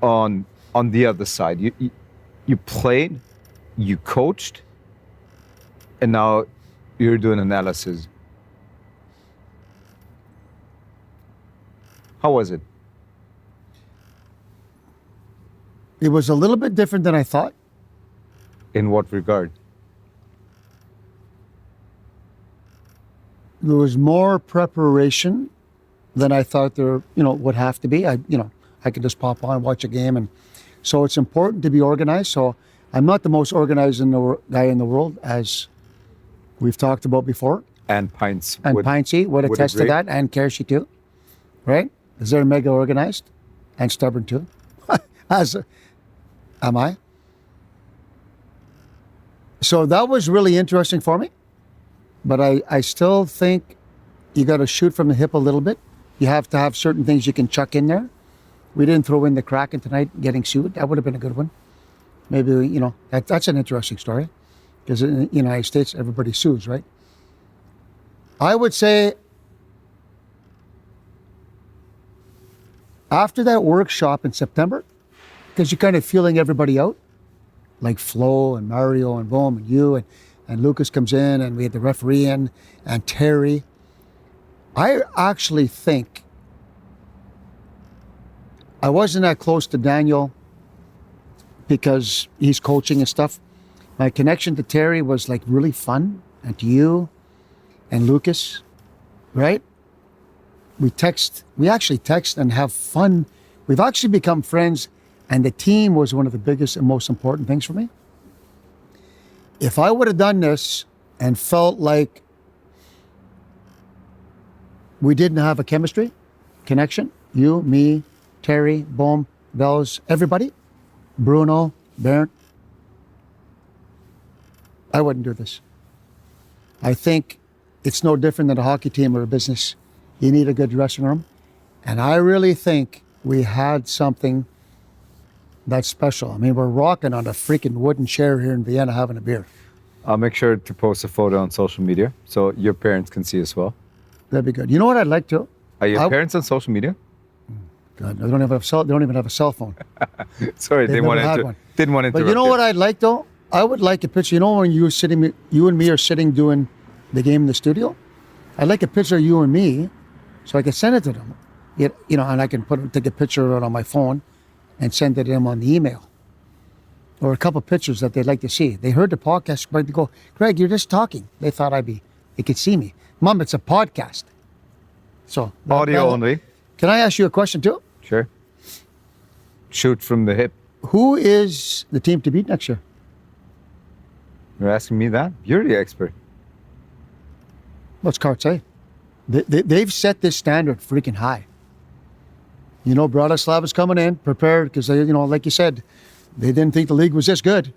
on the other side? You played, you coached, and now you're doing analysis. How was it? It was a little bit different than I thought. In what regard? There was more preparation than I thought there, would have to be. I could just pop on, watch a game, and so it's important to be organized. So I'm not the most organized guy in the world, as we've talked about before. And Pints. And Pintsy would attest to agree. that, and Kershi too, right? Because they're mega organized and stubborn too. Am I? So that was really interesting for me. But I still think you got to shoot from the hip a little bit. You have to have certain things you can chuck in there. We didn't throw in the Kraken tonight getting sued. That would have been a good one. Maybe, that's an interesting story. because in the United States, everybody sues, right? I would say after that workshop in September, because you're kind of feeling everybody out, like Flo and Mario and Bohm and you and Lucas comes in and we had the referee in and Terry. I actually think I wasn't that close to Daniel because he's coaching and stuff. My connection to Terry was like really fun, and to you and Lucas, right? We actually text and have fun. We've actually become friends, and the team was one of the biggest and most important things for me. If I would have done this and felt like we didn't have a chemistry, connection, you, me, Terry, Bohm, Bells, everybody, Bruno, Bernd, I wouldn't do this. I think it's no different than a hockey team or a business. You need a good dressing room. And I really think we had something that's special. I mean, we're rocking on a freaking wooden chair here in Vienna having a beer. I'll make sure to post a photo on social media so your parents can see as well. That'd be good. You know what I'd like to? Are your parents on social media? God, they don't even have a cell phone. Sorry, didn't want to interrupt. But you know what I'd like though? I would like a picture. You know when you and me are sitting doing the game in the studio? I'd like a picture of you and me so I can send it to them. And I can take a picture of it on my phone and send it to them on the email. Or a couple of pictures that they'd like to see. They heard the podcast, but they go, Greg, you're just talking. They thought they could see me. Mom, it's a podcast. So audio only. Can I ask you a question too? Sure. Shoot from the hip. Who is the team to beat next year? You're asking me that? You're the expert. What's Cart say? They've set this standard freaking high. Bratislava is coming in prepared because they, like you said, they didn't think the league was this good.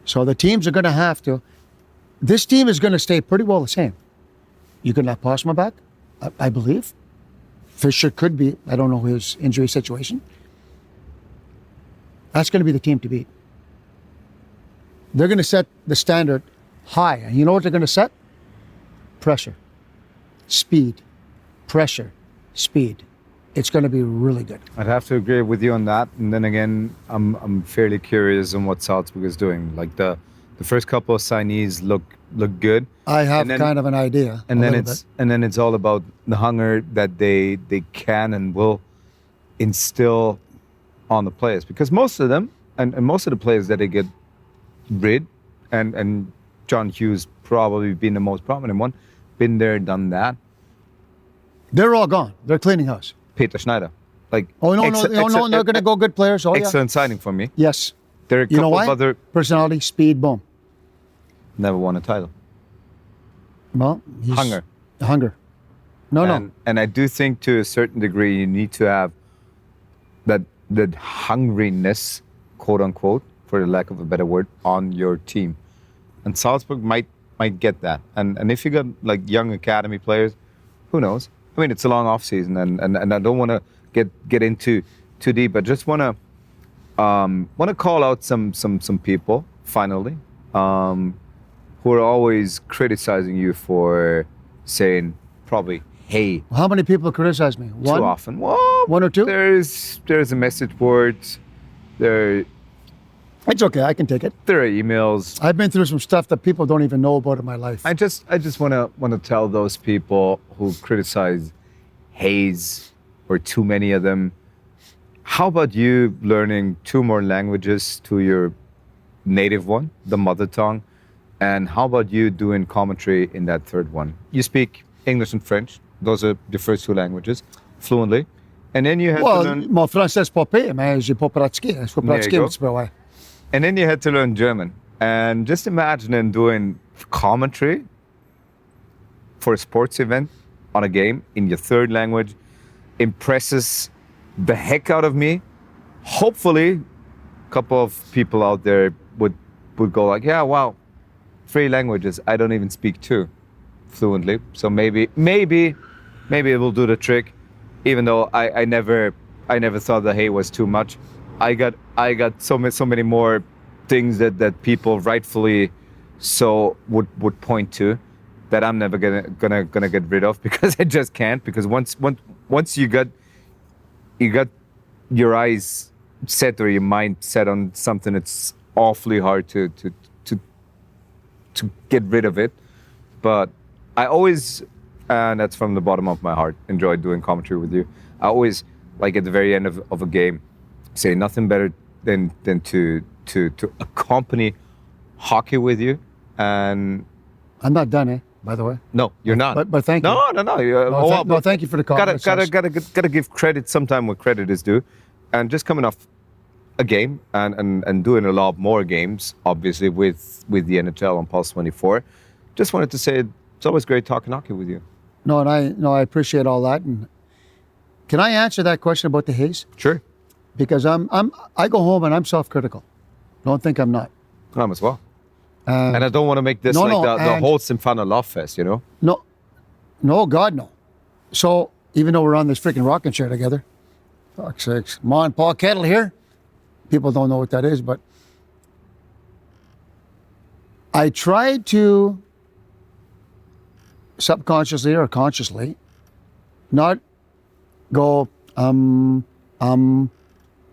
So the teams are going to have to. This team is going to stay pretty well the same. You can have Postma back, I believe. Fisher could be. I don't know his injury situation. That's going to be the team to beat. They're going to set the standard high. And you know what they're going to set? Pressure, speed, pressure, speed. It's going to be really good. I'd have to agree with you on that. And then again, I'm fairly curious on what Salzburg is doing. Like the first couple of signees look good. I have kind of an idea. And then it's all about the hunger that they can and will instill on the players. Because most of them and most of the players that they get rid, and John Hughes probably being the most prominent one, been there, done that. They're all gone. They're cleaning house. Peter Schneider. Like, no, they're going to go good players. Oh, excellent signing for me. Yes. There are a couple of other... Personality, speed, boom. Never won a title. Well, Hunger. No. And I do think to a certain degree you need to have that hungriness, quote unquote, for the lack of a better word, on your team. And Salzburg might get that. And if you got like young academy players, who knows? I mean, it's a long off season, and I don't want to get into too deep, but just want to call out some people finally who are always criticizing you for saying probably hey. How many people criticize me? One? Too often. Well, one or two? There's a message board. It's okay. I can take it. There are emails. I've been through some stuff that people don't even know about in my life. I just want to tell those people who criticize Hayes or too many of them. How about you learning 2 more languages to your native one, the mother tongue, and how about you doing commentary in that third one? You speak English and French. Those are the first 2 languages fluently, and then you had to learn. Mon français c'est pas pire, mais j'ai pas pratiqué. Je peux pratiquer un petit peu, ouais. And then you had to learn German. And just imagine doing commentary for a sports event on a game in your third language impresses the heck out of me. Hopefully, a couple of people out there would go like, yeah, wow, 3 languages. I don't even speak 2 fluently. So maybe it will do the trick. Even though I never thought the hay was too much. I got so many more things that people rightfully so would point to, that I'm never gonna get rid of, because I just can't. Because once you got your eyes set or your mind set on something, it's awfully hard to get rid of it. But I always, and that's from the bottom of my heart, enjoy doing commentary with you. I always, like at the very end of a game, say nothing better than to accompany hockey with you. And I'm not done, by the way. No, you're not. But thank you. No. Thank you for the comment. Gotta give credit sometime where credit is due. And just coming off a game and doing a lot more games, obviously, with the NHL on Pulse 24. Just wanted to say it's always great talking hockey with you. No, and I appreciate all that. And can I answer that question about the haze? Sure. Because I go home and I'm self-critical. Don't think I'm not. I'm as well. And I don't want to make this the Holst and Pfanner love fest, you know? No, God, no. So even though we're on this freaking rocking chair together, fuck's sakes, Ma and Pa Kettle here. People don't know what that is, but I tried to subconsciously or consciously not go, and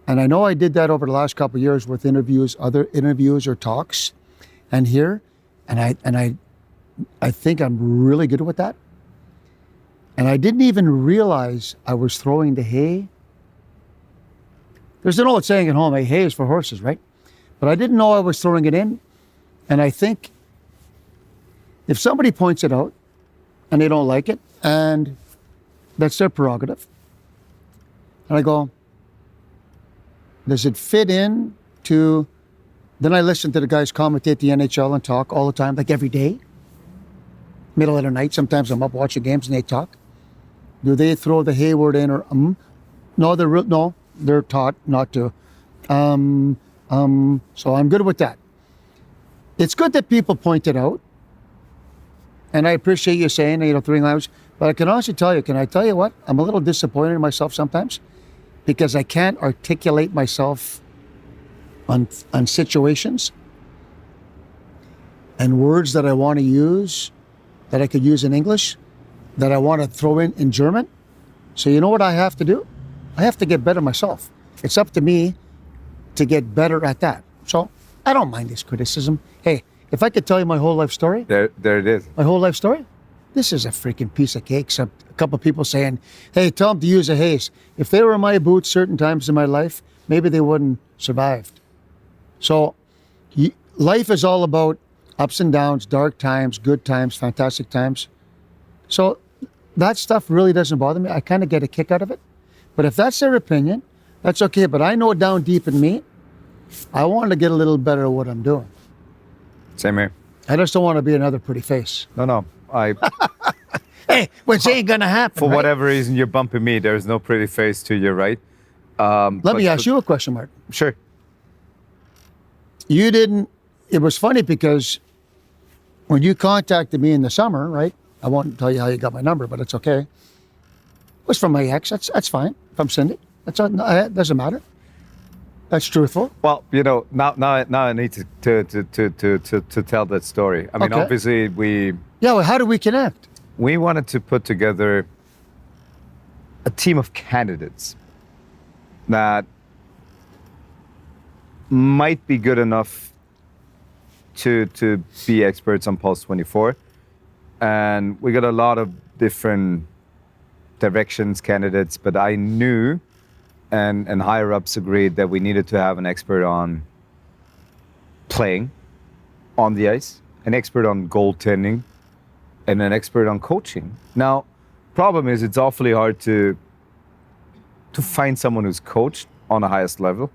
I know I did that over the last couple of years with interviews, other interviews or talks, and here, and I think I'm really good with that. And I didn't even realize I was throwing the hay. There's an old saying at home, hay is for horses, right? But I didn't know I was throwing it in. And I think if somebody points it out and they don't like it, and that's their prerogative, and I go, does it fit in to, then I listen to the guys commentate the NHL and talk all the time, like every day, middle of the night. Sometimes I'm up watching games and they talk. Do they throw the hay word in or No, they're taught not to. So I'm good with that. It's good that people point it out. And I appreciate you saying, throwing language. But I can honestly tell you, can I tell you what? I'm a little disappointed in myself sometimes because I can't articulate myself on situations and words that I want to use, that I could use in English, that I want to throw in German. So you know what I have to do? I have to get better myself. It's up to me to get better at that. So I don't mind this criticism. Hey, if I could tell you my whole life story. There it is. My whole life story? This is a freaking piece of cake. So a couple of people saying, hey, tell them to use a haze. If they were in my boots certain times in my life, maybe they wouldn't survived. So life is all about ups and downs, dark times, good times, fantastic times. So that stuff really doesn't bother me. I kind of get a kick out of it. But if that's their opinion, that's okay. But I know down deep in me, I want to get a little better at what I'm doing. Same here. I just don't want to be another pretty face. No. Hey, which ain't going to happen. For whatever reason, you're bumping me. There's no pretty face to you, right? Let me ask you a question, Martin. Sure. You didn't, it was funny because when you contacted me in the summer, right? I won't tell you how you got my number, but it's okay. It was from my ex. That's fine. From Cindy. That doesn't matter. That's truthful. Well, now I need to tell that story. I mean, obviously well, how do we connect? We wanted to put together a team of candidates that might be good enough to be experts on Pulse 24. And we got a lot of different directions, candidates, but I knew and higher ups agreed that we needed to have an expert on playing on the ice, an expert on goaltending, and an expert on coaching. Now, problem is it's awfully hard to find someone who's coached on the highest level,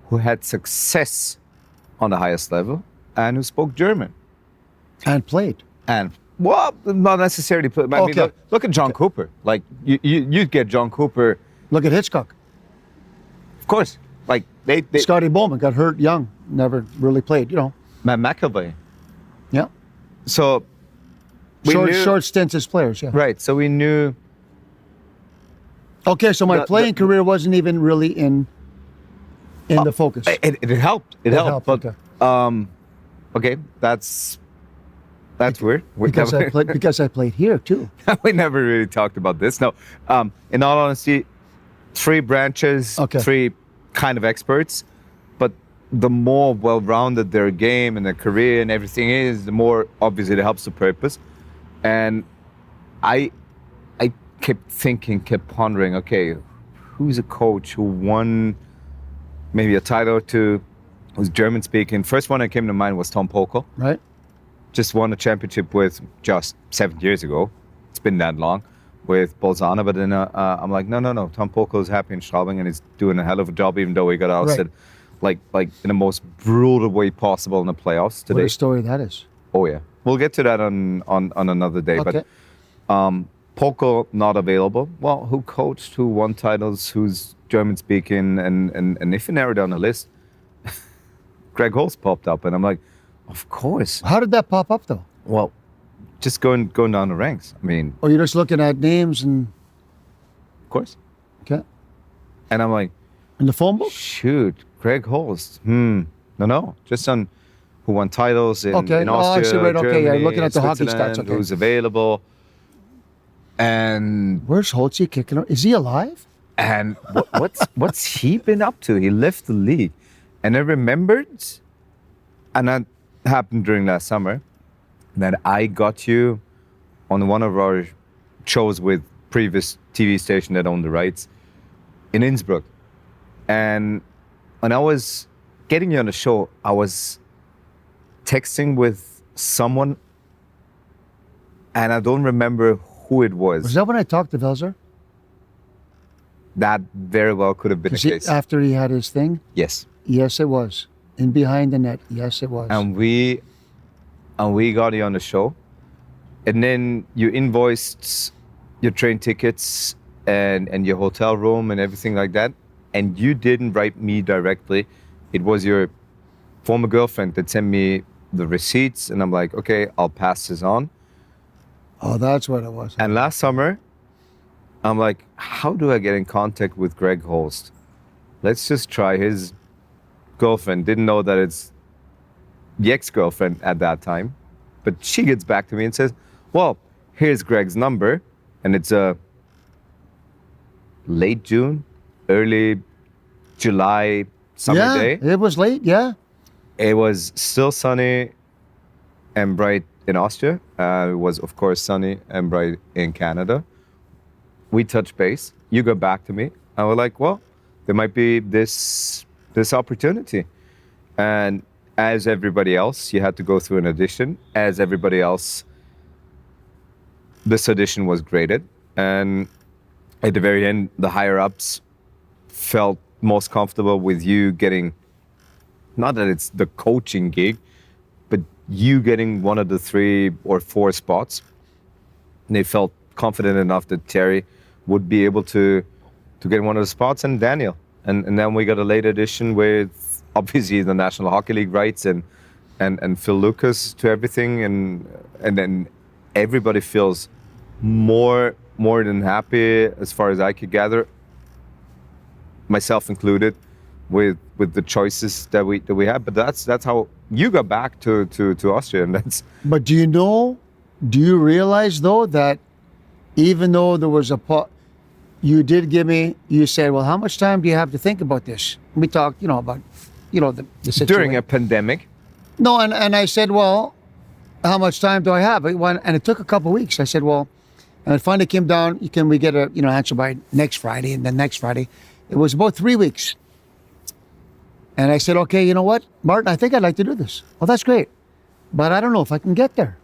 who had success on the highest level, and who spoke German. And played. Well, not necessarily. I mean, look at John Cooper. Like, you'd get John Cooper. Look at Hitchcock. Of course. Like, they Scotty Bowman got hurt young, never really played, Matt McAvoy. Yeah. So, short stints as players, yeah. Right, so we knew. Okay, so my playing career wasn't even really in the focus. It helped. It helped. But okay. Okay, that's weird. Because I played here too. We never really talked about this. No, in all honesty, 3 branches, Okay. 3 kind of experts, but the more well-rounded their game and their career and everything is, the more obviously it helps the purpose. And I kept pondering, okay, who's a coach who won maybe a title or 2, who's German speaking? First one that came to mind was Tom Pokel. Right. Just won a championship with just 7 years ago. It's been that long with Bolzano, but then I'm like, no. Tom Pokel is happy in Straubing and he's doing a hell of a job, even though he got ousted like in the most brutal way possible in the playoffs today. What a story that is. Oh yeah, we'll get to that on another day. Okay. But Pokel not available. Well, who coached? Who won titles? Who's German speaking? And if you narrow down the list, Greg Holst popped up, and I'm like, of course. How did that pop up though? Well, just going down the ranks. I mean, Or you're just looking at names and of course. okay. And I'm like, In the phone book? shoot, Greg Holst. No, just on who won titles in, Okay. in Oh, I Austria, see, right, okay, Germany, yeah, looking at the hockey Switzerland, stats, okay. who's available. And Where's Holtzy kicking? Is he alive? what's he been up to? He left the league, and I remembered, and that happened during last summer, that I got you on one of our shows with previous TV station that owned the rights in Innsbruck, and when I was getting you on the show, I was texting with someone, and I don't remember who it was. Was that when I talked to Velzer? That very well could have been the case. After he had his thing? Yes. Yes, it was. In behind the net. Yes, it was. And we got you on the show, and then you invoiced your train tickets and your hotel room and everything like that, and you didn't write me directly. It was your former girlfriend that sent me the receipts, and I'm like, okay, I'll pass this on. Oh, that's what it was. And last summer, I'm like, how do I get in contact with Greg Holst? Let's just try his girlfriend. Didn't know that it's the ex-girlfriend at that time. But she gets back to me and says, well, here's Greg's number. And it's a late June, early July summer day. It was late, yeah. It was still sunny and bright in Austria. It was, of course, sunny and bright in Canada. We touched base. You got back to me. I was like, well, there might be this opportunity. And as everybody else, you had to go through an audition. As everybody else, this audition was graded. And at the very end, the higher-ups felt most comfortable with you getting, not that it's the coaching gig, but you getting one of the 3 or 4 spots. And they felt confident enough that Terry would be able to get one of the spots, and Daniel. And then we got a late edition with obviously the National Hockey League rights and Phil Lucas to everything, and then everybody feels more than happy, as far as I could gather, myself included, with the choices that we had. But that's how you got back to Austria, and that's. But do you realize though that even though there was you did give me, you said, well, how much time do you have to think about this? We talked, about, the situation. During a pandemic? No, and I said, well, how much time do I have? And it took a couple of weeks. I said, well, and it finally came down, can we get a, answer by next Friday? And then next Friday, it was about 3 weeks. And I said, okay, you know what, Martin, I think I'd like to do this. Well, that's great, but I don't know if I can get there.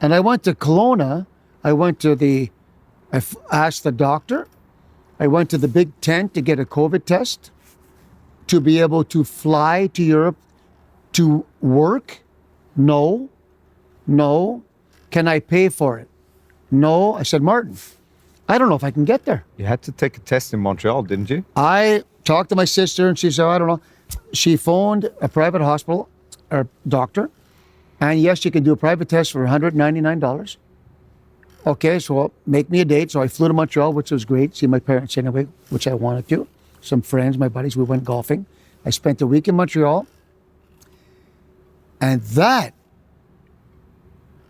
And I went to Kelowna. I asked the doctor. I went to the big tent to get a COVID test to be able to fly to Europe to work. No. Can I pay for it? No. I said, Martin, I don't know if I can get there. You had to take a test in Montreal, didn't you? I talked to my sister and she said, I don't know. She phoned a private hospital or doctor, and yes, you can do a private test for $199. Okay, so make me a date. So I flew to Montreal, which was great. See my parents anyway, which I wanted to. Some friends, my buddies, we went golfing. I spent a week in Montreal. And that,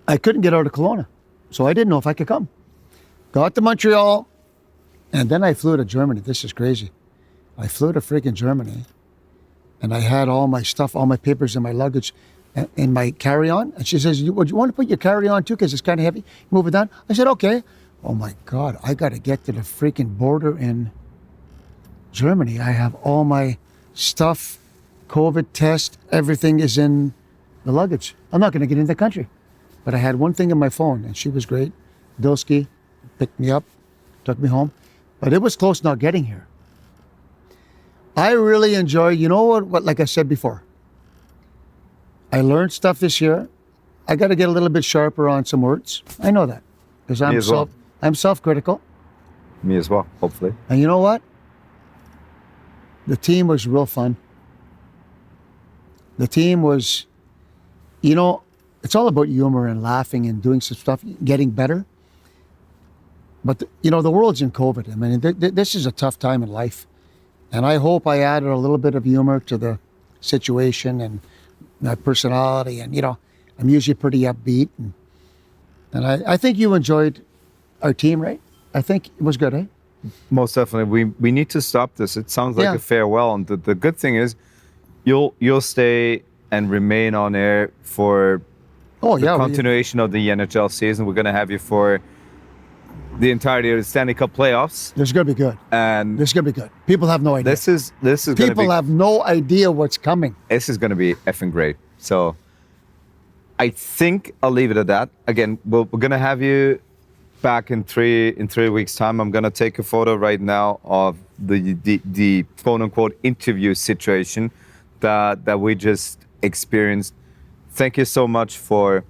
I couldn't get out of Kelowna. So I didn't know if I could come. Got to Montreal, and then I flew to Germany. This is crazy. I flew to freaking Germany, and I had all my stuff, all my papers in my luggage, in my carry-on. And she says, would you want to put your carry-on too, because it's kind of heavy? Move it down. I said, okay. Oh my God, I got to get to the freaking border in Germany. I have all my stuff, COVID test, everything is in the luggage. I'm not going to get into the country. But I had one thing in my phone, and she was great. Bilski picked me up, took me home. But it was close not getting here. I really enjoy, you know what, like I said before, I learned stuff this year. I got to get a little bit sharper on some words. I know that because I'm self-critical. Me as well, hopefully. And you know what? The team was real fun. The team was, you know, it's all about humor and laughing and doing some stuff, getting better. But, you know, the world's in COVID. I mean, this is a tough time in life. And I hope I added a little bit of humor to the situation and my personality. And, you know, I'm usually pretty upbeat. And I think you enjoyed our team, right? I think it was good, eh? Most definitely. We need to stop this. It sounds like a farewell. And the good thing is you'll stay and remain on air for the continuation of the NHL season. We're going to have you for the entirety of the Stanley Cup playoffs. This is going to be good. And this is going to be good. People have no idea. This is People have no idea what's coming. This is going to be effing great. So I think I'll leave it at that. Again, we're going to have you back in 3 weeks' time. I'm going to take a photo right now of the quote-unquote interview situation that we just experienced. Thank you so much for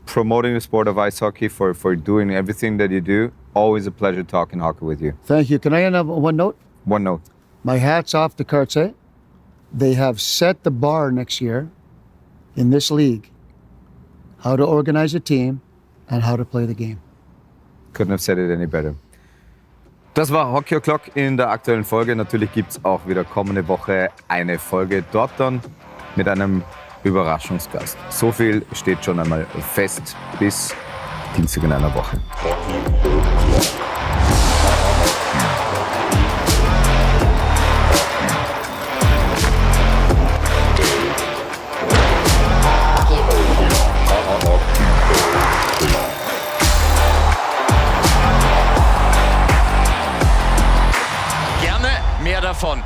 promoting the sport of ice hockey, for doing everything that you do. Always a pleasure talking hockey with you. Thank you. Can I end up one note? One note. My hat's off to Kartse. They have set the bar next year in this league, how to organize a team and how to play the game. Couldn't have said it any better. Das war Hockey O'Clock in der aktuellen Folge. Natürlich gibt es auch wieder kommende Woche eine Folge. Dort dann mit einem Überraschungsgast. So viel steht schon einmal fest. Bis Dienstag in einer Woche. Gerne mehr davon.